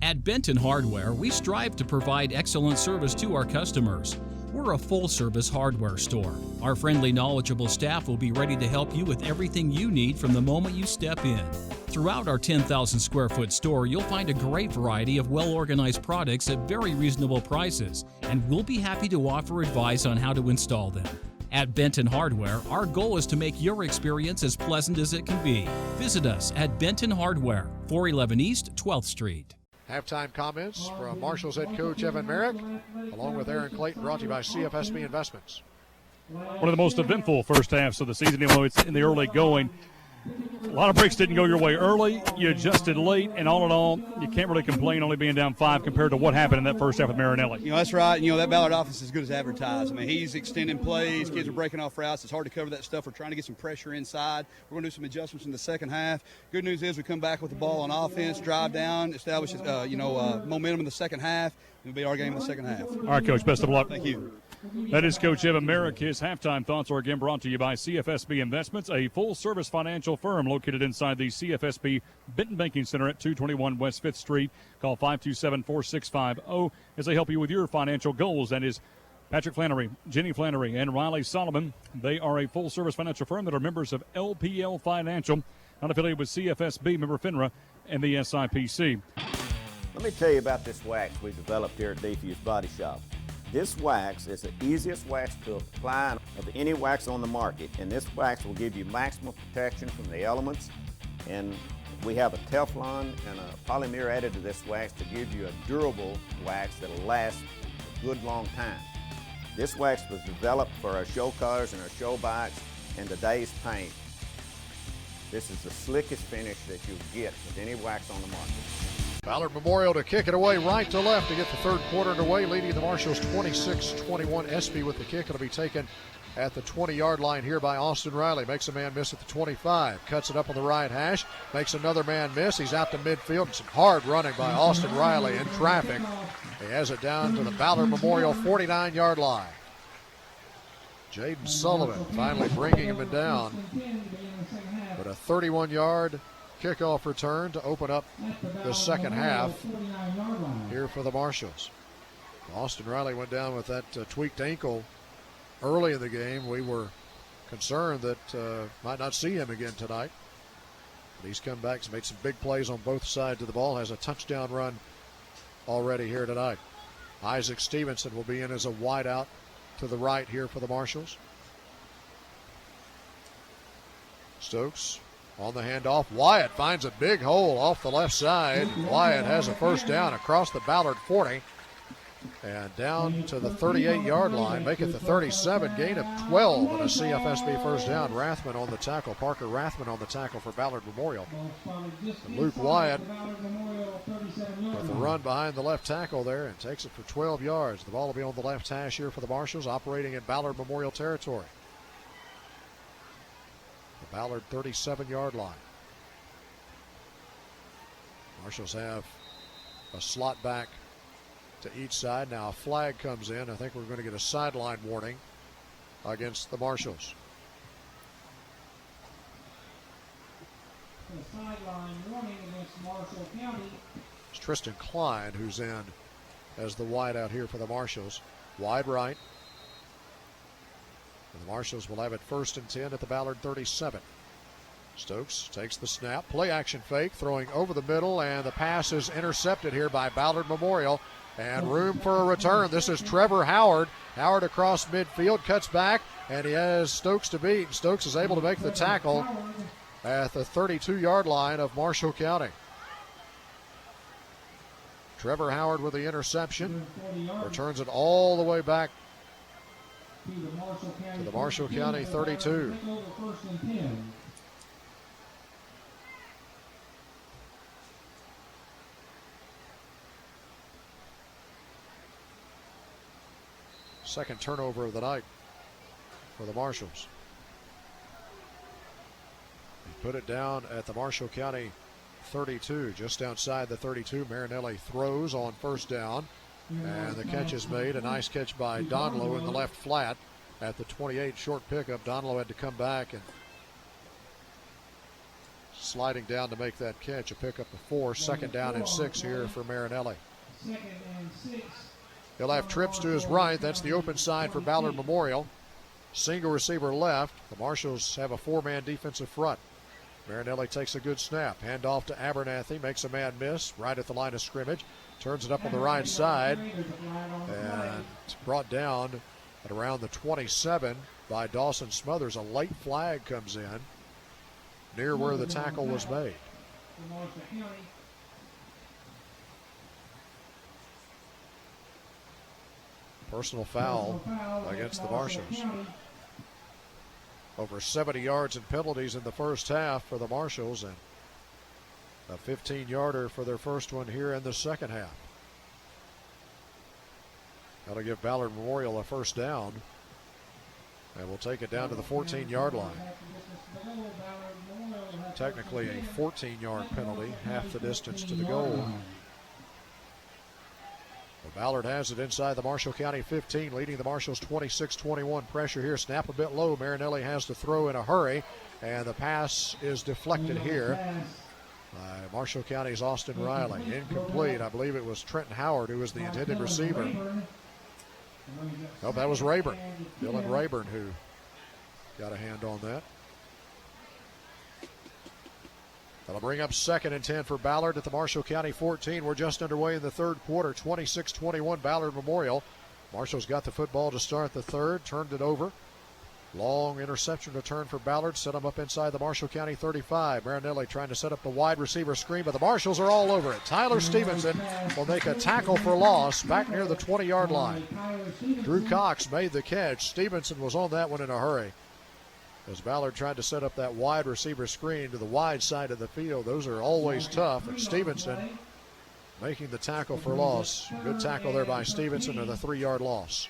At Benton Hardware, we strive to provide excellent service to our customers. We're a full-service hardware store. Our friendly, knowledgeable staff will be ready to help you with everything you need from the moment you step in. Throughout our 10,000 square foot store, you'll find a great variety of well-organized products at very reasonable prices, and we'll be happy to offer advice on how to install them. At Benton Hardware, our goal is to make your experience as pleasant as it can be. Visit us at Benton Hardware, 411 East 12th Street. Halftime comments from Marshall's head coach Evan Merrick, along with Aaron Clayton, brought to you by CFSB Investments. One of the most eventful first halves of the season, even though it's in the early going. A lot of breaks didn't go your way early. You adjusted late, and all in all, you can't really complain only being down 5 compared to what happened in that first half with Marinelli. You know, that's right. You know, that Ballard offense is as good as advertised. I mean, he's extending plays. Kids are breaking off routes. It's hard to cover that stuff. We're trying to get some pressure inside. We're going to do some adjustments in the second half. Good news is we come back with the ball on offense, drive down, establish, momentum in the second half. It'll be our game in the second half. All right, Coach, best of luck. Thank you. That is Coach Evan Merrick. His halftime thoughts are again brought to you by CFSB Investments, a full-service financial firm located inside the CFSB Benton Banking Center at 221 West 5th Street. Call 527-4650 as they help you with your financial goals. That is Patrick Flannery, Jenny Flannery, and Riley Solomon. They are a full-service financial firm that are members of LPL Financial, not affiliated with CFSB, member FINRA, and the SIPC. Let me tell you about this wax we developed here at Defuse Body Shop. This wax is the easiest wax to apply of any wax on the market, and this wax will give you maximum protection from the elements. And we have a Teflon and a polymer added to this wax to give you a durable wax that will last a good long time. This wax was developed for our show cars and our show bikes and today's paint. This is the slickest finish that you'll get with any wax on the market. Ballard Memorial to kick it away right to left to get the third quarter underway, leading the Marshalls 26-21. Espy with the kick. It'll be taken at the 20-yard line here by Austin Riley. Makes a man miss at the 25. Cuts it up on the right hash. Makes another man miss. He's out to midfield. And some hard running by Austin Riley in traffic. He has it down to the Ballard Memorial 49-yard line. Jaden Sullivan finally bringing him down. But a 31-yard kickoff return to open up the second half here for the Marshals. Austin Riley went down with that tweaked ankle early in the game. We were concerned that might not see him again tonight. But he's come back, he's made some big plays on both sides of the ball, has a touchdown run already here tonight. Isaac Stevenson will be in as a wideout to the right here for the Marshals. Stokes on the handoff. Wyatt finds a big hole off the left side. Wyatt has a first down across the Ballard 40 and down to the 38-yard line. Make it the 37, gain of 12 and a CFSB first down. Rathman on the tackle. Parker Rathman on the tackle for Ballard Memorial. And Luke Wyatt with the run behind the left tackle there and takes it for 12 yards. The ball will be on the left hash here for the Marshals, operating in Ballard Memorial territory. The Ballard 37-yard line. Marshals have a slot back to each side. Now a flag comes in. I think we're going to get a sideline warning against the Marshals. A sideline warning against Marshall County. It's Tristan Klein who's in as the wide out here for the Marshals. Wide right. And the Marshals will have it 1st and 10 at the Ballard 37. Stokes takes the snap. Play action fake, throwing over the middle, and the pass is intercepted here by Ballard Memorial. And room for a return. This is Trevor Howard. Howard across midfield, cuts back, and he has Stokes to beat. Stokes is able to make the tackle at the 32-yard line of Marshall County. Trevor Howard with the interception. Returns it all the way back to the Marshall County 32. Second turnover of the night for the Marshals. They put it down at the Marshall County 32, just outside the 32. Marinelli throws on first down, and the catch is made. A nice catch by Donlow in the left flat at the 28. Short pickup. Donlow had to come back and sliding down to make that catch. A pickup of 4. Second down and 6 here for Marinelli. Second and 6. He'll have trips to his right. That's the open side for Ballard Memorial. Single receiver left. The Marshals have a 4-man defensive front. Marinelli takes a good snap. Hand off to Abernathy. Makes a man miss right at the line of scrimmage. Turns it up on the right side. And brought down at around the 27 by Dawson Smothers. A late flag comes in near where the tackle was made. Personal foul against the Marshals. Over 70 yards and penalties in the first half for the Marshals, and a 15-yarder for their first one here in the second half. That'll give Ballard Memorial a first down, and we'll take it down to the 14-yard line. Technically a 14-yard penalty, half the distance to the goal line. Ballard has it inside the Marshall County 15, leading the Marshals 26-21. Pressure here, snap a bit low. Marinelli has to throw in a hurry, and the pass is deflected here by Marshall County's Austin Riley. Incomplete. I believe it was Trenton Howard who was the intended receiver. Nope, that was Rayburn. Dylan Rayburn who got a hand on that. That'll bring up 2nd and 10 for Ballard at the Marshall County 14. We're just underway in the third quarter. 26-21 Ballard Memorial. Marshall's got the football to start the third. Turned it over. Long interception return for Ballard. Set him up inside the Marshall County 35. Marinelli trying to set up the wide receiver screen, but the Marshals are all over it. Tyler Stevenson will make a tackle for loss back near the 20-yard line. Drew Cox made the catch. Stevenson was on that one in a hurry, as Ballard tried to set up that wide receiver screen to the wide side of the field. Those are always tough. And Stevenson making the tackle for loss. Good tackle there by Stevenson, and a 3-yard loss.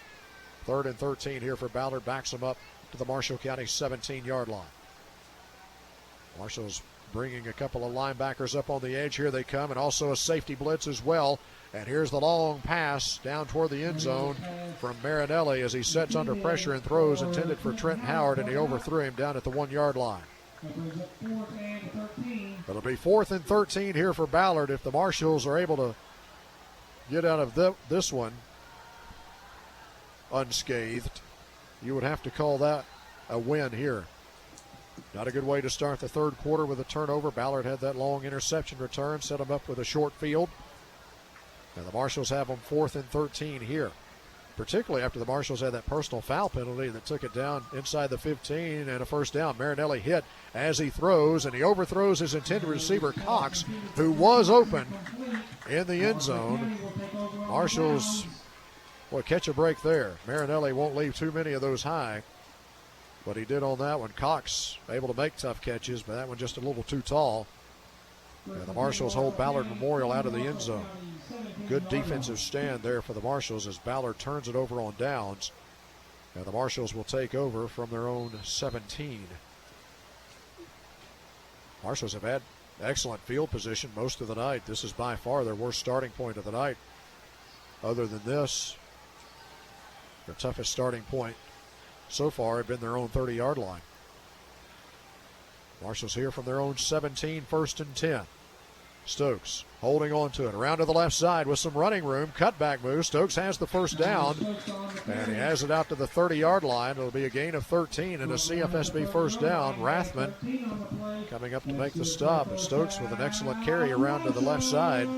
3rd and 13 here for Ballard. Backs them up to the Marshall County 17-yard line. Marshals bringing a couple of linebackers up on the edge. Here they come, and also a safety blitz as well. And here's the long pass down toward the end zone from Marinelli as he sets under pressure and throws, intended for Trent Howard, and he overthrew him down at the 1 yard line. It'll be 4th and 13 here for Ballard if the Marshals are able to get out of this one unscathed. You would have to call that a win here. Not a good way to start the third quarter with a turnover. Ballard had that long interception return, set them up with a short field. And the Marshals have them 4th and 13 here, particularly after the Marshals had that personal foul penalty that took it down inside the 15 and a first down. Marinelli hit as he throws, and he overthrows his intended receiver, Cox, who was open in the end zone. Marshals will catch a break there. Marinelli won't leave too many of those high, but he did on that one. Cox able to make tough catches, but that one just a little too tall. And the Marshals hold Ballard Memorial out of the end zone. Good defensive stand there for the Marshals as Ballard turns it over on downs. And the Marshals will take over from their own 17. Marshals have had excellent field position most of the night. This is by far their worst starting point of the night. Other than this, their toughest starting point so far had been their own 30-yard line. Marshals here from their own 17, 1st and 10. Stokes holding on to it. Around to the left side with some running room. Cutback move. Stokes has the first down, and he has it out to the 30-yard line. It'll be a gain of 13 and a CFSB first down. Rathman coming up to make the stop. And Stokes with an excellent carry around to the left side.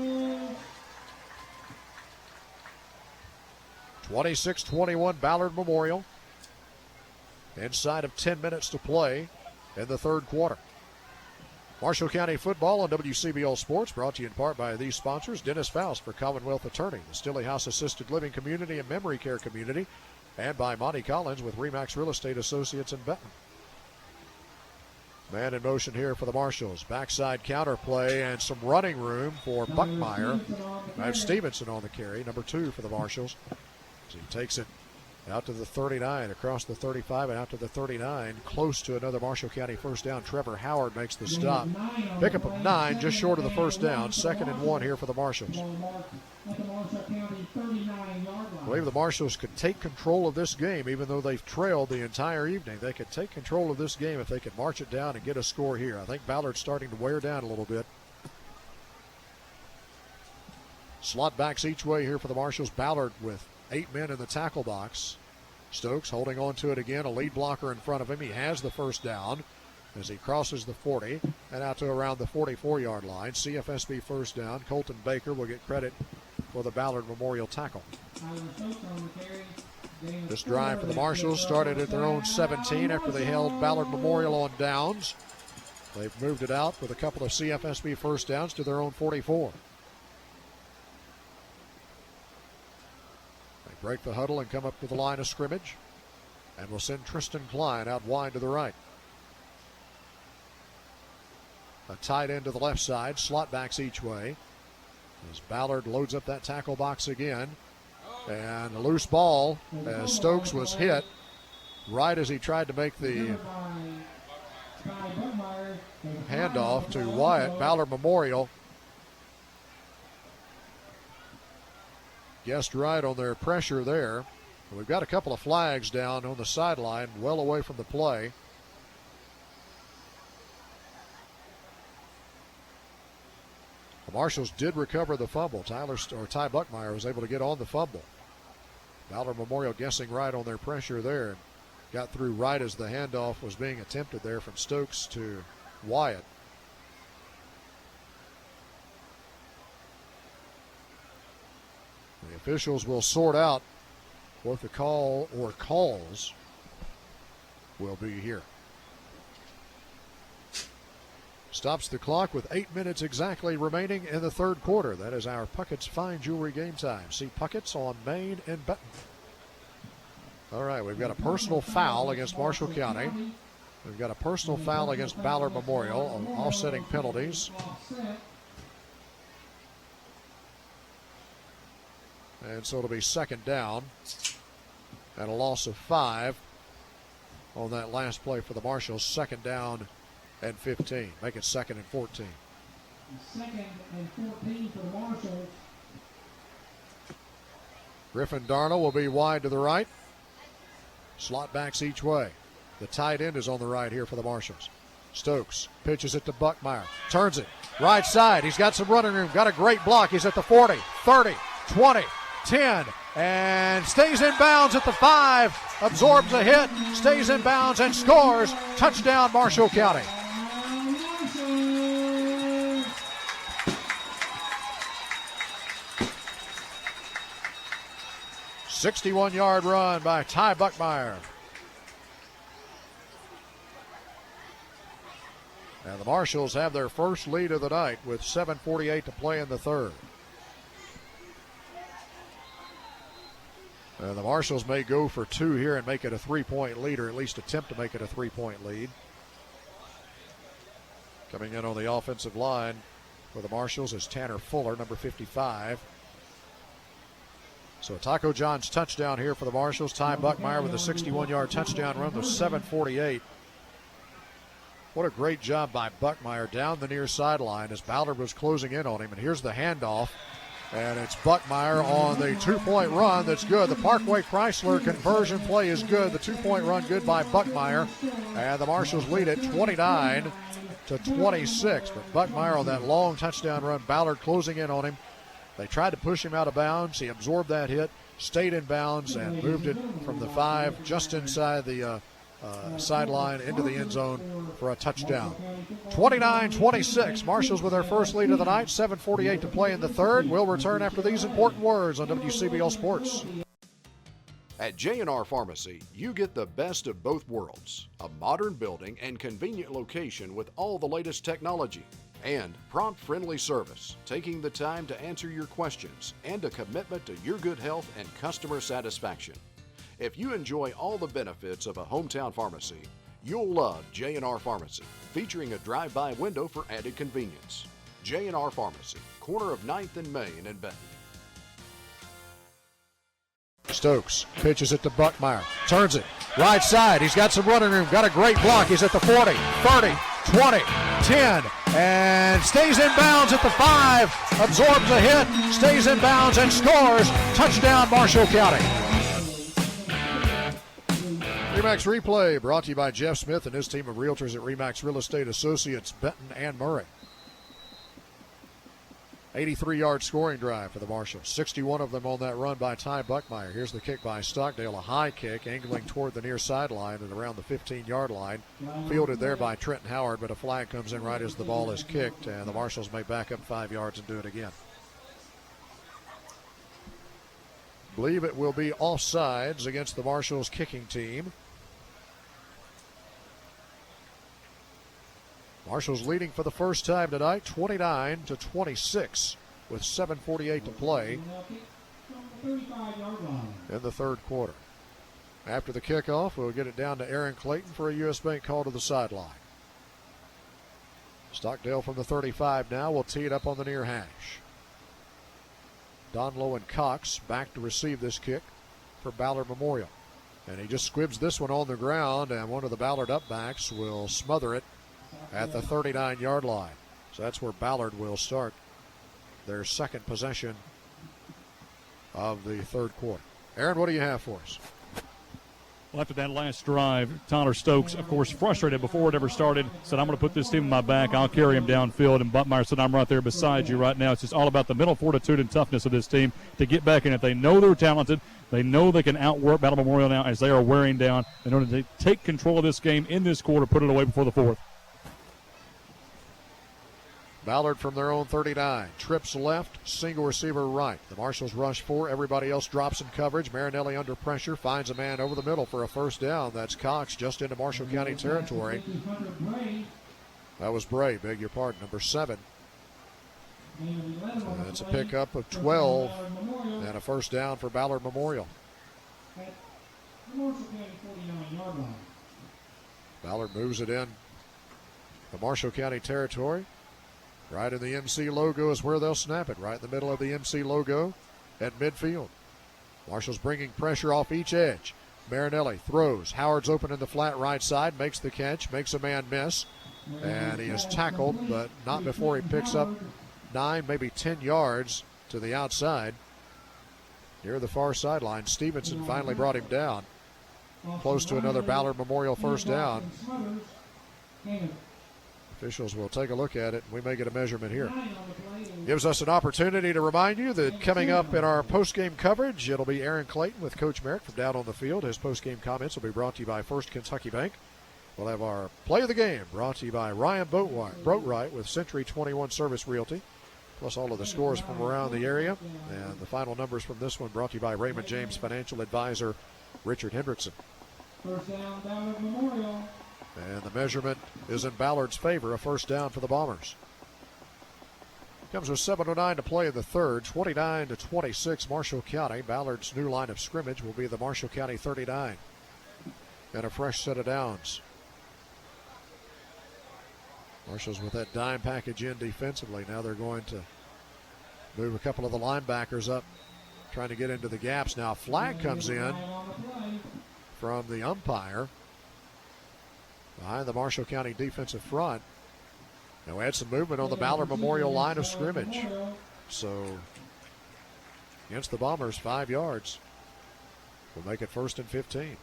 26-21 Ballard Memorial. Inside of 10 minutes to play in the third quarter. Marshall County football on WCBL Sports, brought to you in part by these sponsors: Dennis Faust for Commonwealth Attorney, the Stilley House Assisted Living Community and Memory Care Community, and by Monty Collins with Remax Real Estate Associates in Benton. Man in motion here for the Marshals. Backside counter play and some running room for Buckmeyer. That's Stevenson on the carry, number 2 for the Marshals. So he takes it out to the 39, across the 35, and out to the 39, close to another Marshall County first down. Trevor Howard makes the stop. Pickup of 9, just short of the first down. 2nd and 1 here for the Marshals. I believe the Marshals could take control of this game, even though they've trailed the entire evening. They could take control of this game if they could march it down and get a score here. I think Ballard's starting to wear down a little bit. Slot backs each way here for the Marshals. Ballard with 8 men in the tackle box. Stokes holding on to it again, a lead blocker in front of him. He has the first down as he crosses the 40 and out to around the 44-yard line. CFSB first down. Colton Baker will get credit for the Ballard Memorial tackle. This drive for the Marshals started at their own 17 after they held Ballard Memorial on downs. They've moved it out with a couple of CFSB first downs to their own 44. Break the huddle and come up to the line of scrimmage. And we'll send Tristan Klein out wide to the right. A tight end to the left side, slot backs each way. As Ballard loads up that tackle box again. And a loose ball as Stokes was hit right as he tried to make the handoff to Wyatt. Ballard Memorial guessed right on their pressure there. We've got a couple of flags down on the sideline, well away from the play. The Marshals did recover the fumble. Ty Buckmeyer was able to get on the fumble. Ballard Memorial guessing right on their pressure there. Got through right as the handoff was being attempted there from Stokes to Wyatt. The officials will sort out what the call or calls will be here. Stops the clock with 8 minutes exactly remaining in the third quarter. That is our Puckett's Fine Jewelry game time. See Puckett's on Main and Benton. All right, we've got a personal foul against Marshall County. We've got a personal foul against Ballard Memorial, offsetting penalties. And so it'll be 2nd down and a loss of 5 on that last play for the Marshals. 2nd down and 15. Make it 2nd and 14. 2nd and 14 for the Marshals. Griffin Darnell will be wide to the right. Slot backs each way. The tight end is on the right here for the Marshals. Stokes pitches it to Buckmeyer. Turns it. Right side. He's got some running room. Got a great block. He's at the 40, 30, 20, 10, and stays in bounds at the 5. Absorbs a hit. Stays in bounds and scores. Touchdown, Marshall County. 61-yard run by Ty Buckmeyer. And the Marshals have their first lead of the night with 7:48 to play in the third. And the Marshals may go for 2 here and make it a 3-point lead, or at least attempt to make it a 3-point lead. Coming in on the offensive line for the Marshals is Tanner Fuller, number 55. So Taco John's touchdown here for the Marshals. Ty Buckmeyer with a 61-yard touchdown run with 7:48. What a great job by Buckmeyer down the near sideline as Ballard was closing in on him. And here's the handoff. And it's Buckmeyer on the 2-point run. That's good. The Parkway Chrysler conversion play is good. The 2-point run good by Buckmeyer. And the Marshals lead it 29-26. But Buckmeyer on that long touchdown run, Ballard closing in on him. They tried to push him out of bounds. He absorbed that hit, stayed in bounds, and moved it from the 5 just inside the sideline into the end zone for a touchdown. 29-26. Marshals with their first lead of the night. 7:48 to play in the third. We'll return after these important words on WCBL Sports. At J&R Pharmacy, you get the best of both worlds. A modern building and convenient location with all the latest technology. And prompt, friendly service, taking the time to answer your questions, and a commitment to your good health and customer satisfaction. If you enjoy all the benefits of a hometown pharmacy, you'll love J&R Pharmacy, featuring a drive-by window for added convenience. J&R Pharmacy, corner of 9th and Main in Benton. Stokes pitches it to Buckmeyer. Turns it. Right side. He's got some running room. Got a great block. He's at the 40, 30, 20, 10, and stays in bounds at the 5. Absorbs a hit. Stays in bounds and scores. Touchdown, Marshall County. RE/MAX Replay brought to you by Jeff Smith and his team of realtors at RE/MAX Real Estate Associates, Benton and Murray. 83-yard scoring drive for the Marshals. 61 of them on that run by Ty Buckmeyer. Here's the kick by Stockdale, a high kick, angling toward the near sideline and around the 15-yard line. Fielded there by Trenton Howard, but a flag comes in right as the ball is kicked, and the Marshals may back up 5 yards and do it again. Believe it will be offsides against the Marshals kicking team. Marshals leading for the first time tonight, 29-26, with 7:48 to play in the third quarter. After the kickoff, we'll get it down to Aaron Clayton for a U.S. Bank call to the sideline. Stockdale from the 35 now will tee it up on the near hash. Donlow and Cox back to receive this kick for Ballard Memorial. And he just squibs this one on the ground, and one of the Ballard upbacks will smother it at the 39-yard line. So that's where Ballard will start their second possession of the third quarter. Aaron, what do you have for us? Well, after that last drive, Tyler Stokes, of course, frustrated before it ever started, said, I'm going to put this team in my back. I'll carry him downfield. And Buckmeyer said, I'm right there beside you right now. It's just all about the mental fortitude and toughness of this team to get back in it. They know they're talented. They know they can outwork Battle Memorial now as they are wearing down. In order to take control of this game in this quarter, put it away before the fourth. Ballard from their own 39. Trips left, single receiver right. The Marshals rush 4. Everybody else drops in coverage. Marinelli under pressure. Finds a man over the middle for a first down. That's Cox just into Marshall County territory. That was Bray, beg your pardon, number 7. And it's a pickup of 12 and a first down for Ballard Memorial. Ballard moves it in the Marshall County territory. Right in the MC logo is where they'll snap it, right in the middle of the MC logo at midfield. Marshall's bringing pressure off each edge. Marinelli throws. Howard's open in the flat right side, makes the catch, makes a man miss. And he is tackled, but not before he picks up 9, maybe 10 yards to the outside. Near the far sideline, Stevenson finally brought him down. Close to another Ballard Memorial first down. Officials will take a look at it. We may get a measurement here. Gives us an opportunity to remind you that coming up in our post-game coverage, it'll be Aaron Clayton with Coach Merrick from down on the field. His post-game comments will be brought to you by First Kentucky Bank. We'll have our play of the game brought to you by Ryan Boatwright with Century 21 Service Realty, plus all of the scores from around the area. And the final numbers from this one brought to you by Raymond James Financial Advisor Richard Hendrickson. First down, Ballard Memorial. And the measurement is in Ballard's favor, a first down for the Bombers. Comes with 7:09 to play in the third, 29-26 Marshall County. Ballard's new line of scrimmage will be the Marshall County 39. And a fresh set of downs. Marshall's with that dime package in defensively. Now they're going to move a couple of the linebackers up, trying to get into the gaps. Now a flag comes in from the umpire behind the Marshall County defensive front. Now add some movement on the Ballard Memorial line of scrimmage. So against the Bombers, 5 yards. Will make it 1st and 15.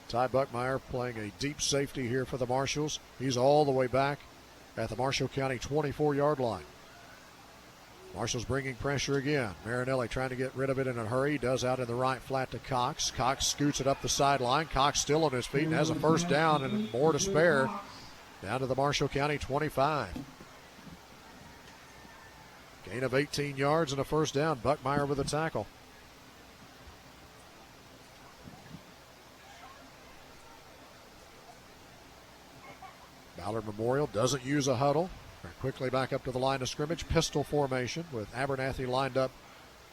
Ty Buckmeyer playing a deep safety here for the Marshals. He's all the way back at the Marshall County 24-yard line. Marshall's bringing pressure again. Marinelli trying to get rid of it in a hurry. Does out in the right flat to Cox. Cox scoots it up the sideline. Cox still on his feet and has a first down and more to spare. Down to the Marshall County 25. Gain of 18 yards and a first down. Buckmeyer with a tackle. Ballard Memorial doesn't use a huddle. They're quickly back up to the line of scrimmage. Pistol formation with Abernathy lined up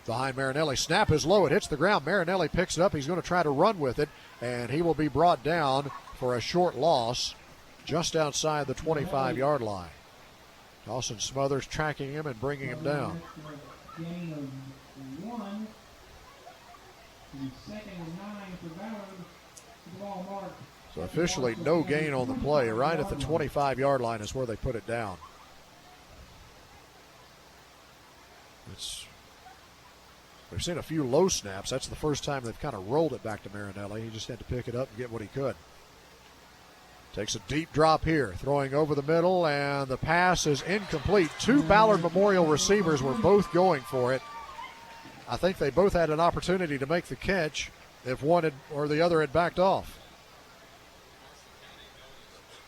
behind Marinelli. Snap is low. It hits the ground. Marinelli picks it up. He's going to try to run with it, and he will be brought down for a short loss just outside the 25-yard line. Dawson Smothers tracking him and bringing him down. Gain of 1. Second and 9 for Ballard. The ball marked. So officially no gain on the play. Right at the 25-yard line is where they put it down. We've seen a few low snaps. That's the first time they've kind of rolled it back to Marinelli. He just had to pick it up and get what he could. Takes a deep drop here, throwing over the middle, and the pass is incomplete. 2 Ballard Memorial receivers were both going for it. I think they both had an opportunity to make the catch if one had, or the other had backed off.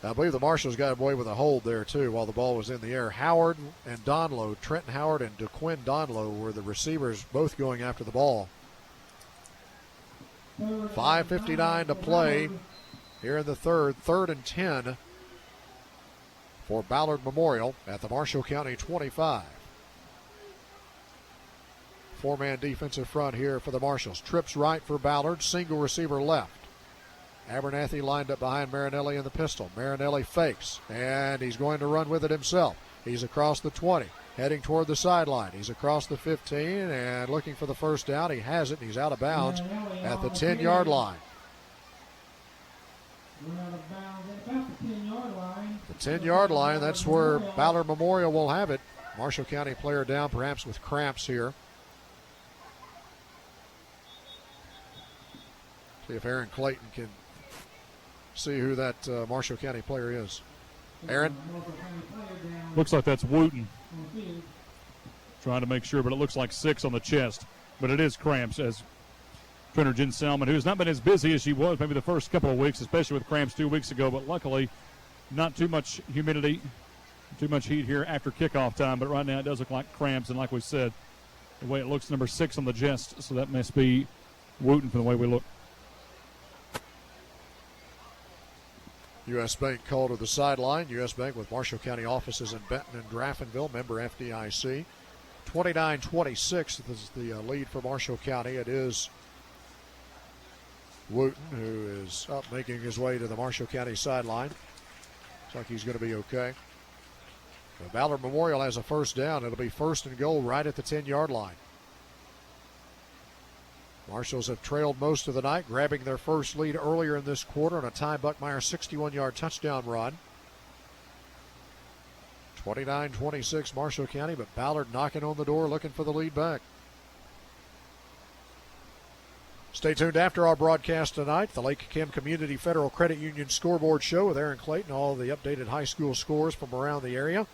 I believe the Marshals got away with a hold there, too, while the ball was in the air. Howard and Donlow, Trenton Howard and DeQuinn Donlow were the receivers, both going after the ball. 5:59 to play here in the third. 3rd and 10 for Ballard Memorial at the Marshall County 25. 4-man defensive front here for the Marshals. Trips right for Ballard, single receiver left. Abernathy lined up behind Marinelli in the pistol. Marinelli fakes, and he's going to run with it himself. He's across the 20, heading toward the sideline. He's across the 15 and looking for the first down. He has it, and he's out of bounds at the 10-yard line. The 10-yard line, that's where Ballard Memorial will have it. Marshall County player down, perhaps with cramps here. See if Aaron Clayton can see who that Marshall County player is. Aaron? Looks like that's Wooten. Trying to make sure, but it looks like 6 on the chest. But it is cramps, as trainer Jen Selman, who's not been as busy as she was maybe the first couple of weeks, especially with cramps 2 weeks ago, but luckily not too much humidity, too much heat here after kickoff time. But right now it does look like cramps, and like we said, the way it looks, number 6 on the chest, so that must be Wooten from the way we look. U.S. Bank called to the sideline. U.S. Bank with Marshall County offices in Benton and Graffinville, member FDIC. 29-26 is the lead for Marshall County. It is Wooten who is up making his way to the Marshall County sideline. Looks like he's going to be okay. The Ballard Memorial has a first down. It'll be 1st and goal right at the 10-yard line. Marshals have trailed most of the night, grabbing their first lead earlier in this quarter on a Ty Buckmeyer 61-yard touchdown run. 29-26 Marshall County, but Ballard knocking on the door looking for the lead back. Stay tuned after our broadcast tonight. The Lake Kim Community Federal Credit Union Scoreboard Show with Aaron Clayton, all the updated high school scores from around the area,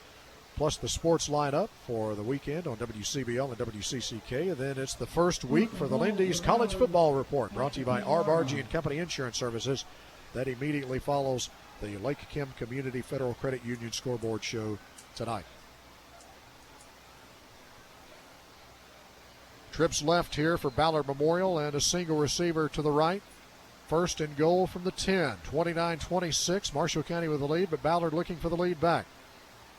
plus the sports lineup for the weekend on WCBL and WCCK. And then it's the first week for the Lindy's College Football Report, brought to you by Arbargy and Company Insurance Services. That immediately follows the Lake Kim Community Federal Credit Union Scoreboard Show tonight. Trips left here for Ballard Memorial and a single receiver to the right. First and goal from the 10. 29-26. Marshall County with the lead, but Ballard looking for the lead back.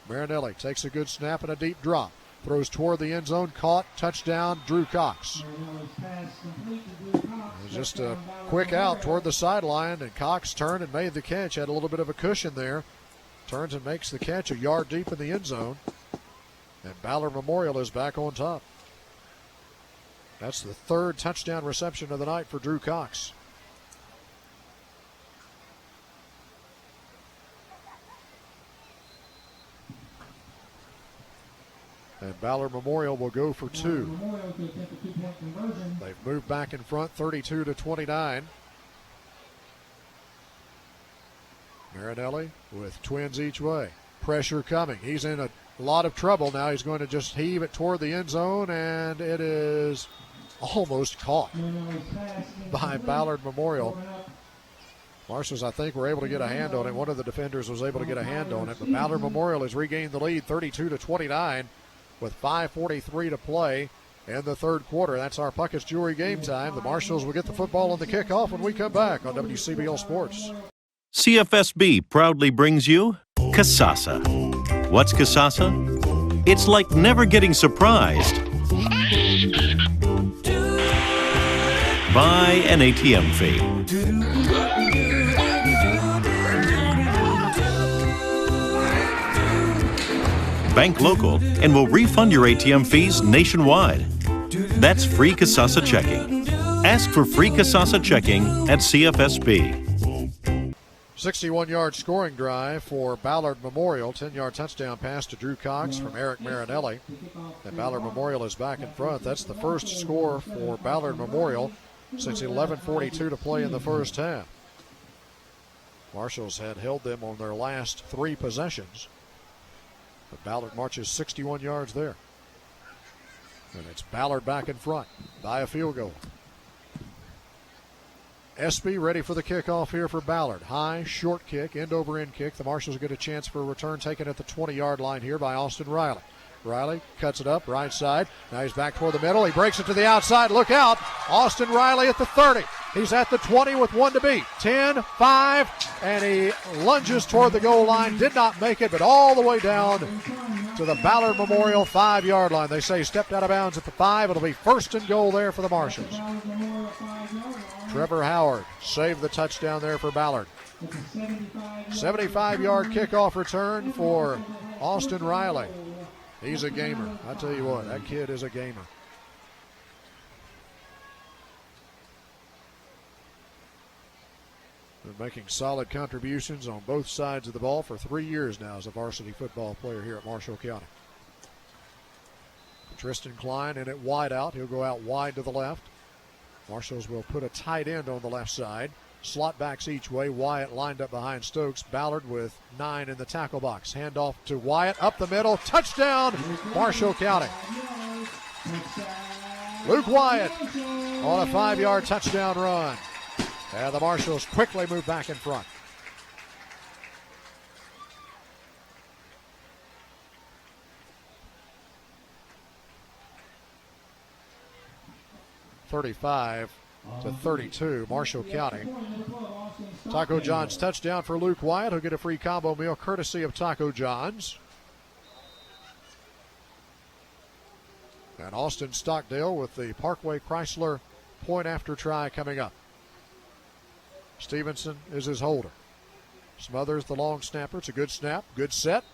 Marinelli takes a good snap and a deep drop. Throws toward the end zone. Caught. Touchdown, Drew Cox. Just a quick out toward the sideline, and Cox turned and made the catch. Had a little bit of a cushion there. Turns and makes the catch a yard deep in the end zone. And Ballard Memorial is back on top. That's the third touchdown reception of the night for Drew Cox. And Ballard Memorial will go for two. They've moved back in front, 32-29. Marinelli with twins each way. Pressure coming. He's in a lot of trouble now. He's going to just heave it toward the end zone, and it is almost caught by Ballard Memorial. Marshals, I think, were able to get a hand on it. One of the defenders was able to get a hand on it, but Ballard Memorial has regained the lead, 32-29, with 5:43 to play in the third quarter. That's our Puckett's Jewelry game time. The Marshals will get the football on the kickoff when we come back on WCBL Sports. CFSB proudly brings you Casasa. What's Casasa? It's like never getting surprised by an ATM fee. Bank local and will refund your ATM fees nationwide. That's free Casasa checking. Ask for free Casasa checking at CFSB. 61-yard scoring drive for Ballard Memorial. 10-yard touchdown pass to Drew Cox from Eric Marinelli. And Ballard Memorial is back in front. That's the first score for Ballard Memorial since 11:42 to play in the first half. Marshals had held them on their last three possessions, but Ballard marches 61 yards there. And it's Ballard back in front by a field goal. SB ready for the kickoff here for Ballard. High, short kick, end-over-end kick. The Marshals get a chance for a return taken at the 20-yard line here by Austin Riley. Riley cuts it up, right side. Now he's back toward the middle. He breaks it to the outside. Look out. Austin Riley at the 30. He's at the 20 with one to beat. 10, 5, and he lunges toward the goal line. Did not make it, but all the way down to the Ballard Memorial 5-yard line. They say he stepped out of bounds at the 5. It'll be first and goal there for the Marshals. Trevor Howard saved the touchdown there for Ballard. 75-yard kickoff return for Austin Riley. He's a gamer. I tell you what, that kid is a gamer. Been making solid contributions on both sides of the ball for 3 years now as a varsity football player here at Marshall County. Tristan Klein in it wide out. He'll go out wide to the left. Marshals will put a tight end on the left side. Slot backs each way. Wyatt lined up behind Stokes. Ballard with 9 in the tackle box. Handoff to Wyatt. Up the middle. Touchdown, Marshall County. Luke Wyatt on a 5-yard touchdown run. And the Marshals quickly move back in front. (35-32), Marshall County. Taco John's touchdown for Luke Wyatt, who'll get a free combo meal courtesy of Taco John's. And Austin Stockdale with the Parkway Chrysler point after try coming up. Stevenson is his holder. Smothers the long snapper. It's a good snap, good set,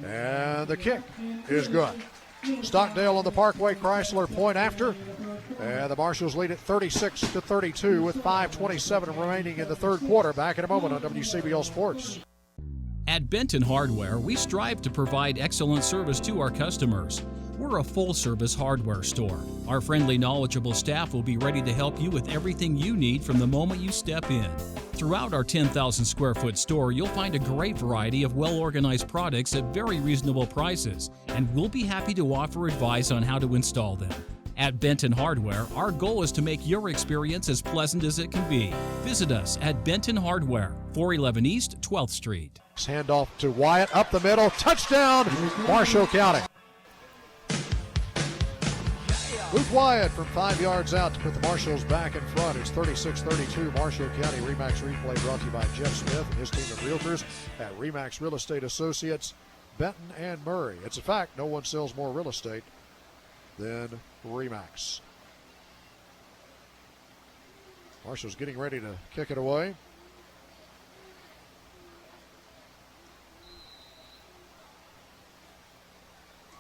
and the kick is good. Stockdale on the Parkway Chrysler point after. And the Marshals lead at 36-32 with 5:27 remaining in the third quarter. Back in a moment on WCBL Sports. At Benton Hardware, we strive to provide excellent service to our customers. We're a full-service hardware store. Our friendly, knowledgeable staff will be ready to help you with everything you need from the moment you step in. Throughout our 10,000 square foot store, you'll find a great variety of well-organized products at very reasonable prices, and we'll be happy to offer advice on how to install them. At Benton Hardware, our goal is to make your experience as pleasant as it can be. Visit us at Benton Hardware, 411 East 12th Street. Handoff to Wyatt, up the middle, touchdown, Marshall County. Luke Wyatt from 5 yards out to put the Marshals back in front. It's 36-32, Marshall County. Remax Replay brought to you by Jeff Smith and his team of realtors at Remax Real Estate Associates, Benton and Murray. It's a fact, no one sells more real estate than Remax. Marshall's getting ready to kick it away.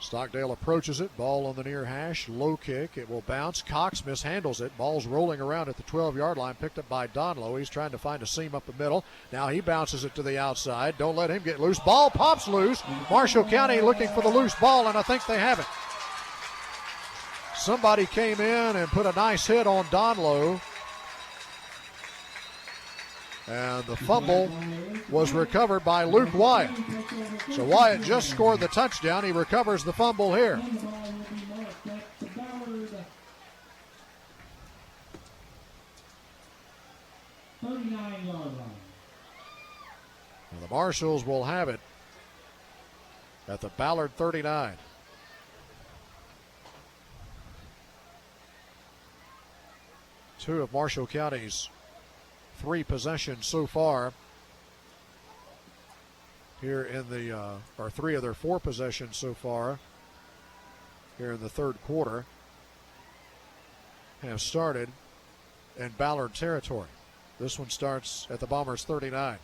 Stockdale approaches it. Ball on the near hash. Low kick. It will bounce. Cox mishandles it. Ball's rolling around at the 12-yard line. Picked up by Donlow. He's trying to find a seam up the middle. Now he bounces it to the outside. Don't let him get loose. Ball pops loose. Marshall County looking for the loose ball, and I think they have it. Somebody came in and put a nice hit on Donlow. And the fumble was recovered by Luke Wyatt. So Wyatt just scored the touchdown. He recovers the fumble here. Now the Marshals will have it at the Ballard 39. Two of Marshall County's 3 possessions so far here in the, or 3 of their 4 possessions so far here in the third quarter have started in Ballard territory. This one starts at the Bombers 39.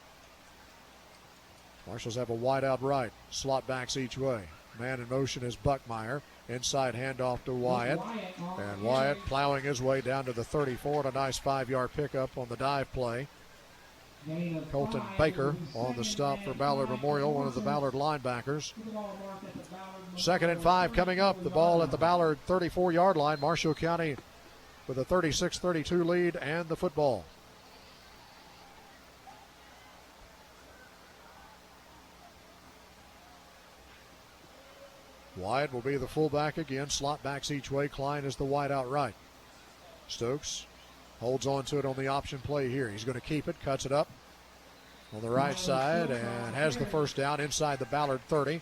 Marshals have a wide out right, slot backs each way. Man in motion is Buckmeyer. Inside handoff to Wyatt. And Wyatt plowing his way down to the 34 and a nice 5-yard pickup on the dive play. Colton Baker on the stop for Ballard Memorial, one of the Ballard linebackers. 2nd and 5 coming up. The ball at the Ballard 34-yard line. Marshall County with a 36-32 lead and the football. Wyatt will be the fullback again. Slot backs each way. Klein is the wide out right. Stokes holds on to it on the option play here. He's going to keep it, cuts it up on the right side, and has the first down inside the Ballard 30.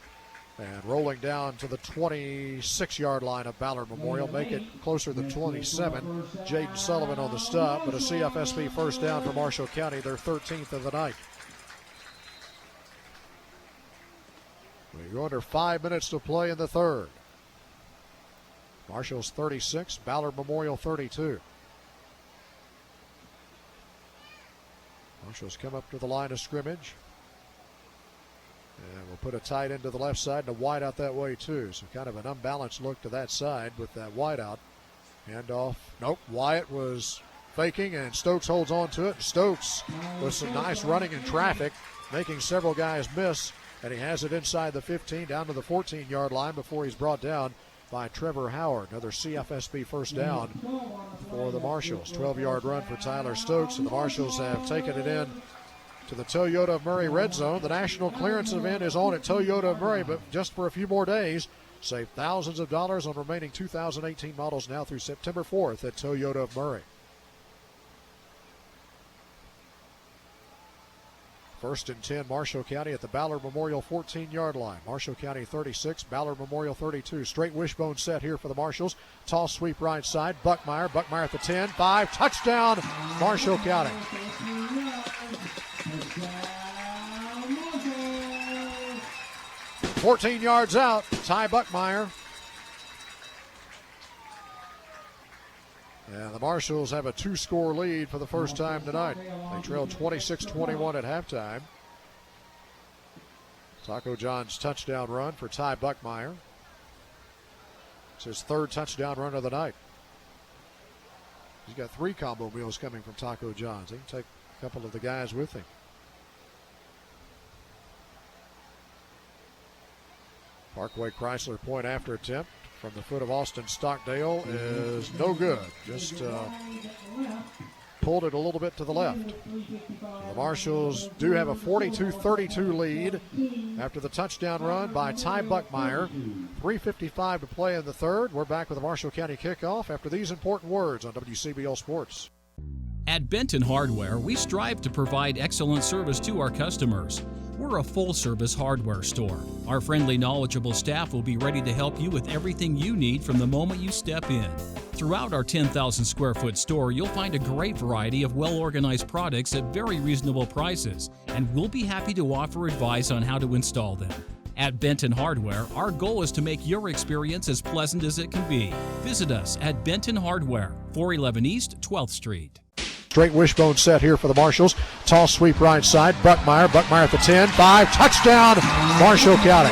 And rolling down to the 26-yard line of Ballard Memorial. Make it closer to 27. Jaden Sullivan on the stop, but a CFSB first down for Marshall County, their 13th of the night. We go under 5 minutes to play in the third. Marshall's 36, Ballard Memorial 32. Marshall's come up to the line of scrimmage. And we'll put a tight end to the left side and a wide out that way too. So kind of an unbalanced look to that side with that wide out. Handoff. Nope, Wyatt was faking and Stokes holds on to it. Stokes with some nice running in traffic, making several guys miss. And he has it inside the 15 down to the 14-yard line before he's brought down by Trevor Howard. Another CFSB first down for the Marshals. 12-yard run for Tyler Stokes, and the Marshals have taken it in to the Toyota of Murray red zone. The national clearance event is on at Toyota of Murray, but just for a few more days. Save thousands of dollars on remaining 2018 models now through September 4th at Toyota of Murray. 1st and 10, Marshall County at the Ballard Memorial 14-yard line. Marshall County 36, Ballard Memorial 32. Straight wishbone set here for the Marshals. Toss sweep right side. Buckmeyer at the 10, 5, touchdown, Marshall County. "14 yards out, Ty Buckmeyer." And the Marshals have a 2-score lead for the first time tonight. They trailed 26-21 at halftime. Taco John's touchdown run for Ty Buckmeyer. It's his third touchdown run of the night. He's got 3 combo meals coming from Taco John's. He can take a couple of the guys with him. Parkway Chrysler point after attempt from the foot of Austin Stockdale is no good. Just pulled it a little bit to the left. The Marshalls do have a 42-32 lead after the touchdown run by Ty Buckmeyer. 3:55 to play in the third. We're back with the Marshall County kickoff after these important words on WCBL Sports. At Benton Hardware, we strive to provide excellent service to our customers. We're a full-service hardware store. Our friendly, knowledgeable staff will be ready to help you with everything you need from the moment you step in. Throughout our 10,000 square foot store, you'll find a great variety of well-organized products at very reasonable prices, and we'll be happy to offer advice on how to install them. At Benton Hardware, our goal is to make your experience as pleasant as it can be. Visit us at Benton Hardware, 411 East 12th Street. Straight wishbone set here for the Marshalls. Toss sweep right side. Buckmeyer at the 10, 5, touchdown, Marshall County.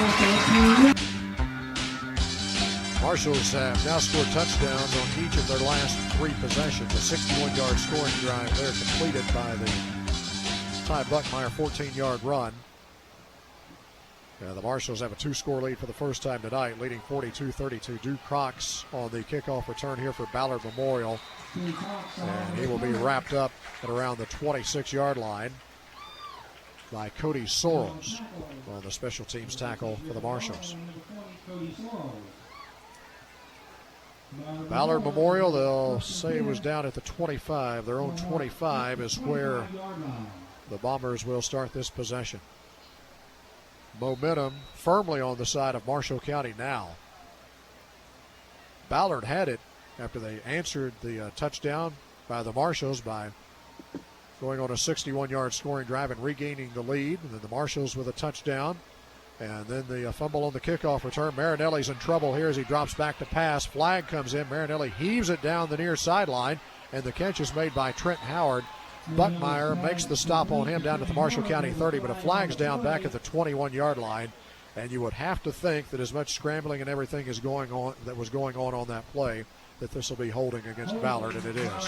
Marshalls have now scored touchdowns on each of their last 3 possessions. A 61-yard scoring drive there completed by the Ty Buckmeyer 14-yard run. The Marshalls have a 2-score lead for the first time tonight, leading 42-32. Duke Cox on the kickoff return here for Ballard Memorial. And he will be wrapped up at around the 26-yard line by Cody Sorrells on the special teams tackle for the Marshalls. Ballard Memorial, they'll say it was down at the 25. Their own 25 is where the Bombers will start this possession. Momentum firmly on the side of Marshall County now. Ballard had it after they answered the touchdown by the Marshalls by going on a 61-yard scoring drive and regaining the lead. And then the Marshalls with a touchdown. And then the fumble on the kickoff return. Marinelli's in trouble here as he drops back to pass. Flag comes in. Marinelli heaves it down the near sideline. And the catch is made by Trent Howard. Buckmeyer makes the stop on him down at the Marshall County 30, but a flag's down back at the 21-yard line. And you would have to think that as much scrambling and everything is going on that was going on that play, that this will be holding against Ballard, and it is.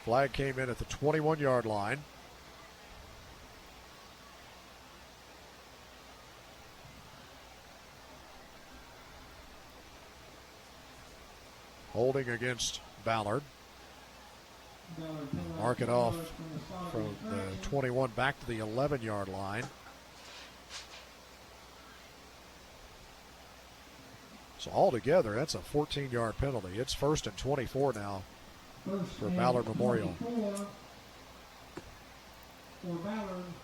Flag came in at the 21-yard line. Holding against Ballard. Mark it off from the 21 back to the 11-yard line. So altogether, that's a 14-yard penalty. It's 1st and 24 now for Ballard Memorial.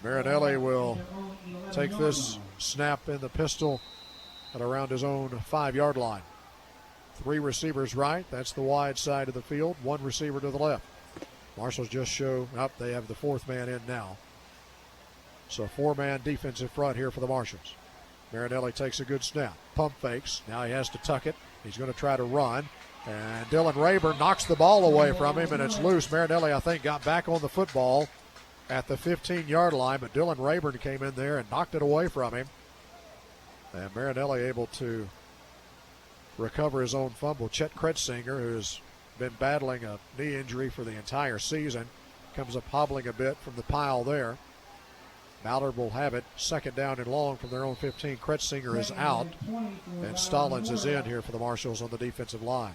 Marinelli will take this snap in the pistol at around his own 5-yard line. 3 receivers right. That's the wide side of the field. 1 receiver to the left. Marshalls just show up. They have the 4th man in now. So 4-man defensive front here for the Marshalls. Marinelli takes a good snap. Pump fakes. Now he has to tuck it. He's going to try to run. And Dylan Rayburn knocks the ball away from him, and it's loose. Marinelli, I think, got back on the football at the 15-yard line, but Dylan Rayburn came in there and knocked it away from him. And Marinelli able to recover his own fumble. Chet Kretzinger, who's been battling a knee injury for the entire season, comes up hobbling a bit from the pile there. Ballard will have it 2nd down and long from their own 15. Kretzinger is out, and Stallings is in here for the Marshalls on the defensive line,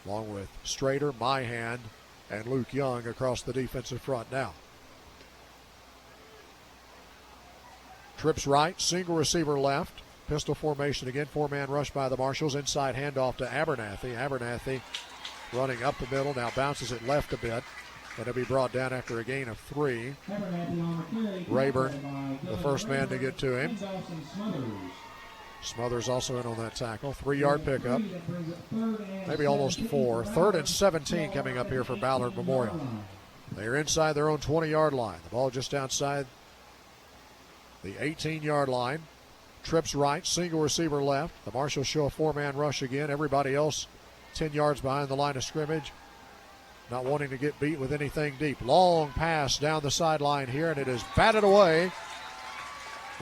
along with Strader, Myhand, and Luke Young across the defensive front now. Trips right, single receiver left. Pistol formation again, 4-man rush by the Marshalls. Inside handoff to Abernathy. Abernathy running up the middle, now bounces it left a bit. And it'll be brought down after a gain of 3. Rayburn, the first man to get to him. Smothers also in on that tackle. 3-yard pickup. Maybe almost 4. 3rd and 17 coming up here for Ballard Memorial. They're inside their own 20-yard line. The ball just outside the 18-yard line. Trips right, single receiver left. The Marshalls show a 4-man rush again. Everybody else 10 yards behind the line of scrimmage, not wanting to get beat with anything deep. Long pass down the sideline here, and it is batted away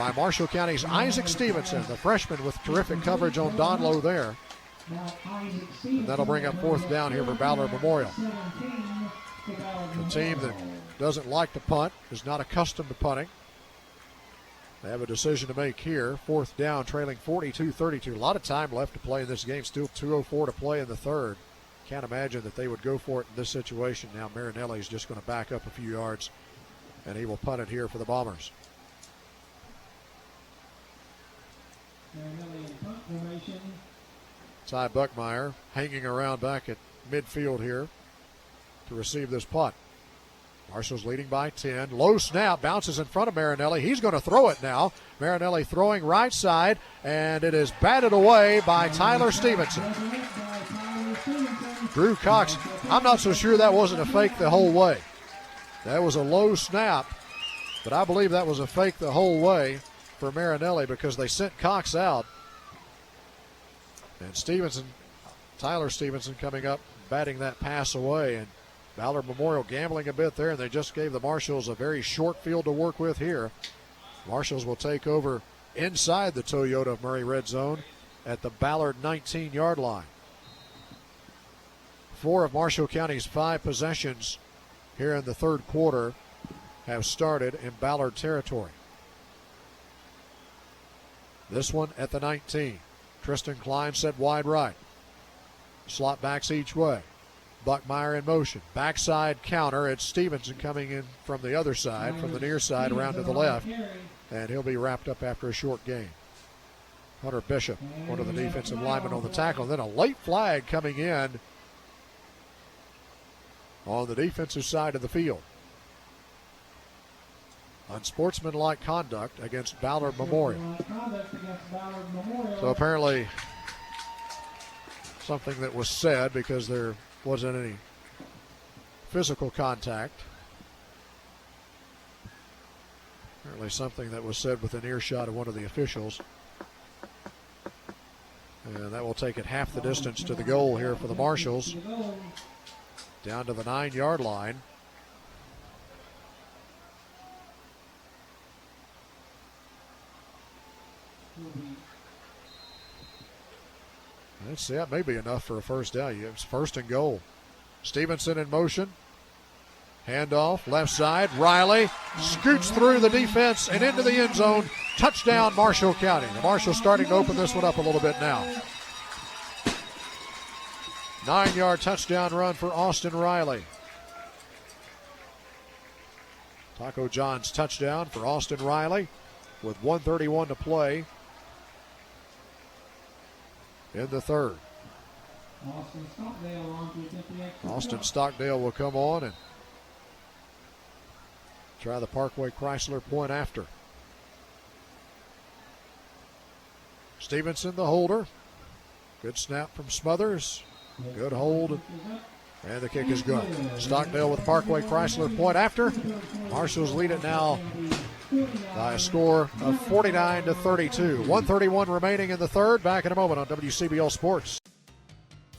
by Marshall County's Isaac Stevenson, the freshman, with terrific coverage on Donlow there. And that'll bring up 4th down here for Ballard Memorial. The team that doesn't like to punt, is not accustomed to punting. They have a decision to make here. 4th down, trailing 42-32. A lot of time left to play in this game. Still 2:04 to play in the third. Can't imagine that they would go for it in this situation. Now Marinelli is just going to back up a few yards, and he will punt it here for the Bombers. Ty Buckmeyer hanging around back at midfield here to receive this punt. Marshall's leading by 10. Low snap, bounces in front of Marinelli. He's going to throw it now. Marinelli throwing right side, and it is batted away by Tyler Stevenson. Drew Cox, I'm not so sure that wasn't a fake the whole way. That was a low snap, but I believe that was a fake the whole way for Marinelli because they sent Cox out. And Stevenson, Tyler Stevenson coming up, batting that pass away, and Ballard Memorial gambling a bit there, and they just gave the Marshals a very short field to work with here. Marshals will take over inside the Toyota Murray red zone at the Ballard 19-yard line. 4 of Marshall County's 5 possessions here in the third quarter have started in Ballard territory. This one at the 19. Tristan Klein set wide right. Slot backs each way. Buckmeyer in motion. Backside counter. It's Stevenson coming in from the other side, from the near side around to the left. And he'll be wrapped up after a short gain. Hunter Bishop, one of the defensive linemen on the tackle. And then a late flag coming in on the defensive side of the field. Unsportsmanlike conduct against Ballard Memorial. So apparently something that was said, because there wasn't any physical contact. Apparently something that was said within earshot of one of the officials. And that will take it half the distance to the goal here for the Marshals. Down to the 9-yard line. Let's see, that may be enough for a first down. It's 1st and goal. Stevenson in motion. Handoff, left side. Riley scoots through the defense and into the end zone. Touchdown, Marshall County. The Marshals starting to open this one up a little bit now. 9-yard touchdown run for Austin Riley. Taco John's touchdown for Austin Riley with 1:31 to play in the third. Austin Stockdale will come on and try the Parkway Chrysler point after. Stevenson, the holder. Good snap from Smothers. Good hold. And the kick is good. Stockdale with Parkway Chrysler point after. Marshals lead it now by a score of 49-32. 1:31 remaining in the third. Back in a moment on WCBL Sports.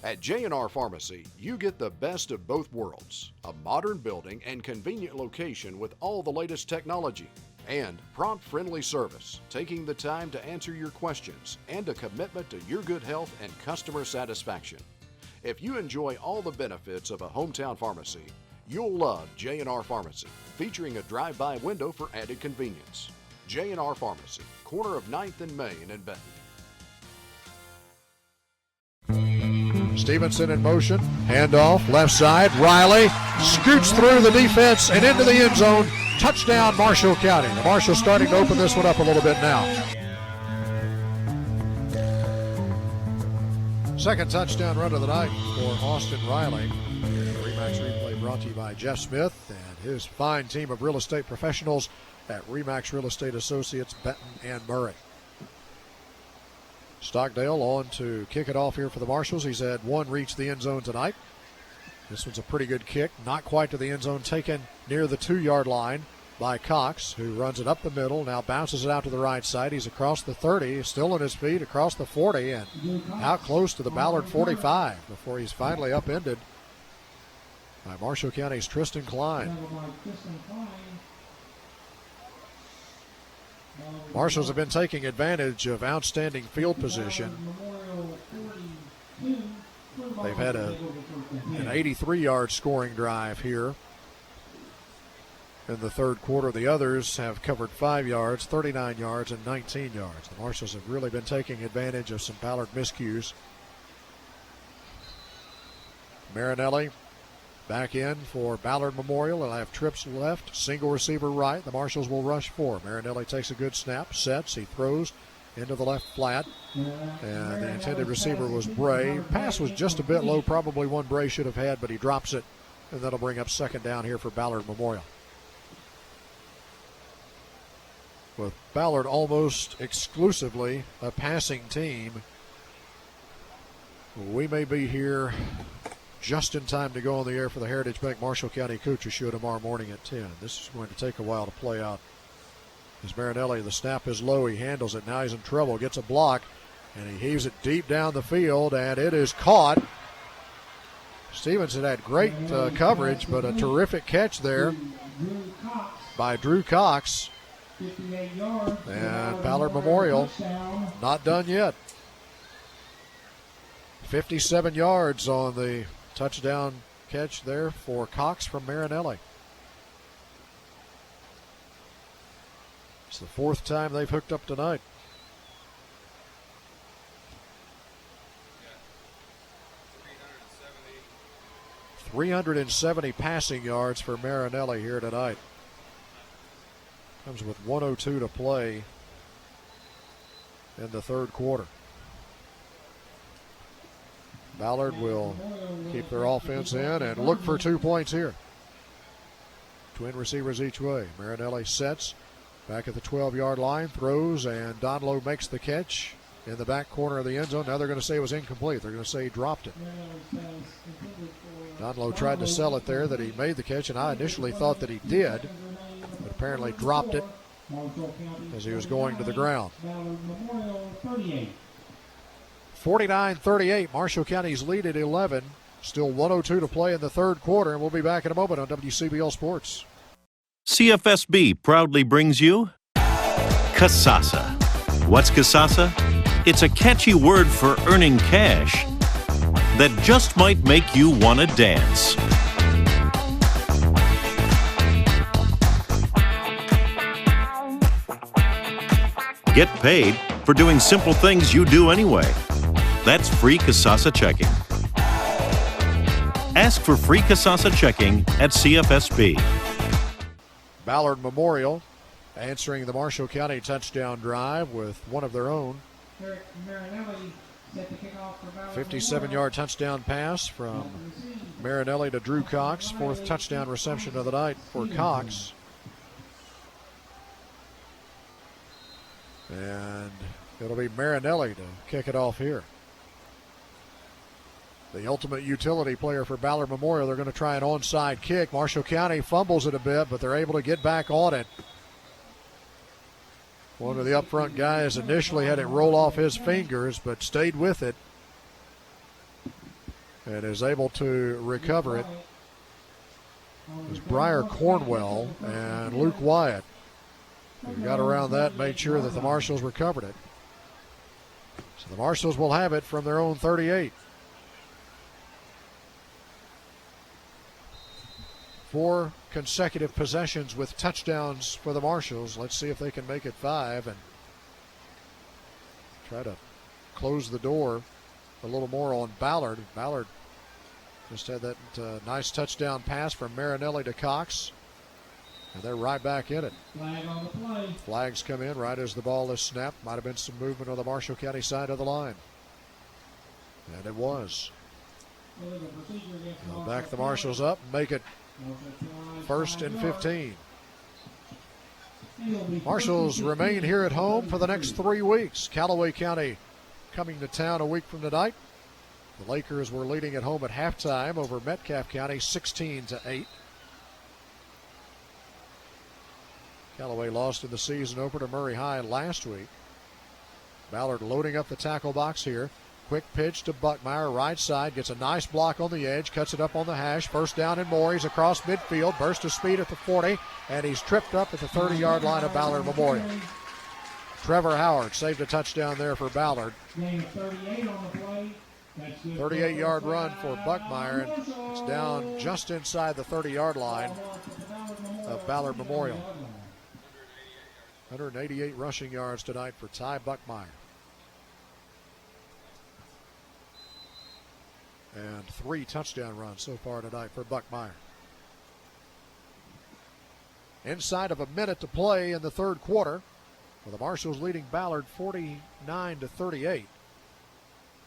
At J&R Pharmacy, you get the best of both worlds. A modern building and convenient location with all the latest technology. And prompt, friendly service, taking the time to answer your questions, and a commitment to your good health and customer satisfaction. If you enjoy all the benefits of a hometown pharmacy, you'll love J&R Pharmacy, featuring a drive-by window for added convenience. J&R Pharmacy, corner of 9th and Main in Benton. Stevenson in motion. Handoff, left side. Riley scoots through the defense and into the end zone. Touchdown, Marshall County. The Marshals starting to open this one up a little bit now. Second touchdown run of the night for Austin Riley. Remax replay brought to you by Jeff Smith and his fine team of real estate professionals at Remax Real Estate Associates, Benton and Murray. Stockdale on to kick it off here for the Marshals. He's had one reach the end zone tonight. This one's a pretty good kick. Not quite to the end zone. Taken near the 2-yard line by Cox, who runs it up the middle. Now bounces it out to the right side. He's across the 30. Still on his feet across the 40 and out close to the Ballard 45 before he's finally upended by Marshall County's Tristan Klein. Marshals have been taking advantage of outstanding field position. They've had an 83-yard scoring drive here in the third quarter. The others have covered 5 yards, 39 yards, and 19 yards. The Marshals have really been taking advantage of some Ballard miscues. Marinelli back in for Ballard Memorial. They'll have trips left, single receiver right. The Marshals will rush 4. Marinelli takes a good snap, sets, he throws into the left flat, and the intended receiver was Bray. Pass was just a bit low, probably one Bray should have had, but he drops it, and that'll bring up second down here for Ballard Memorial. With Ballard almost exclusively a passing team, we may be here just in time to go on the air for the Heritage Bank Marshall County Coaches Show tomorrow morning at 10. This is going to take a while to play out. As Marinelli, the snap is low, he handles it, now he's in trouble, gets a block, and he heaves it deep down the field, and it is caught. Stevenson had great coverage, but a terrific catch there by Drew Cox. And Ballard Memorial not done yet. 57 yards on the touchdown catch there for Cox from Marinelli. It's the 4th time they've hooked up tonight. Yeah. 370 passing yards for Marinelli here tonight. Comes with 1:02 to play in the third quarter. Ballard will keep their offense in and look for 2 points here. Twin receivers each way. Marinelli sets back at the 12-yard line, throws, and Donlow makes the catch in the back corner of the end zone. Now they're going to say it was incomplete. They're going to say he dropped it. Donlow tried to sell it there that he made the catch, and I initially thought that he did, but apparently dropped it as he was going to the ground. 49-38, Marshall County's lead at 11. Still 1:02 to play in the third quarter, and we'll be back in a moment on WCBL Sports. CFSB proudly brings you Kasasa. What's Kasasa? It's a catchy word for earning cash that just might make you want to dance. Get paid for doing simple things you do anyway. That's free Kasasa checking. Ask for free Kasasa checking at CFSB. Ballard Memorial answering the Marshall County touchdown drive with one of their own. 57-yard touchdown pass from Marinelli to Drew Cox. 4th touchdown reception of the night for Cox. And it'll be Marinelli to kick it off here. The ultimate utility player for Ballard Memorial. They're going to try an onside kick. Marshall County fumbles it a bit, but they're able to get back on it. One of the up front guys initially had it roll off his fingers, but stayed with it and is able to recover it. It was Briar Cornwell and Luke Wyatt who got around that and made sure that the Marshals recovered it. So the Marshals will have it from their own 38. 4 consecutive possessions with touchdowns for the Marshals. Let's see if they can make it 5 and try to close the door a little more on Ballard. Ballard just had that nice touchdown pass from Marinelli to Cox, and they're right back in it. Flag on the play. Flags come in right as the ball is snapped. Might have been some movement on the Marshall County side of the line, and it was. They'll back the Marshals up and make it 1st and 15. Marshals remain here at home for the next 3 weeks. Callaway County coming to town a week from tonight. The Lakers were leading at home at halftime over Metcalfe County 16-8. Callaway lost in the season opener to Murray High last week. Ballard loading up the tackle box here. Quick pitch to Buckmeyer, right side, gets a nice block on the edge, cuts it up on the hash. First down and more. He's across midfield, burst of speed at the 40, and he's tripped up at the 30-yard line of Ballard Memorial. Trevor Howard saved a touchdown there for Ballard. 38-yard run for Buckmeyer, and it's down just inside the 30-yard line of Ballard Memorial. 188 rushing yards tonight for Ty Buckmeyer. And 3 touchdown runs so far tonight for Buckmeyer. Inside of a minute to play in the third quarter, with the Marshals leading Ballard 49-38.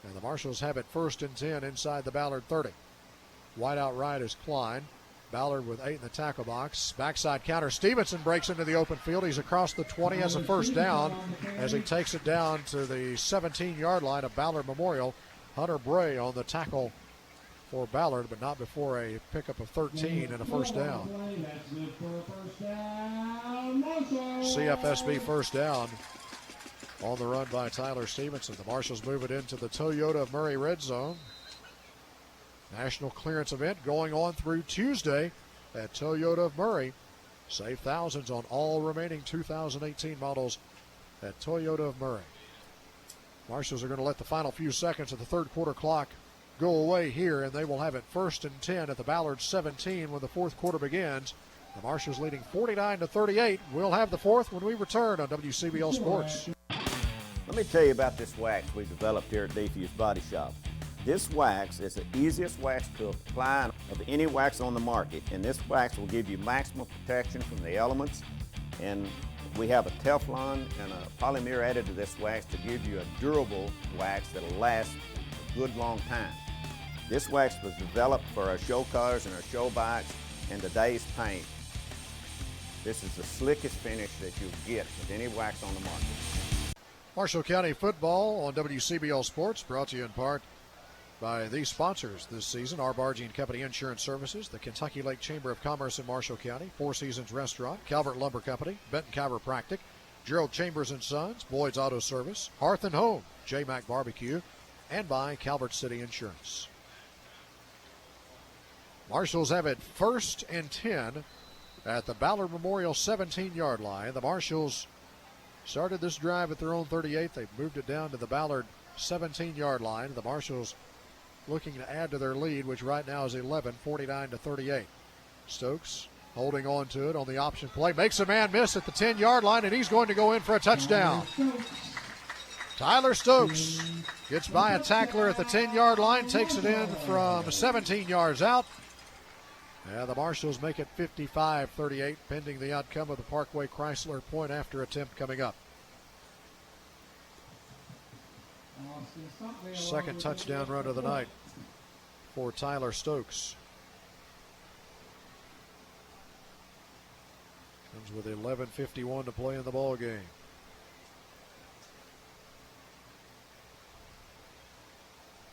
And the Marshals have it 1st and 10 inside the Ballard 30. Wide out right is Klein. Ballard with 8 in the tackle box. Backside counter. Stevenson breaks into the open field. He's across the 20 as a first down as he takes it down to the 17-yard line of Ballard Memorial. Hunter Bray on the tackle for Ballard, but not before a pickup of 13 and a first down. CFSB first down on the run by Tyler Stevenson. The Marshals move it into the Toyota of Murray red zone. National clearance event going on through Tuesday at Toyota of Murray. Save thousands on all remaining 2018 models at Toyota of Murray. Marshals are going to let the final few seconds of the third quarter clock go away here, and they will have it 1st and 10 at the Ballard 17 when the fourth quarter begins. The Marshals leading 49-38. We'll have the fourth when we return on WCBL Sports. Let me tell you about this wax we developed here at Defuse Body Shop. This wax is the easiest wax to apply of any wax on the market, and this wax will give you maximum protection from the elements. And we have a Teflon and a polymer added to this wax to give you a durable wax that will last a good long time. This wax was developed for our show cars and our show bikes and today's paint. This is the slickest finish that you'll get with any wax on the market. Marshall County football on WCBL Sports, brought to you in part by these sponsors this season: R. Bargee & Company Insurance Services, the Kentucky Lake Chamber of Commerce in Marshall County, Four Seasons Restaurant, Calvert Lumber Company, Benton Chiropractic, Gerald Chambers & Sons, Boyd's Auto Service, Hearth & Home, J. Mac Barbecue, and by Calvert City Insurance. Marshals have it 1st and 10 at the Ballard Memorial 17-yard line. The Marshals started this drive at their own 38. They've moved it down to the Ballard 17-yard line. The Marshals looking to add to their lead, which right now is 11, 49-38. Stokes holding on to it on the option play. Makes a man miss at the 10-yard line, and he's going to go in for a touchdown. Tyler Stokes gets by a tackler at the 10-yard line, takes it in from 17 yards out. And the Marshals make it 55-38, pending the outcome of the Parkway Chrysler point after attempt coming up. Second touchdown run of the night for Tyler Stokes. Comes with 11:51 to play in the ball game.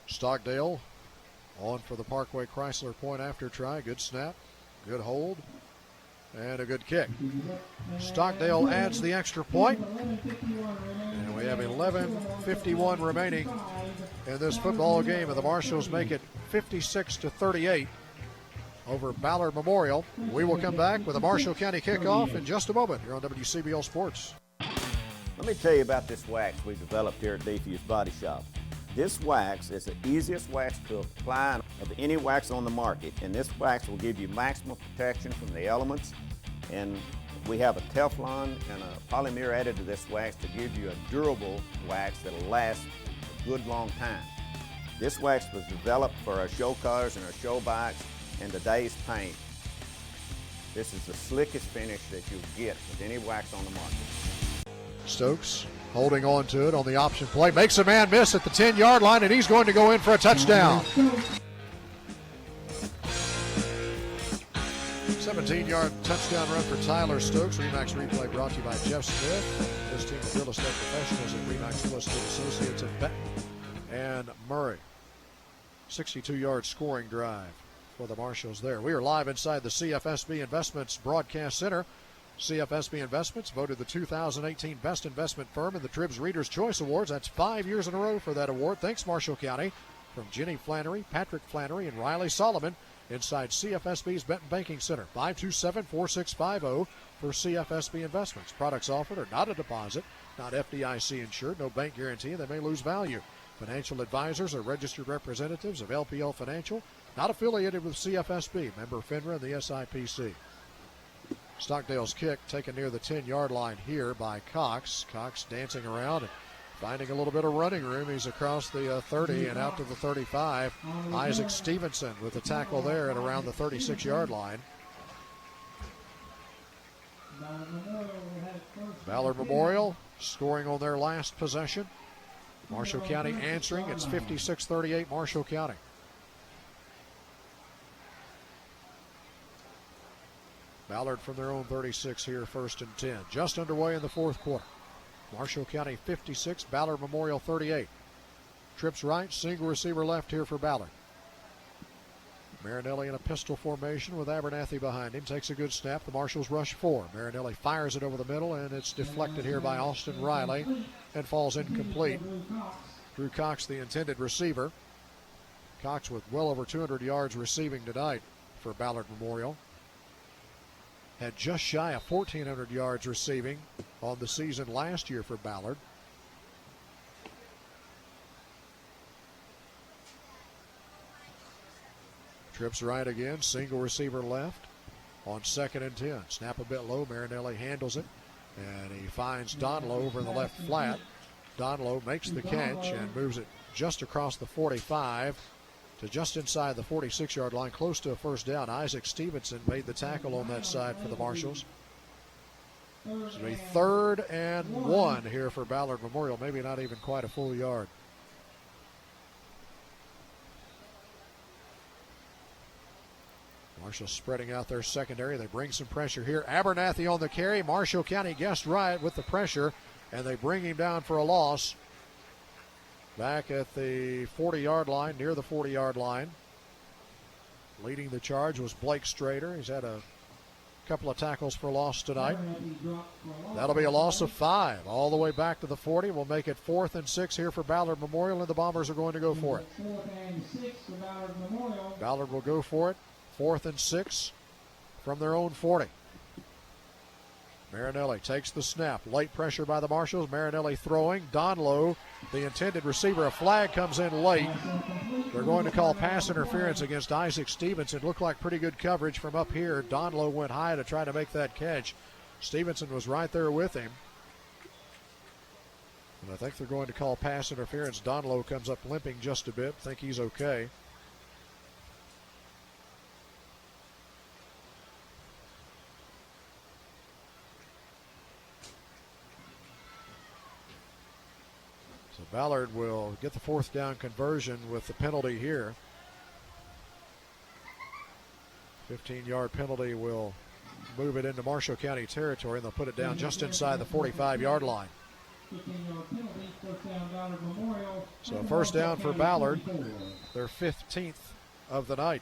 Stockdale on for the Parkway Chrysler point after try. Good snap, good hold, and a good kick. Stockdale adds the extra point, and we have 11:51 remaining in this football game, and the Marshals make it 56-38 over Ballard Memorial. We will come back with a Marshall County kickoff in just a moment here on WCBL Sports. Let me tell you about this wax we developed here at Defuse Body Shop. This wax is the easiest wax to apply of any wax on the market, and this wax will give you maximum protection from the elements. And we have a Teflon and a polymer added to this wax to give you a durable wax that will last a good long time. This wax was developed for our show cars and our show bikes and today's paint. This is the slickest finish that you'll get with any wax on the market. Stokes holding on to it on the option play. Makes a man miss at the 10-yard line, and he's going to go in for a touchdown. 17-yard touchdown run for Tyler Stokes. Remax replay brought to you by Jeff Smith. This team of real estate professionals at Remax Real Estate Associates of Benton and Murray. 62-yard scoring drive for the Marshals there. We are live inside the CFSB Investments Broadcast Center. CFSB Investments voted the 2018 Best Investment Firm in the Trib's Reader's Choice Awards. That's 5 years in a row for that award. Thanks, Marshall County. From Jenny Flannery, Patrick Flannery, and Riley Solomon. inside CFSB's Benton Banking Center. 527-4650 for CFSB Investments. Products offered are not a deposit, not FDIC insured, no bank guarantee, they may lose value. Financial advisors are registered representatives of LPL Financial, not affiliated with CFSB, member FINRA and the SIPC. Stockdale's kick taken near the 10-yard line here by Cox. Cox dancing around and finding a little bit of running room. He's across the 30 and out to the 35. Isaac Stevenson with the tackle there at around the 36-yard line. Ballard Memorial scoring on their last possession. Marshall County answering. It's 56-38 Marshall County. Ballard from their own 36 here, 1st and 10. Just underway in the fourth quarter. Marshall County 56, Ballard Memorial 38. Trips right, single receiver left here for Ballard. Marinelli in a pistol formation with Abernathy behind him. Takes a good snap. The Marshals rush 4. Marinelli fires it over the middle, and it's deflected here by Austin Riley and falls incomplete. Drew Cox, the intended receiver. Cox with well over 200 yards receiving tonight for Ballard Memorial. Had just shy of 1,400 yards receiving on the season last year for Ballard. Trips right again, single receiver left on 2nd and 10. Snap a bit low, Marinelli handles it, and he finds Donlow over in the left flat. Donlow makes the catch and moves it just across the 45 to just inside the 46-yard line, close to a first down. Isaac Stevenson made the tackle on that side for the Marshals. It's a 3rd and 1 here for Ballard Memorial, maybe not even quite a full yard. Marshall spreading out their secondary. They bring some pressure here. Abernathy on the carry. Marshall County guessed right with the pressure, and they bring him down for a loss. Back at the 40-yard line, near the 40-yard line. Leading the charge was Blake Strader. He's had a couple of tackles for loss tonight. That'll be a loss of 5 all the way back to the 40. We'll make it 4th and 6 here for Ballard Memorial, and the Bombers are going to go for it. 4th and 6 for Ballard Memorial. Ballard will go for it. 4th and 6 from their own 40. Marinelli takes the snap. Late pressure by the Marshals. Marinelli throwing. Donlow, the intended receiver. A flag comes in late. They're going to call pass interference against Isaac Stevenson. Looked like pretty good coverage from up here. Donlow went high to try to make that catch. Stevenson was right there with him. And I think they're going to call pass interference. Donlow comes up limping just a bit. Think he's okay. Ballard will get the 4th down conversion with the penalty here. 15-yard penalty will move it into Marshall County territory, and they'll put it down just inside the 45-yard line. 15-yard penalty, 1st down Ballard Memorial. So 1st down for Ballard, their 15th of the night.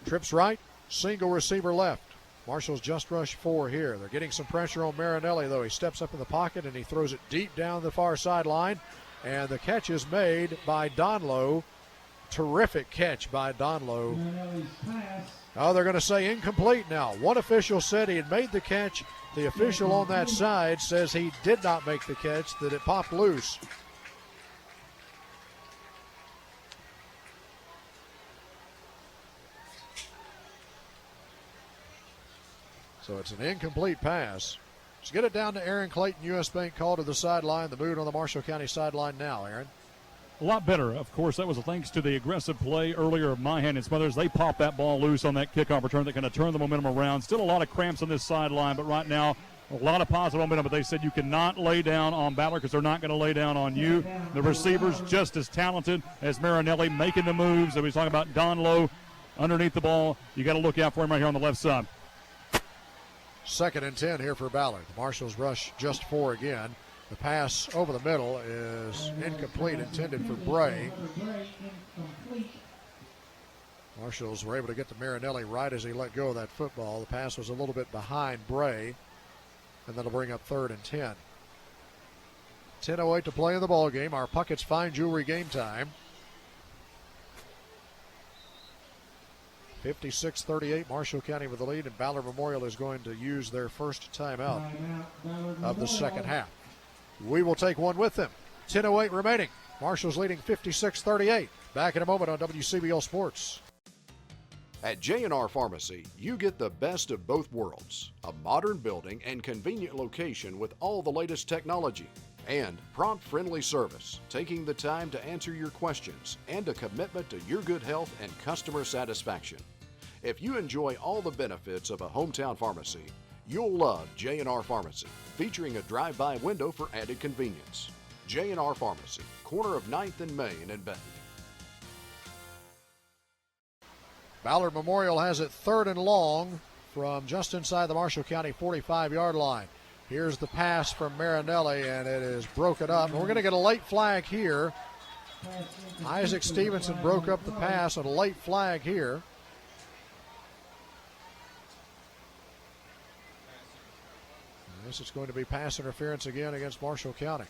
Trips right, single receiver left. Marshals just rushed 4 here. They're getting some pressure on Marinelli, though. He steps up in the pocket and he throws it deep down the far sideline. And the catch is made by Donlow. Terrific catch by Donlow. Oh, they're going to say incomplete now. One official said he had made the catch. The official on that side says he did not make the catch, that it popped loose. So it's an incomplete pass. Let's get it down to Aaron Clayton. U.S. Bank call to the sideline. The mood on the Marshall County sideline now, Aaron. A lot better. Of course, that was thanks to the aggressive play earlier of Myhan and Smothers. They popped that ball loose on that kickoff return that kind of turned the momentum around. Still a lot of cramps on this sideline, but right now a lot of positive momentum. But they said you cannot lay down on Ballard because they're not going to lay down on you. The receivers just as talented as Marinelli, making the moves. And we was talking about Donlow underneath the ball. You got to look out for him right here on the left side. 2nd and 10 here for Ballard. The Marshals rush just 4 again. The pass over the middle is incomplete, intended for Bray. Marshals were able to get to Marinelli right as he let go of that football. The pass was a little bit behind Bray, and that'll bring up 3rd and 10. 10:08 to play in the ball game. Our Puckett's Fine Jewelry game time. 56-38, Marshall County with the lead, and Ballard Memorial is going to use their first timeout of the second half. We will take one with them. 10:08 remaining. Marshall's leading 56-38. Back in a moment on WCBL Sports. At J&R Pharmacy, you get the best of both worlds. A modern building and convenient location with all the latest technology. And prompt, friendly service, taking the time to answer your questions, and a commitment to your good health and customer satisfaction. If you enjoy all the benefits of a hometown pharmacy, you'll love J&R Pharmacy, featuring a drive-by window for added convenience. J&R Pharmacy, corner of 9th and Main in Benton. Ballard Memorial has it 3rd and long from just inside the Marshall County 45-yard line. Here's the pass from Marinelli, and it is broken up. And we're going to get a late flag here. Isaac Stevenson broke up the pass, and a late flag here. And this is going to be pass interference again against Marshall County.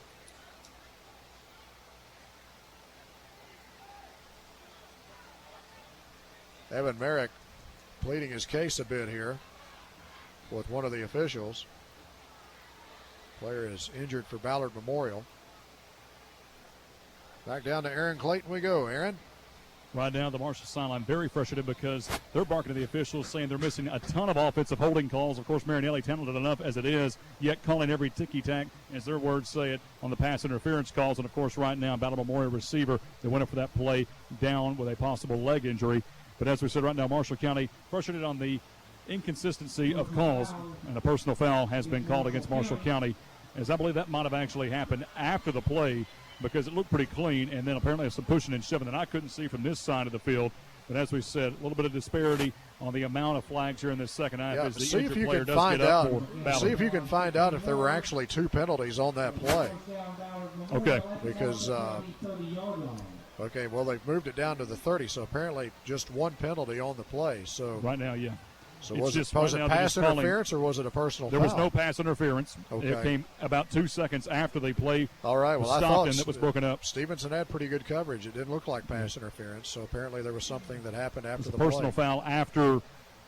Evan Merrick pleading his case a bit here with one of the officials. Player is injured for Ballard Memorial. Back down to Aaron Clayton we go. Aaron? Right down the Marshall sideline, very frustrated because they're barking at the officials saying they're missing a ton of offensive holding calls. Of course, Marinelli talented enough as it is, yet calling every ticky-tack, as their words say it, on the pass interference calls. And, of course, right now, Ballard Memorial receiver that went up for that play down with a possible leg injury. But as we said right now, Marshall County frustrated on the inconsistency of calls, and a personal foul has been called against Marshall County, as I believe that might have actually happened after the play because it looked pretty clean, and then apparently some pushing and shoving that I couldn't see from this side of the field. But as we said, a little bit of disparity on the amount of flags here in this second half as the injured player does get up for Ballard. See if you can find out if there were actually 2 penalties on that play. Okay. Because, okay, well, they've moved it down to the 30, so apparently just 1 penalty on the play. So right now, yeah. So was it pass interference or was it a personal foul? There was no pass interference. Okay. It came about 2 seconds after the play All right, well, was stopped and it was broken up. Stevenson had pretty good coverage. It didn't look like pass interference, so apparently there was something that happened after the personal play. foul after,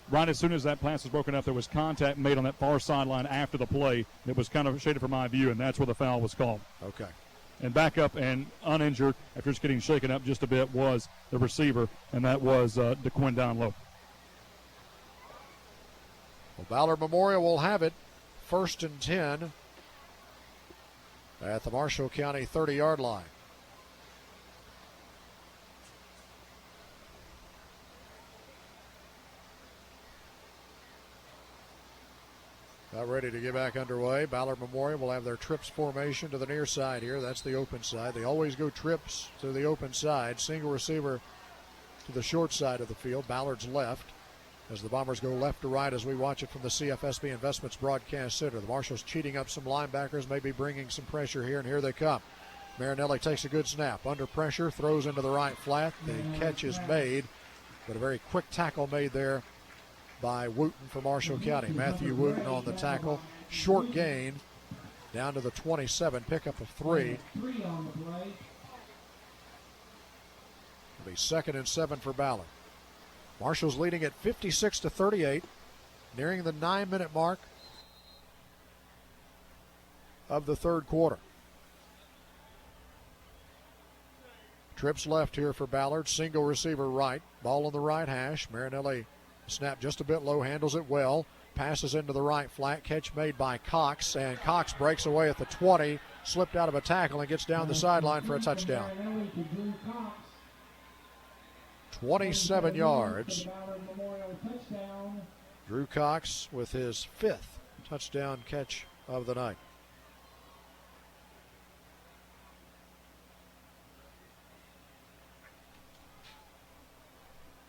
right as soon as that pass was broken up, there was contact made on that far sideline after the play. It was kind of shaded from my view, and that's where the foul was called. Okay. And back up and uninjured after just getting shaken up just a bit was the receiver, and that was DeQuinn Downlow. Well, Ballard Memorial will have it 1st and 10 at the Marshall County 30-yard line. About ready to get back underway. Ballard Memorial will have their trips formation to the near side here. That's the open side. They always go trips to the open side. Single receiver to the short side of the field. Ballard's left as the Bombers go left to right as we watch it from the CFSB Investments Broadcast Center. The Marshals cheating up some linebackers, maybe bringing some pressure here, and here they come. Marinelli takes a good snap. Under pressure, throws into the right flat. The catch is made, but a very quick tackle made there by Wooten for Marshall County. Matthew Wooten on the tackle. Short gain down to the 27, pickup of 3. It'll be 2nd and 7 for Ballard. Marshall's leading at 56-38, nearing the 9-minute mark of the 3rd quarter. Trips left here for Ballard, single receiver right, ball on the right hash. Marinelli snap just a bit low, handles it well, passes into the right flat, catch made by Cox, and Cox breaks away at the 20, slipped out of a tackle and gets down the sideline for a touchdown. 27 yards. Drew Cox with his 5th touchdown catch of the night.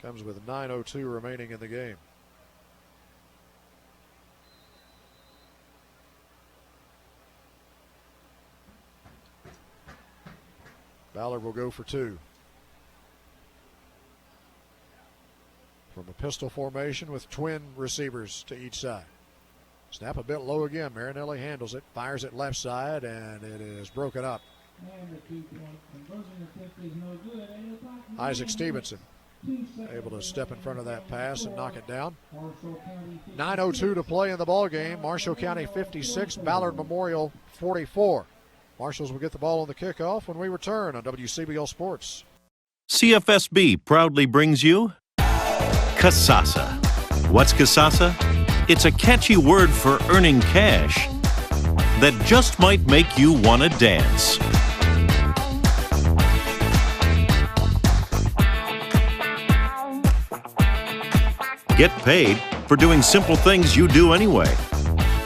Comes with 9:02 remaining in the game. Ballard will go for 2. From a pistol formation with twin receivers to each side. Snap a bit low again. Marinelli handles it, fires it left side, and it is broken up. Isaac Stevenson able to step in front of that pass and knock it down. 9:02 to play in the ball game. Marshall County 56, Ballard Memorial 44. Marshalls will get the ball on the kickoff when we return on WCBL Sports. CFSB proudly brings you Kasasa. What's Kasasa? It's a catchy word for earning cash that just might make you want to dance. Get paid for doing simple things you do anyway.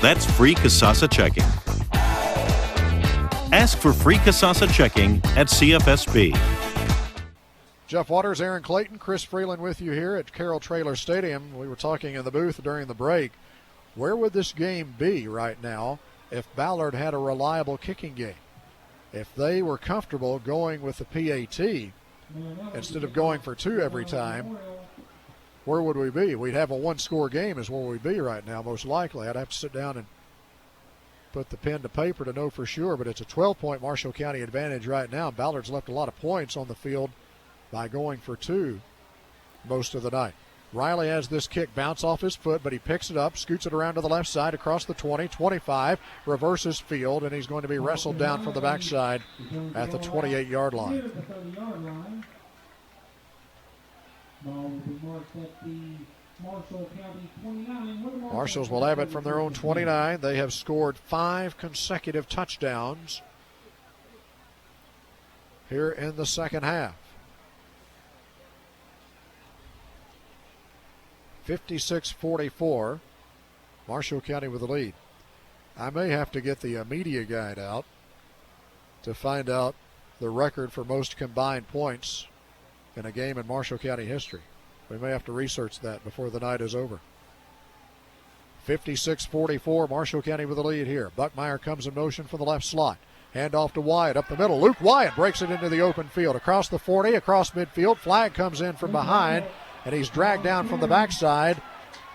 That's free Kasasa checking. Ask for free Kasasa checking at CFSB. Jeff Waters, Aaron Clayton, Chris Freeland with you here at Carroll Trailer Stadium. We were talking in the booth during the break. Where would this game be right now if Ballard had a reliable kicking game? If they were comfortable going with the PAT instead of going for two every time, where would we be? We'd have a one-score game is where we'd be right now, most likely. I'd have to sit down and put the pen to paper to know for sure, but it's a 12-point Marshall County advantage right now. Ballard's left a lot of points on the field by going for two most of the night. Riley has this kick bounce off his foot, but he picks it up, scoots it around to the left side across the 20, 25, reverses field, and he's going to be wrestled down from the backside at the 28-yard line. Marshalls will have it from their own 29. They have scored 5 consecutive touchdowns here in the second half. 56-44. Marshall County with the lead. I may have to get the media guide out to find out the record for most combined points in a game in Marshall County history. We may have to research that before the night is over. 56-44, Marshall County with the lead here. Buckmeyer comes in motion from the left slot. Hand off to Wyatt up the middle. Luke Wyatt breaks it into the open field. Across the 40, across midfield. Flag comes in from behind, and he's dragged down from the backside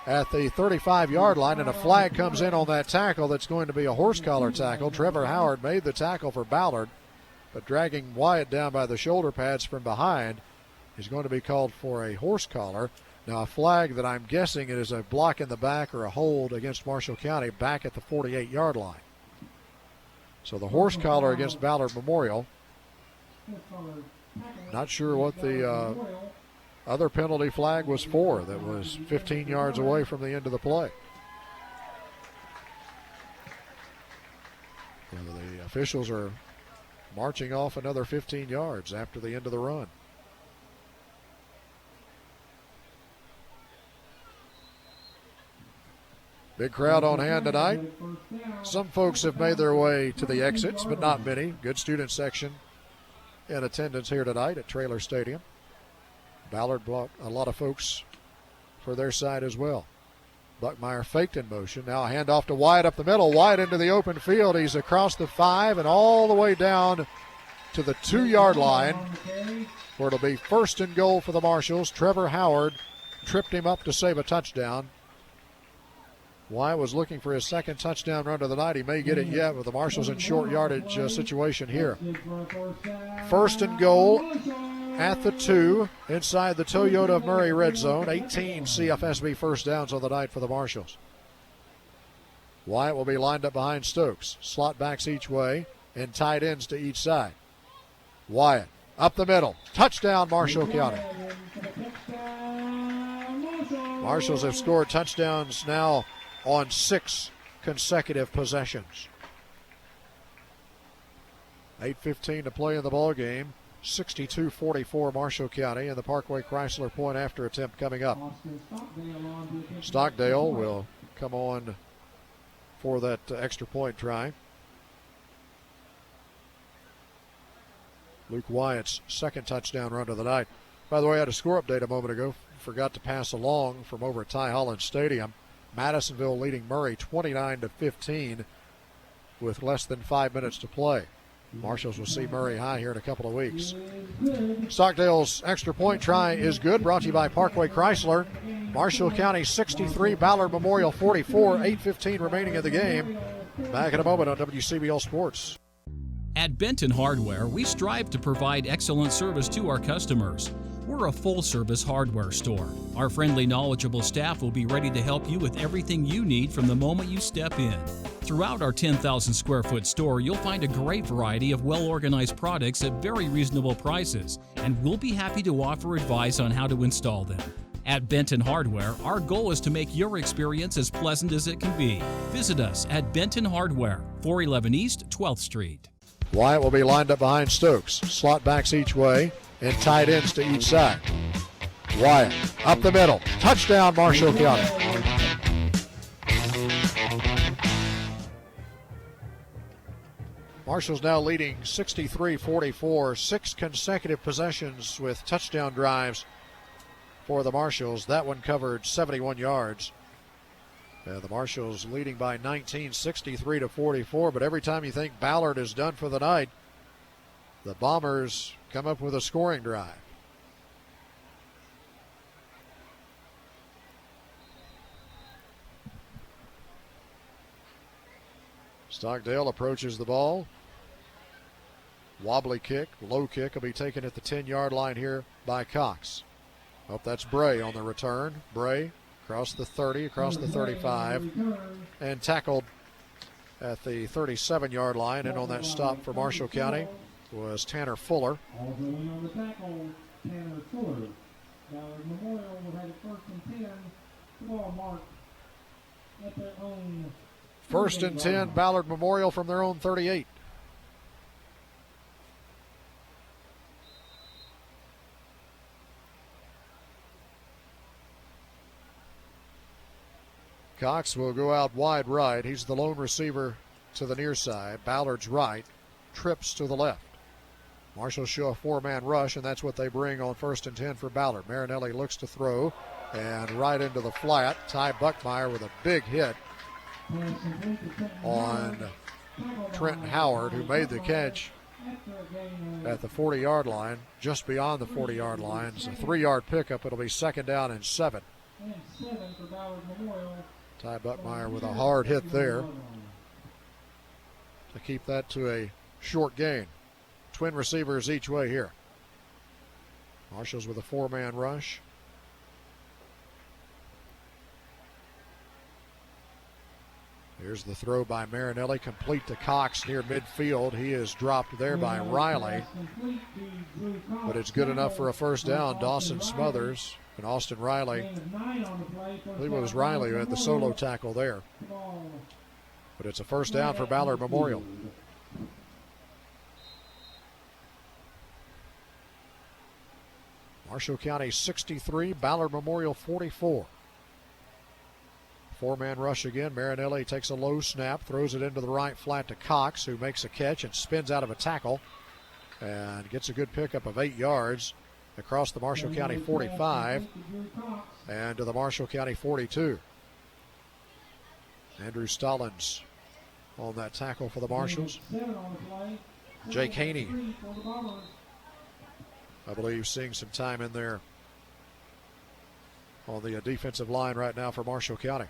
at the 35-yard line, and a flag comes in on that tackle that's going to be a horse collar tackle. Trevor Howard made the tackle for Ballard, but dragging Wyatt down by the shoulder pads from behind is going to be called for a horse collar. Now a flag that I'm guessing it is a block in the back or a hold against Marshall County back at the 48-yard line. So the horse collar against Ballard Memorial. Not sure what the other penalty flag was for that was 15 yards away from the end of the play. The officials are marching off another 15 yards after the end of the run. Big crowd on hand tonight. Some folks have made their way to the exits, but not many. Good student section in attendance here tonight at Trailer Stadium. Ballard brought a lot of folks for their side as well. Buckmeyer faked in motion. Now a handoff to Wyatt up the middle. Wyatt into the open field. He's across the 5 and all the way down to the 2-yard line, where it'll be first and goal for the Marshalls. Trevor Howard tripped him up to save a touchdown. Wyatt was looking for his second touchdown run of the night. He may get it yet with the Marshalls in short yardage situation here. First and goal at the 2 inside the Toyota of Murray red zone. 18 CFSB first downs on the night for the Marshalls. Wyatt will be lined up behind Stokes. Slot backs each way and tight ends to each side. Wyatt up the middle. Touchdown Marshall County. Marshalls have scored touchdowns now on 6 consecutive possessions. 8:15 to play in the ball game. 62-44 Marshall County, and the Parkway Chrysler point after attempt coming up. Stockdale will come on for that extra point try. Luke Wyatt's second touchdown run of the night. By the way, I had a score update a moment ago. Forgot to pass along from over at Ty Holland Stadium. Madisonville leading Murray 29-15 with less than 5 minutes to play. Marshalls will see Murray High here in a couple of weeks. Stockdale's extra point try is good, brought to you by Parkway Chrysler. Marshall County 63, Ballard Memorial 44, 8:15 remaining in the game. Back in a moment on WCBL Sports. At Benton Hardware, we strive to provide excellent service to our customers. We're a full-service hardware store. Our friendly, knowledgeable staff will be ready to help you with everything you need from the moment you step in. Throughout our 10,000 square foot store, you'll find a great variety of well-organized products at very reasonable prices, and we'll be happy to offer advice on how to install them. At Benton Hardware, our goal is to make your experience as pleasant as it can be. Visit us at Benton Hardware, 411 East 12th Street. Wyatt will be lined up behind Stokes. Slot backs each way and tight ends to each side. Wyatt up the middle. Touchdown, Marshall County. Marshall's now leading 63-44. 6 consecutive possessions with touchdown drives for the Marshals. That one covered 71 yards. The Marshals leading by 19, 63-44. But every time you think Ballard is done for the night, the Bombers come up with a scoring drive. Stockdale approaches the ball. Wobbly kick, low kick will be taken at the 10-yard line here by Cox. Oh, that's Bray on the return. Bray across the 30, across the 35, and tackled at the 37-yard line. And on that stop for Marshall County was Tanner Fuller. Also in on the tackle, Tanner Fuller. Ballard Memorial will have it 1st and 10. The ball marked at their own. 1st and 10, Ballard Memorial from their own 38. Cox will go out wide right. He's the lone receiver to the near side. Ballard's right, trips to the left. Marshall show a 4-man rush, and that's what they bring on 1st and 10 for Ballard. Marinelli looks to throw, and right into the flat. Ty Buckmeyer with a big hit on Trenton Howard, who made the catch at the 40-yard line, just beyond the 40-yard line. It's a 3-yard pickup. It'll be 2nd down and 7. Ty Buckmeyer with a hard hit there to keep that to a short gain. Twin receivers each way here. Marshall's with a 4-man rush. Here's the throw by Marinelli, complete to Cox near midfield. He is dropped there by Riley, but it's good enough for a 1st down. Dawson Smothers and Austin Riley. I believe it was Riley who had the solo tackle there. But it's a 1st down for Ballard Memorial. Marshall County 63, Ballard Memorial 44. 4-man rush again. Marinelli takes a low snap, throws it into the right flat to Cox, who makes a catch and spins out of a tackle and gets a good pickup of 8 yards across the Marshall County 45 and to the Marshall County 42. Andrew Stallings on that tackle for the Marshals. Jake Haney, I believe, seeing some time in there on the defensive line right now for Marshall County.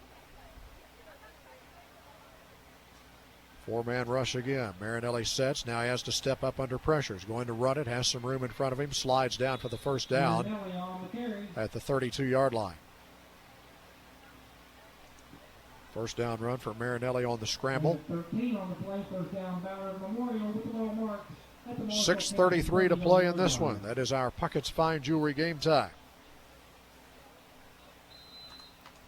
4-man rush again. Marinelli sets. Now he has to step up under pressure. He's going to run it. Has some room in front of him. Slides down for the 1st down at the 32-yard line. 1st down run for Marinelli on the scramble. 6:33 to play in this one. That is our Puckett's Fine Jewelry game time.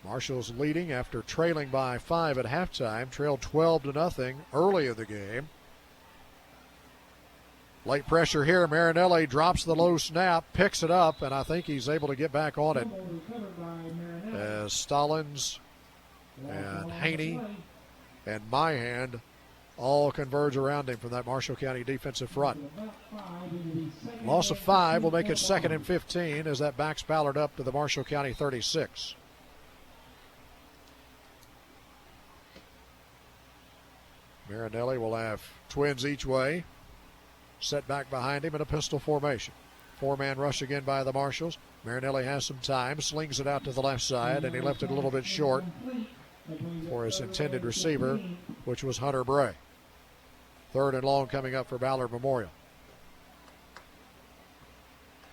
Marshall's leading after trailing by 5 at halftime. Trailed 12-0 early in the game. Late pressure here. Marinelli drops the low snap, picks it up, and I think he's able to get back on it as Stallings and Haney and Myhand all converge around him from that Marshall County defensive front. Loss of 5 will make it 2nd and 15 as that backs Ballard up to the Marshall County 36. Marinelli will have twins each way. Set back behind him in a pistol formation. 4-man rush again by the Marshals. Marinelli has some time, slings it out to the left side, and he left it a little bit short for his intended receiver, which was Hunter Bray. 3rd and long coming up for Ballard Memorial.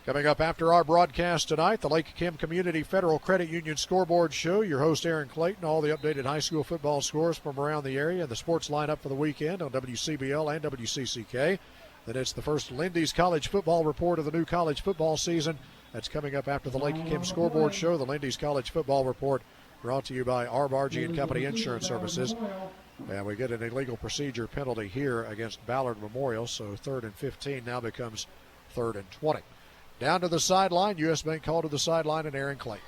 Coming up after our broadcast tonight, the Lake Kim Community Federal Credit Union Scoreboard Show. Your host, Aaron Clayton, all the updated high school football scores from around the area, and the sports lineup for the weekend on WCBL and WCCK. Then it's the first Lindy's College Football Report of the new college football season. That's coming up after the Lake Kim Scoreboard Show, the Lindy's College Football Report, brought to you by R. Bargy and Company Insurance Services. And we get an illegal procedure penalty here against Ballard Memorial, so 3rd and 15 now becomes 3rd and 20. Down to the sideline, U.S. Bank called to the sideline, and Aaron Clayton.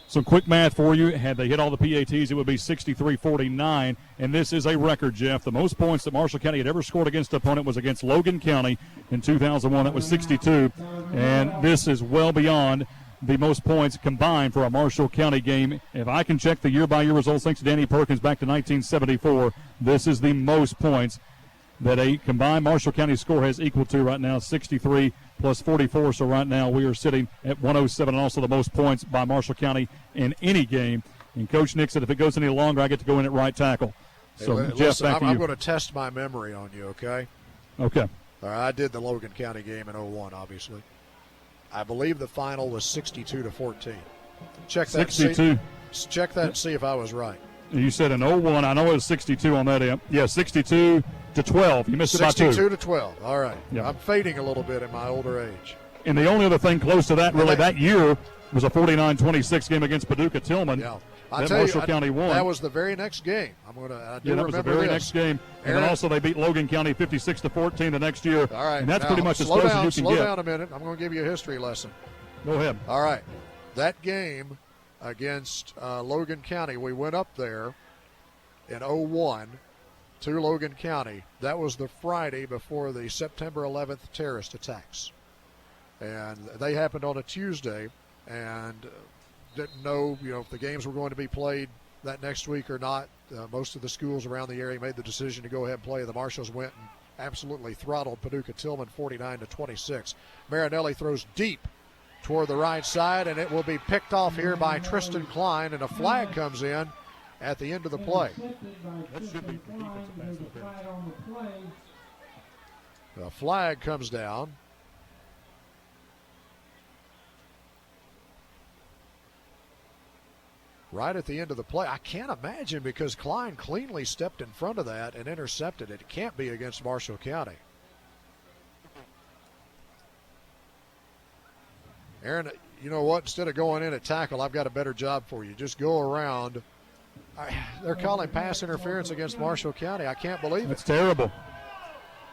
Some quick math for you. Had they hit all the PATs, it would be 63-49, and this is a record, Jeff. The most points that Marshall County had ever scored against an opponent was against Logan County in 2001. That was 62, and this is well beyond the most points combined for a Marshall County game. If I can check the year-by-year results, thanks to Danny Perkins back to 1974, this is the most points that a combined Marshall County score has equal to right now, 63 plus 44. So right now we are sitting at 107, and also the most points by Marshall County in any game. And Coach Nick said if it goes any longer, I get to go in at right tackle. So, hey, Jeff, listen, back to you. I'm going to test my memory on you, okay? Okay. All right, I did the Logan County game in 01, obviously. I believe the final was 62-14. Check that. 62. Check that and see if I was right. You said in 01. I know it was 62 on that end. Yeah, 62-12. You missed it by 2. 62-12. All right. Yeah. I'm fading a little bit in my older age. And the only other thing close to that, really, that year was a 49-26 game against Paducah Tillman. Yeah. That Marshall County won. That was the very next game. I do that was the very next game. And then also they beat Logan County 56-14 the next year. All right. And that's now, pretty much as close as you can slow get. Slow down a minute. I'm going to give you a history lesson. Go ahead. All right. That game against Logan County, we went up there in 01 to Logan County. That was the Friday before the September 11th terrorist attacks. And they happened on a Tuesday, and didn't know, if the games were going to be played that next week or not. Most of the schools around the area made the decision to go ahead and play. The Marshalls went and absolutely throttled Paducah Tillman 49-26. Marinelli throws deep toward the right side, and it will be picked off here by Tristan Klein, and a flag comes in at the end of the play. That should be for defensive pass interference. The flag comes down. Right at the end of the play. I can't imagine, because Klein cleanly stepped in front of that and intercepted it. It can't be against Marshall County. Aaron, you know what? Instead of going in at tackle, I've got a better job for you. Just go around. They're calling pass interference against Marshall County. I can't believe it. It's terrible.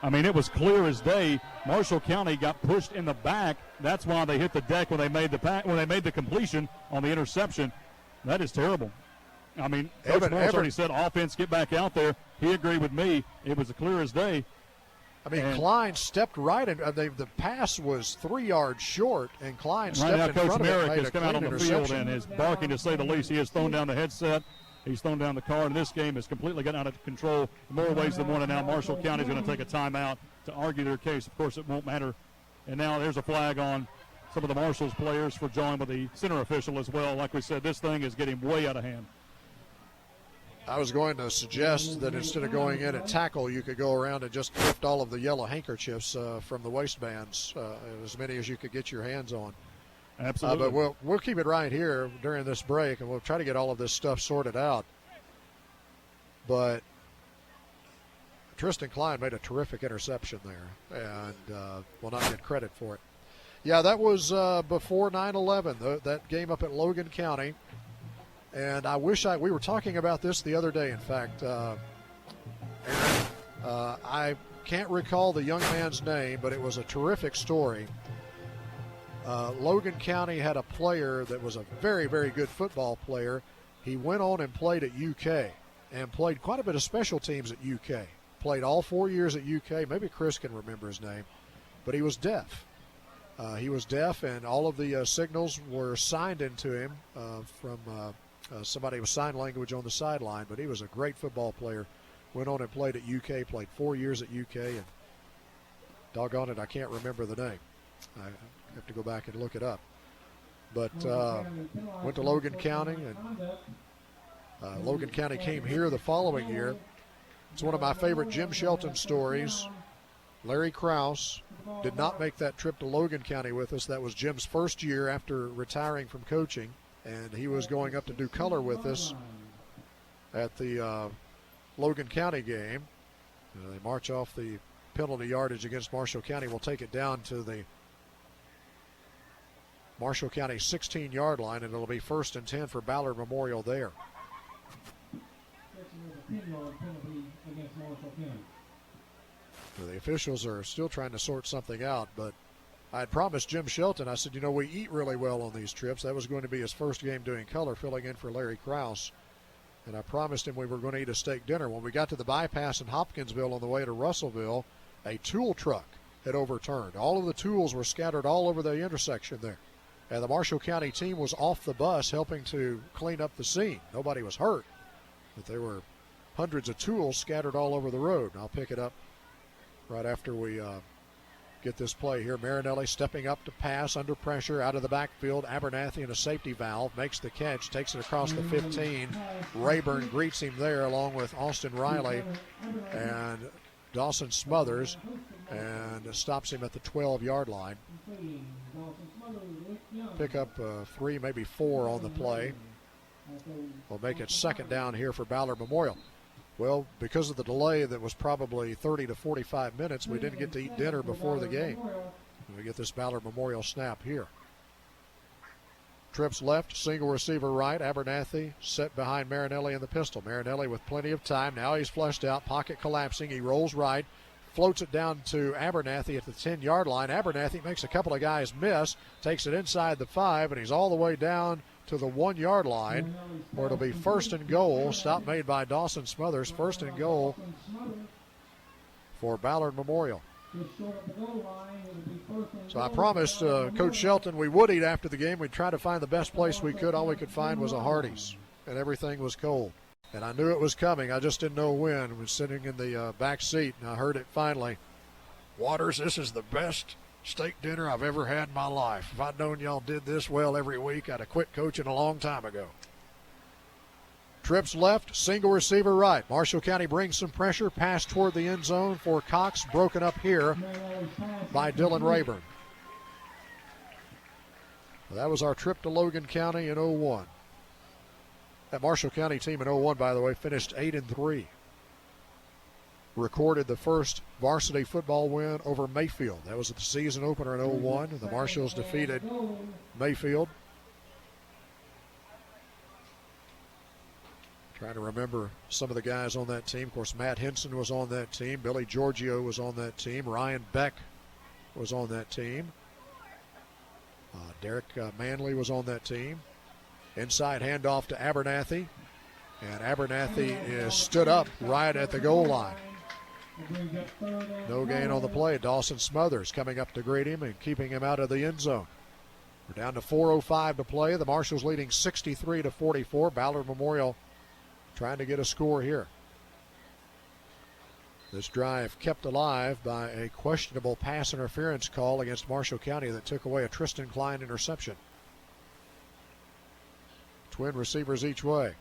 I mean, it was clear as day. Marshall County got pushed in the back. That's why they hit the deck when they made the completion on the interception. That is terrible. I mean, Coach Morris already said offense, get back out there. He agreed with me. It was clear as day. I mean, Klein stepped right in. The pass was 3 yards short, and Klein stepped in front of it. Right now, Coach Merrick has has come out on the field and is barking, to say the least. He has thrown down the headset. He's thrown down the car, and this game has completely gotten out of control in more ways than one. And now Marshall County is going to take a timeout to argue their case. Of course, it won't matter. And now there's a flag on some of the Marshall's players for joining with the center official as well. Like we said, this thing is getting way out of hand. I was going to suggest that instead of going in at tackle, you could go around and just lift all of the yellow handkerchiefs from the waistbands, as many as you could get your hands on. Absolutely. But we'll keep it right here during this break, and we'll try to get all of this stuff sorted out. But Tristan Klein made a terrific interception there, and will not get credit for it. Yeah, that was before 9/11, that game up at Logan County. And I wish we were talking about this the other day, in fact. I can't recall the young man's name, but it was a terrific story. Logan County had a player that was a very, very good football player. He went on and played at UK and played quite a bit of special teams at UK. Played all 4 years at UK. Maybe Chris can remember his name. But he was deaf. And all of the signals were signed into him from somebody with sign language on the sideline. But he was a great football player. Went on and played at UK, played 4 years at UK, and doggone it, I can't remember the name. I have to go back and look it up. But went to Logan County, and Logan County came here the following year. It's one of my favorite Jim Shelton stories. Larry Krause did not make that trip to Logan County with us. That was Jim's first year after retiring from coaching, and he was going up to do color with us at the Logan County game. They march off the penalty yardage against Marshall County. We'll take it down to the Marshall County 16-yard line, and it'll be 1st and 10 for Ballard Memorial there. The officials are still trying to sort something out, but I had promised Jim Shelton, I said, you know, we eat really well on these trips. That was going to be his first game doing color, filling in for Larry Krause. And I promised him we were going to eat a steak dinner. When we got to the bypass in Hopkinsville on the way to Russellville, a tool truck had overturned. All of the tools were scattered all over the intersection there. And the Marshall County team was off the bus helping to clean up the scene. Nobody was hurt, but there were hundreds of tools scattered all over the road. And I'll pick it up right after we get this play here. Marinelli stepping up to pass under pressure out of the backfield. Abernathy in a safety valve makes the catch, takes it across the 15. Rayburn greets him there along with Austin Riley and Dawson Smothers, and stops him at the 12-yard line. Pick up 3, maybe 4 on the play. We'll make it 2nd down here for Ballard Memorial. Well, because of the delay that was probably 30 to 45 minutes, we didn't get to eat dinner before the game. We get this Ballard Memorial snap here. Trips left, single receiver right. Abernathy set behind Marinelli in the pistol. Marinelli with plenty of time. Now he's flushed out, pocket collapsing. He rolls right, floats it down to Abernathy at the 10-yard line. Abernathy makes a couple of guys miss, takes it inside the 5, and he's all the way down to the 1-yard line, where it'll be 1st and goal. Stop made by Dawson Smothers. 1st and goal for Ballard Memorial. So I promised Coach Shelton we would eat after the game. We'd try to find the best place we could. All we could find was a Hardee's, and everything was cold. And I knew it was coming. I just didn't know when. I was sitting in the back seat, and I heard it finally. Waters, this is the best steak dinner I've ever had in my life. If I'd known y'all did this well every week, I'd have quit coaching a long time ago. Trips left, single receiver right. Marshall County brings some pressure, pass toward the end zone for Cox, broken up here by Dylan Rayburn. Well, that was our trip to Logan County in 01. That Marshall County team in 01, by the way, finished 8-3. Recorded the first varsity football win over Mayfield. That was at the season opener in 01. The Marshalls defeated Mayfield. Trying to remember some of the guys on that team. Of course, Matt Henson was on that team. Billy Giorgio was on that team. Ryan Beck was on that team. Derek Manley was on that team. Inside handoff to Abernathy. And Abernathy is stood up right at the goal line. No gain on the play. Dawson Smothers coming up to greet him and keeping him out of the end zone. We're down to 4:05 to play. The Marshalls leading 63-44. Ballard Memorial trying to get a score here. This drive kept alive by a questionable pass interference call against Marshall County that took away a Tristan Klein interception. Twin receivers each way.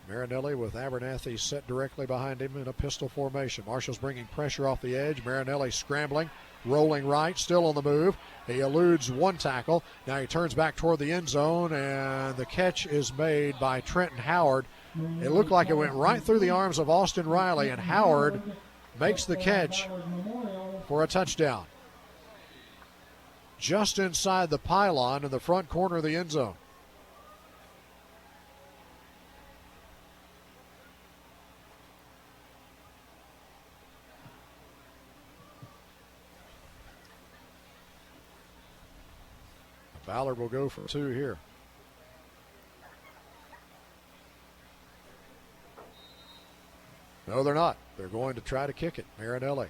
Marinelli with Abernathy set directly behind him in a pistol formation. Marshall's bringing pressure off the edge. Marinelli scrambling, rolling right, still on the move. He eludes one tackle. Now he turns back toward the end zone, and the catch is made by Trenton Howard. It looked like it went right through the arms of Austin Riley, and Howard makes the catch for a touchdown. Just inside the pylon in the front corner of the end zone. Ballard will go for 2 here. No, they're not. They're going to try to kick it. Marinelli.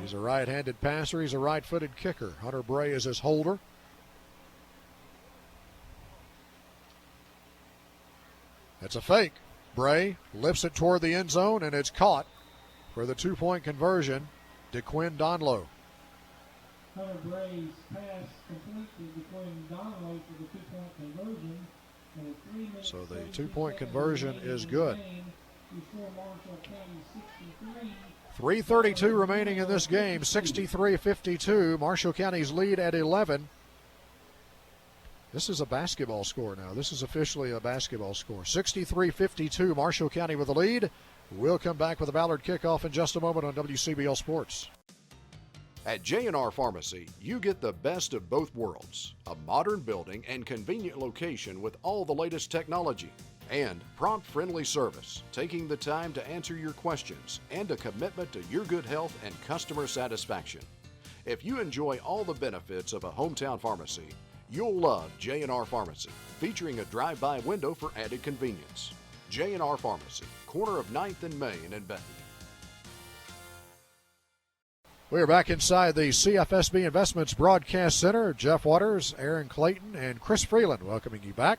He's a right-handed passer. He's a right-footed kicker. Hunter Bray is his holder. It's a fake. Bray lifts it toward the end zone, and it's caught for the 2-point conversion. DeQuinn Donlow. Hunter Bray's pass completed between Donlow for the 2-point conversion. So the 2-point conversion is good. The score Marshall County 63. 3:32 remaining in this game, 63-52. Marshall County's lead at 11. This is a basketball score now. This is officially a basketball score. 63-52, Marshall County with the lead. We'll come back with the Ballard kickoff in just a moment on WCBL Sports. At J&R Pharmacy, you get the best of both worlds. A modern building and convenient location with all the latest technology. And prompt, friendly service, taking the time to answer your questions, and a commitment to your good health and customer satisfaction. If you enjoy all the benefits of a hometown pharmacy, you'll love J&R Pharmacy, featuring a drive-by window for added convenience. J&R Pharmacy, corner of 9th and Main in Benton. We are back inside the CFSB Investments Broadcast Center. Jeff Waters, Aaron Clayton, and Chris Freeland welcoming you back.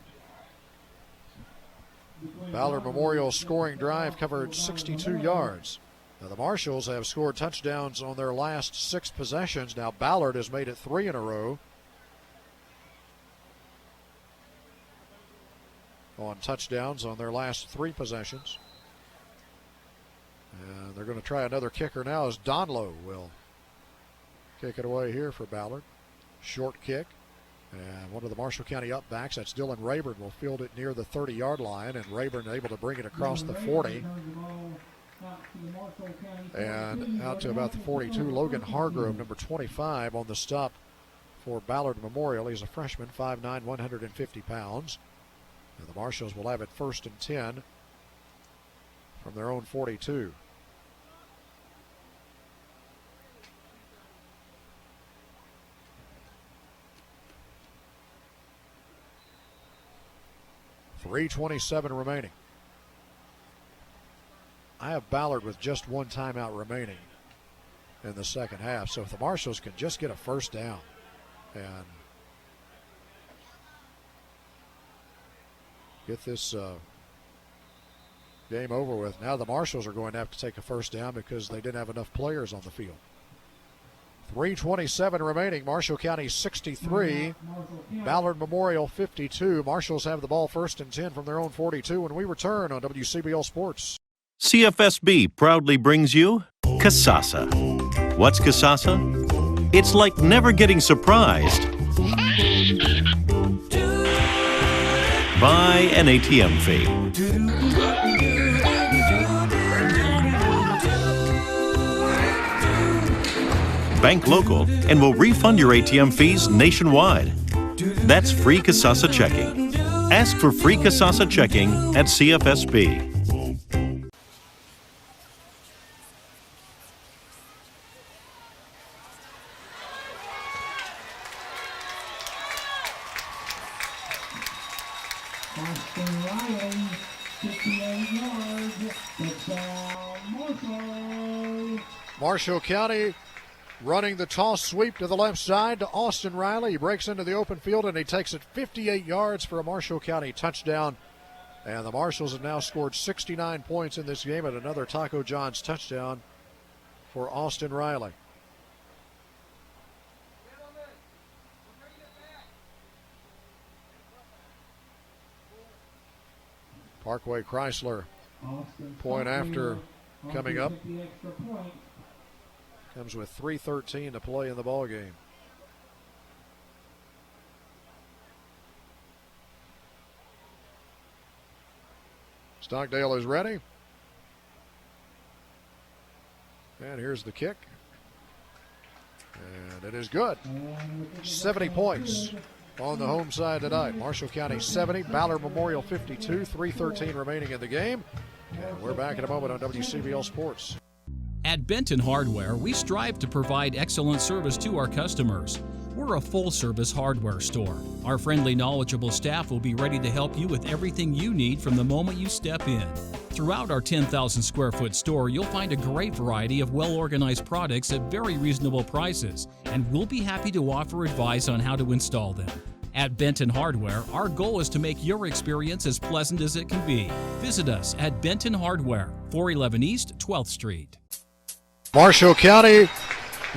Ballard Memorial scoring drive covered 62 yards. Now, the Marshalls have scored touchdowns on their last 6 possessions. Now Ballard has made it 3 in a row on touchdowns on their last 3 possessions. And they're going to try another kicker now as Donlow will kick it away here for Ballard. Short kick. And one of the Marshall County upbacks, that's Dylan Rayburn, will field it near the 30-yard line, and Rayburn able to bring it across the 40 and out to about the 42. Logan Hargrove, number 25, on the stop for Ballard Memorial. He's a freshman, 5'9", 150 pounds. And the Marshalls will have it 1st and 10 from their own 42. .327 remaining. I have Ballard with just 1 timeout remaining in the second half. So if the Marshalls can just get a first down and get this game over with. Now the Marshalls are going to have to take a first down because they didn't have enough players on the field. 3:27 remaining. Marshall County 63, Ballard Memorial 52. Marshalls have the ball 1st and 10 from their own 42 when we return on WCBL Sports. CFSB proudly brings you Casasa. What's Casasa? It's like never getting surprised by an ATM fee. Bank local and will refund your ATM fees nationwide. That's free Casasa checking. Ask for free Casasa checking at CFSB. Austin Riley, 58 yards. Touchdown, Marshall. Marshall County running the toss sweep to the left side to Austin Riley. He breaks into the open field and he takes it 58 yards for a Marshall County touchdown. And the Marshalls have now scored 69 points in this game, and another Taco John's touchdown for Austin Riley. Parkway Chrysler point after coming up. Comes with 3:13 to play in the ball game. Stockdale is ready. And here's the kick. And it is good. 70 points on the home side tonight. Marshall County 70, Ballard Memorial 52, 3:13 remaining in the game. And we're back in a moment on WCBL Sports. At Benton Hardware, we strive to provide excellent service to our customers. We're a full-service hardware store. Our friendly, knowledgeable staff will be ready to help you with everything you need from the moment you step in. Throughout our 10,000 square foot store, you'll find a great variety of well-organized products at very reasonable prices, and we'll be happy to offer advice on how to install them. At Benton Hardware, our goal is to make your experience as pleasant as it can be. Visit us at Benton Hardware, 411 East 12th Street. Marshall County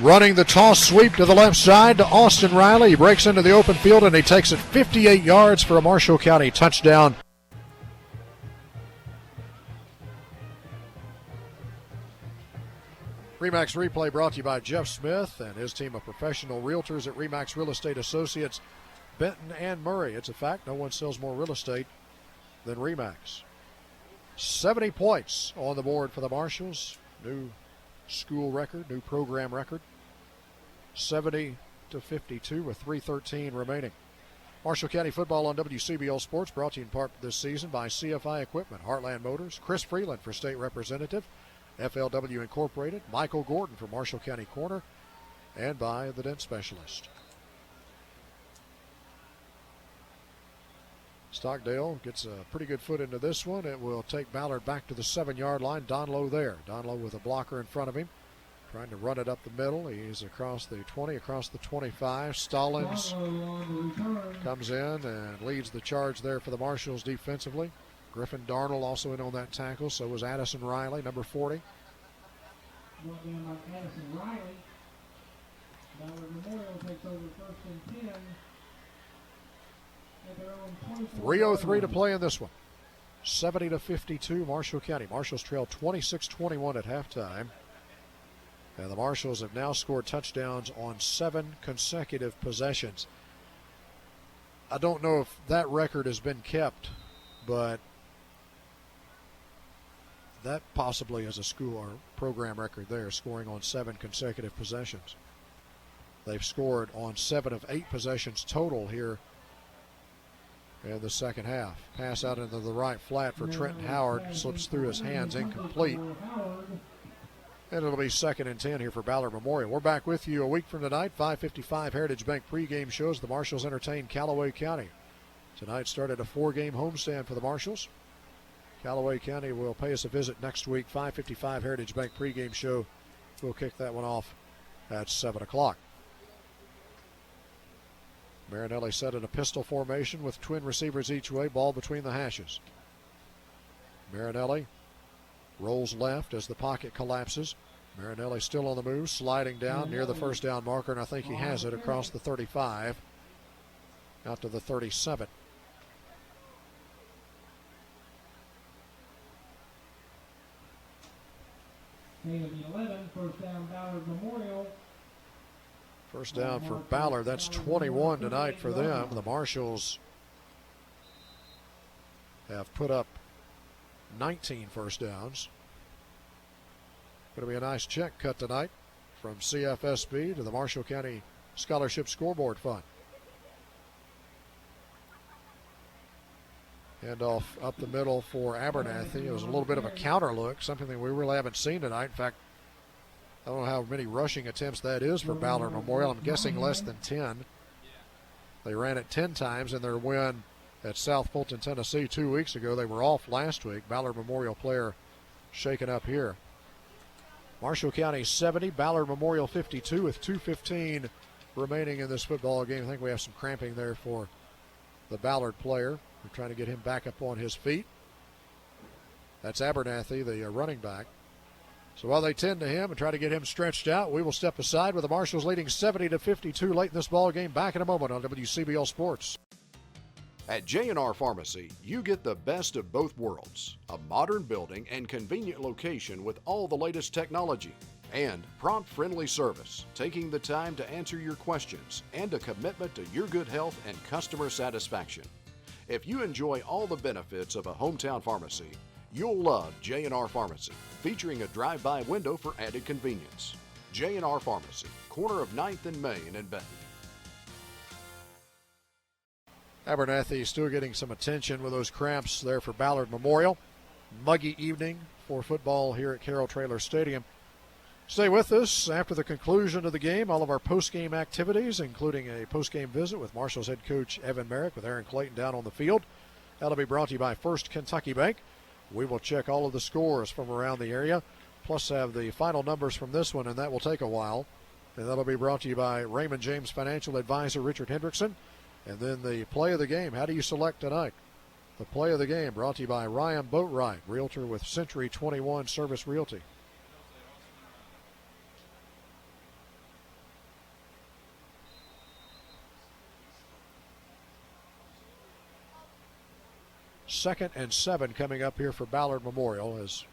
running the toss sweep to the left side to Austin Riley. He breaks into the open field and he takes it 58 yards for a Marshall County touchdown. Remax Replay brought to you by Jeff Smith and his team of professional realtors at Remax Real Estate Associates, Benton and Murray. It's a fact, no one sells more real estate than Remax. 70 points on the board for the Marshals. New school record, new program record. 70-52 with 3:13 remaining. Marshall County football on WCBL Sports brought to you in part this season by CFI Equipment, Heartland Motors, Chris Freeland for state representative, FLW Incorporated, Michael Gordon for Marshall County Corner, and by the Dent Specialist. Stockdale gets a pretty good foot into this one. It will take Ballard back to the 7-yard line. Donlow there. Donlow with a blocker in front of him, trying to run it up the middle. He's across the 20, across the 25. Stallings comes in and leads the charge there for the Marshals defensively. Griffin Darnell also in on that tackle. So was Addison Riley, number 40. Brought down by Addison Riley. Ballard Memorial takes over first and 10. At their own 3:03 to play in this one. 70-52 Marshall County. Marshals trail 26-21 at halftime. And the Marshals have now scored touchdowns on 7 consecutive possessions. I don't know if that record has been kept, but that possibly is a school or program record there, scoring on 7 consecutive possessions. They've scored on 7 of 8 possessions total here in the second half. Pass out into the right flat for Trenton Howard. Slips through his hands, incomplete. And it'll be 2nd and 10 here for Ballard Memorial. We're back with you a week from tonight. 5:55 Heritage Bank pregame shows. The Marshals entertain Callaway County. Tonight started a 4-game homestand for the Marshals. Callaway County will pay us a visit next week. 5:55 Heritage Bank pregame show. We'll kick that one off at 7 o'clock. Marinelli set in a pistol formation with twin receivers each way, ball between the hashes. Marinelli rolls left as the pocket collapses. Marinelli still on the move, sliding down near the first down marker, and I think he has it across the 35 out to the 37. Gain of 11, first down Ballard Memorial. First down for Ballard. That's 21 tonight for them. The Marshals have put up 19 first downs. Going to be a nice check cut tonight from CFSB to the Marshall County Scholarship Scoreboard Fund. Handoff up the middle for Abernathy. It was a little bit of a counter look, something that we really haven't seen tonight. In fact, I don't know how many rushing attempts that is for Ballard Memorial. I'm guessing less than 10. They ran it 10 times in their win at South Fulton, Tennessee 2 weeks ago. They were off last week. Ballard Memorial player shaken up here. Marshall County 70, Ballard Memorial 52 with 2:15 remaining in this football game. I think we have some cramping there for the Ballard player. We're trying to get him back up on his feet. That's Abernathy, the running back. So while they tend to him and try to get him stretched out, we will step aside with the Marshals leading 70-52 late in this ball game. Back in a moment on WCBL Sports. At J&R Pharmacy, you get the best of both worlds. A modern building and convenient location with all the latest technology. And prompt, friendly service, taking the time to answer your questions, and a commitment to your good health and customer satisfaction. If you enjoy all the benefits of a hometown pharmacy, you'll love J&R Pharmacy, featuring a drive-by window for added convenience. J&R Pharmacy, corner of 9th and Main in Benton. Abernathy still getting some attention with those cramps there for Ballard Memorial. Muggy evening for football here at Carroll Traylor Stadium. Stay with us after the conclusion of the game. All of our post-game activities, including a post-game visit with Marshall's head coach Evan Merrick with Aaron Clayton down on the field. That'll be brought to you by First Kentucky Bank. We will check all of the scores from around the area, plus have the final numbers from this one, and that will take a while. And that'll be brought to you by Raymond James Financial Advisor Richard Hendrickson. And then the play of the game. How do you select tonight? The play of the game brought to you by Ryan Boatwright, realtor with Century 21 Service Realty. Second and 7 coming up here for Ballard Memorial as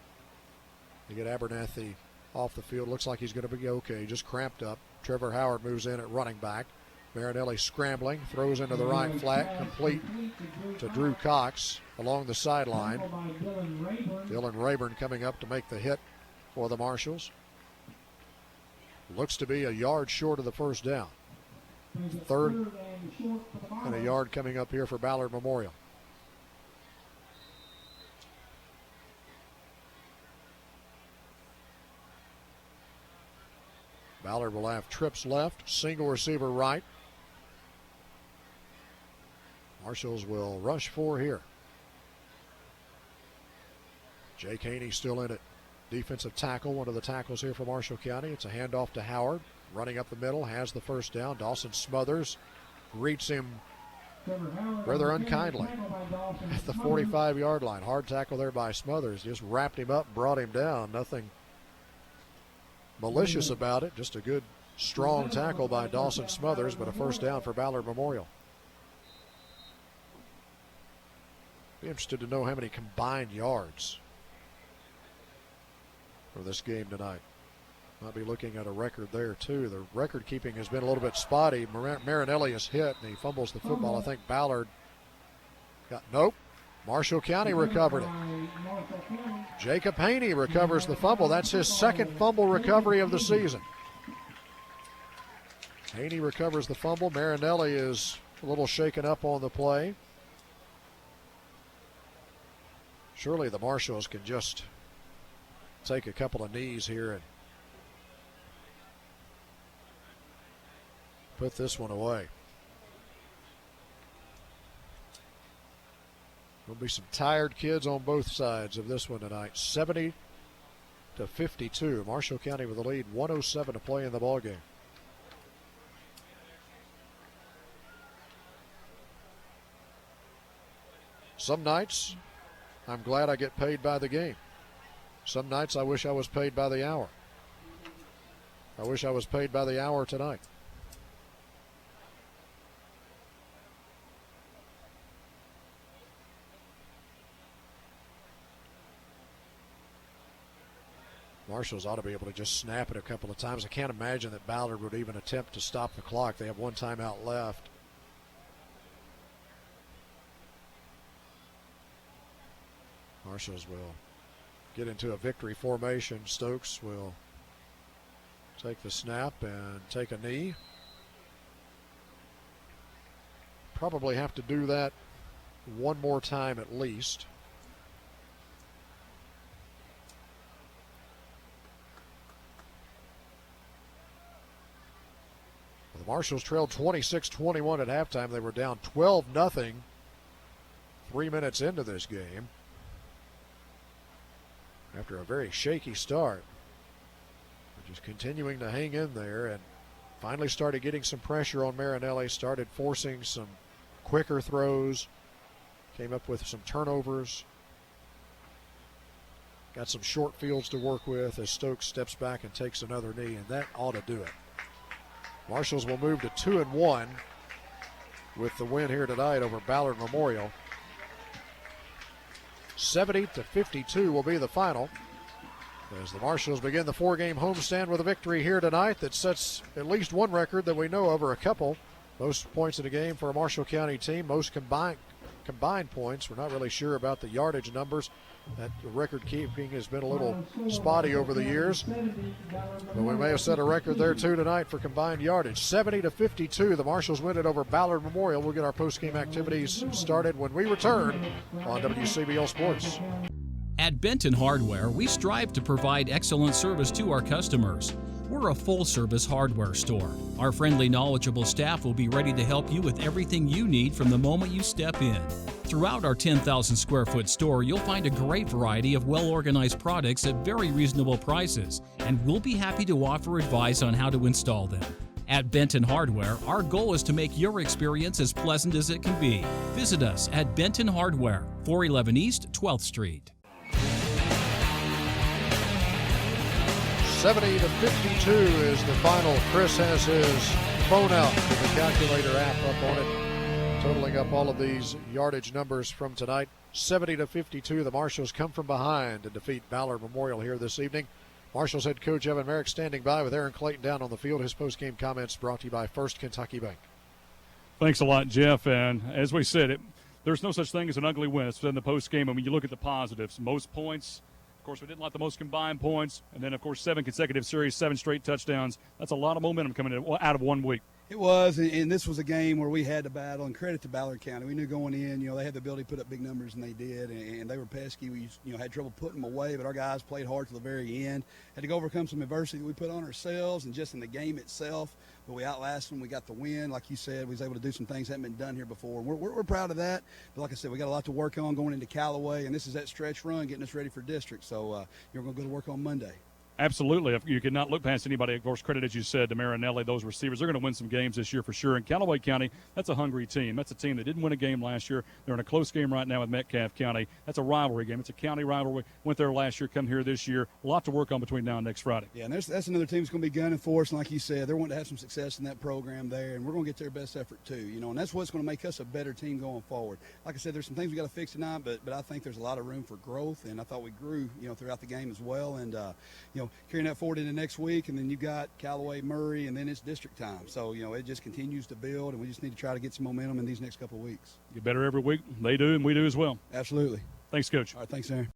they get Abernathy off the field. Looks like he's going to be okay, just cramped up. Trevor Howard moves in at running back. Marinelli scrambling, throws into the right flat, complete to Drew Cox along the sideline. Dylan Rayburn coming up to make the hit for the Marshals. Looks to be a yard short of the first down. Third and a yard coming up here for Ballard Memorial. Ballard will have trips left, single receiver right. Marshals will rush 4 here. Jake Haney still in it. Defensive tackle, one of the tackles here for Marshall County. It's a handoff to Howard. Running up the middle, has the first down. Dawson Smothers greets him rather unkindly at the 45-yard line. Hard tackle there by Smothers. Just wrapped him up, brought him down. Nothing malicious about it. Just a good, strong tackle by Dawson Smothers, but a first down for Ballard Memorial. Be interested to know how many combined yards for this game tonight. Might be looking at a record there, too. The record keeping has been a little bit spotty. Marinelli is hit, and he fumbles the football. I think Ballard got, nope. Marshall County recovered it. Jacob Haney recovers the fumble. That's his second fumble recovery of the season. Haney recovers the fumble. Marinelli is a little shaken up on the play. Surely the Marshals can just take a couple of knees here and put this one away. There'll be some tired kids on both sides of this one tonight. 70-52. Marshall County with the lead. 1:07 to play in the ballgame. Some nights, I'm glad I get paid by the game. Some nights I wish I was paid by the hour. I wish I was paid by the hour tonight. Marshals ought to be able to just snap it a couple of times. I can't imagine that Ballard would even attempt to stop the clock. They have one timeout left. Marshals will get into a victory formation. Stokes will take the snap and take a knee. Probably have to do that one more time at least. The Marshals trailed 26-21 at halftime. They were down 12-0 3 minutes into this game after a very shaky start. They're just continuing to hang in there and finally started getting some pressure on Marinelli, started forcing some quicker throws, came up with some turnovers, got some short fields to work with as Stokes steps back and takes another knee, and that ought to do it. Marshals will move to 2-1 with the win here tonight over Ballard Memorial. 70-52 will be the final as the Marshals begin the 4-game homestand with a victory here tonight that sets at least one record that we know of, or a couple. Most points in a game for a Marshall County team, most combined points. We're not really sure about the yardage numbers. That record keeping has been a little spotty over the years, but we may have set a record there too tonight for combined yardage. 70-52, the Marshals win it over Ballard Memorial. We'll get our post-game activities started when we return on WCBL Sports. At Benton Hardware, we strive to provide excellent service to our customers. We're a full-service hardware store. Our friendly, knowledgeable staff will be ready to help you with everything you need from the moment you step in. Throughout our 10,000 square foot store, you'll find a great variety of well-organized products at very reasonable prices, and we'll be happy to offer advice on how to install them. At Benton Hardware, our goal is to make your experience as pleasant as it can be. Visit us at Benton Hardware, 411 East 12th Street. 70-52 is the final. Chris has his phone out with the calculator app up on it, totaling up all of these yardage numbers from tonight. 70-52, the Marshals come from behind and defeat Ballard Memorial here this evening. Marshall's head coach Evan Merrick standing by with Aaron Clayton down on the field. His post-game comments brought to you by First Kentucky Bank. Thanks a lot, Jeff. And as we said, there's no such thing as an ugly win. It's in the post-game. I mean, you look at the positives. Most points. Of course, we didn't like the most combined points. And then, of course, 7 consecutive series, 7 straight touchdowns. That's a lot of momentum coming out of 1 week. It was, and this was a game where we had to battle, and credit to Ballard County. We knew going in, they had the ability to put up big numbers, and they did, and they were pesky. We, had trouble putting them away, but our guys played hard to the very end. Had to go overcome some adversity that we put on ourselves and just in the game itself, but we outlasted them. We got the win. Like you said, we was able to do some things that hadn't been done here before. We're proud of that, but like I said, we got a lot to work on going into Callaway, and this is that stretch run getting us ready for district, so you're going to go to work on Monday. Absolutely. You cannot look past anybody. Of course, credit, as you said, to Marinelli, those receivers. They're going to win some games this year for sure. And Callaway County, that's a hungry team. That's a team that didn't win a game last year. They're in a close game right now with Metcalfe County. That's a rivalry game. It's a county rivalry. Went there last year, come here this year. A lot to work on between now and next Friday. Yeah, and that's another team that's going to be gunning for us. And like you said, they're wanting to have some success in that program there, and we're going to get their best effort too. And that's what's going to make us a better team going forward. Like I said, there's some things we got to fix tonight, but I think there's a lot of room for growth, and I thought we grew, throughout the game as well. And carrying that forward into next week, and then you've got Callaway, Murray, and then it's district time. So, it just continues to build, and we just need to try to get some momentum in these next couple of weeks. Get better every week. They do, and we do as well. Absolutely. Thanks, Coach. All right, thanks, Aaron.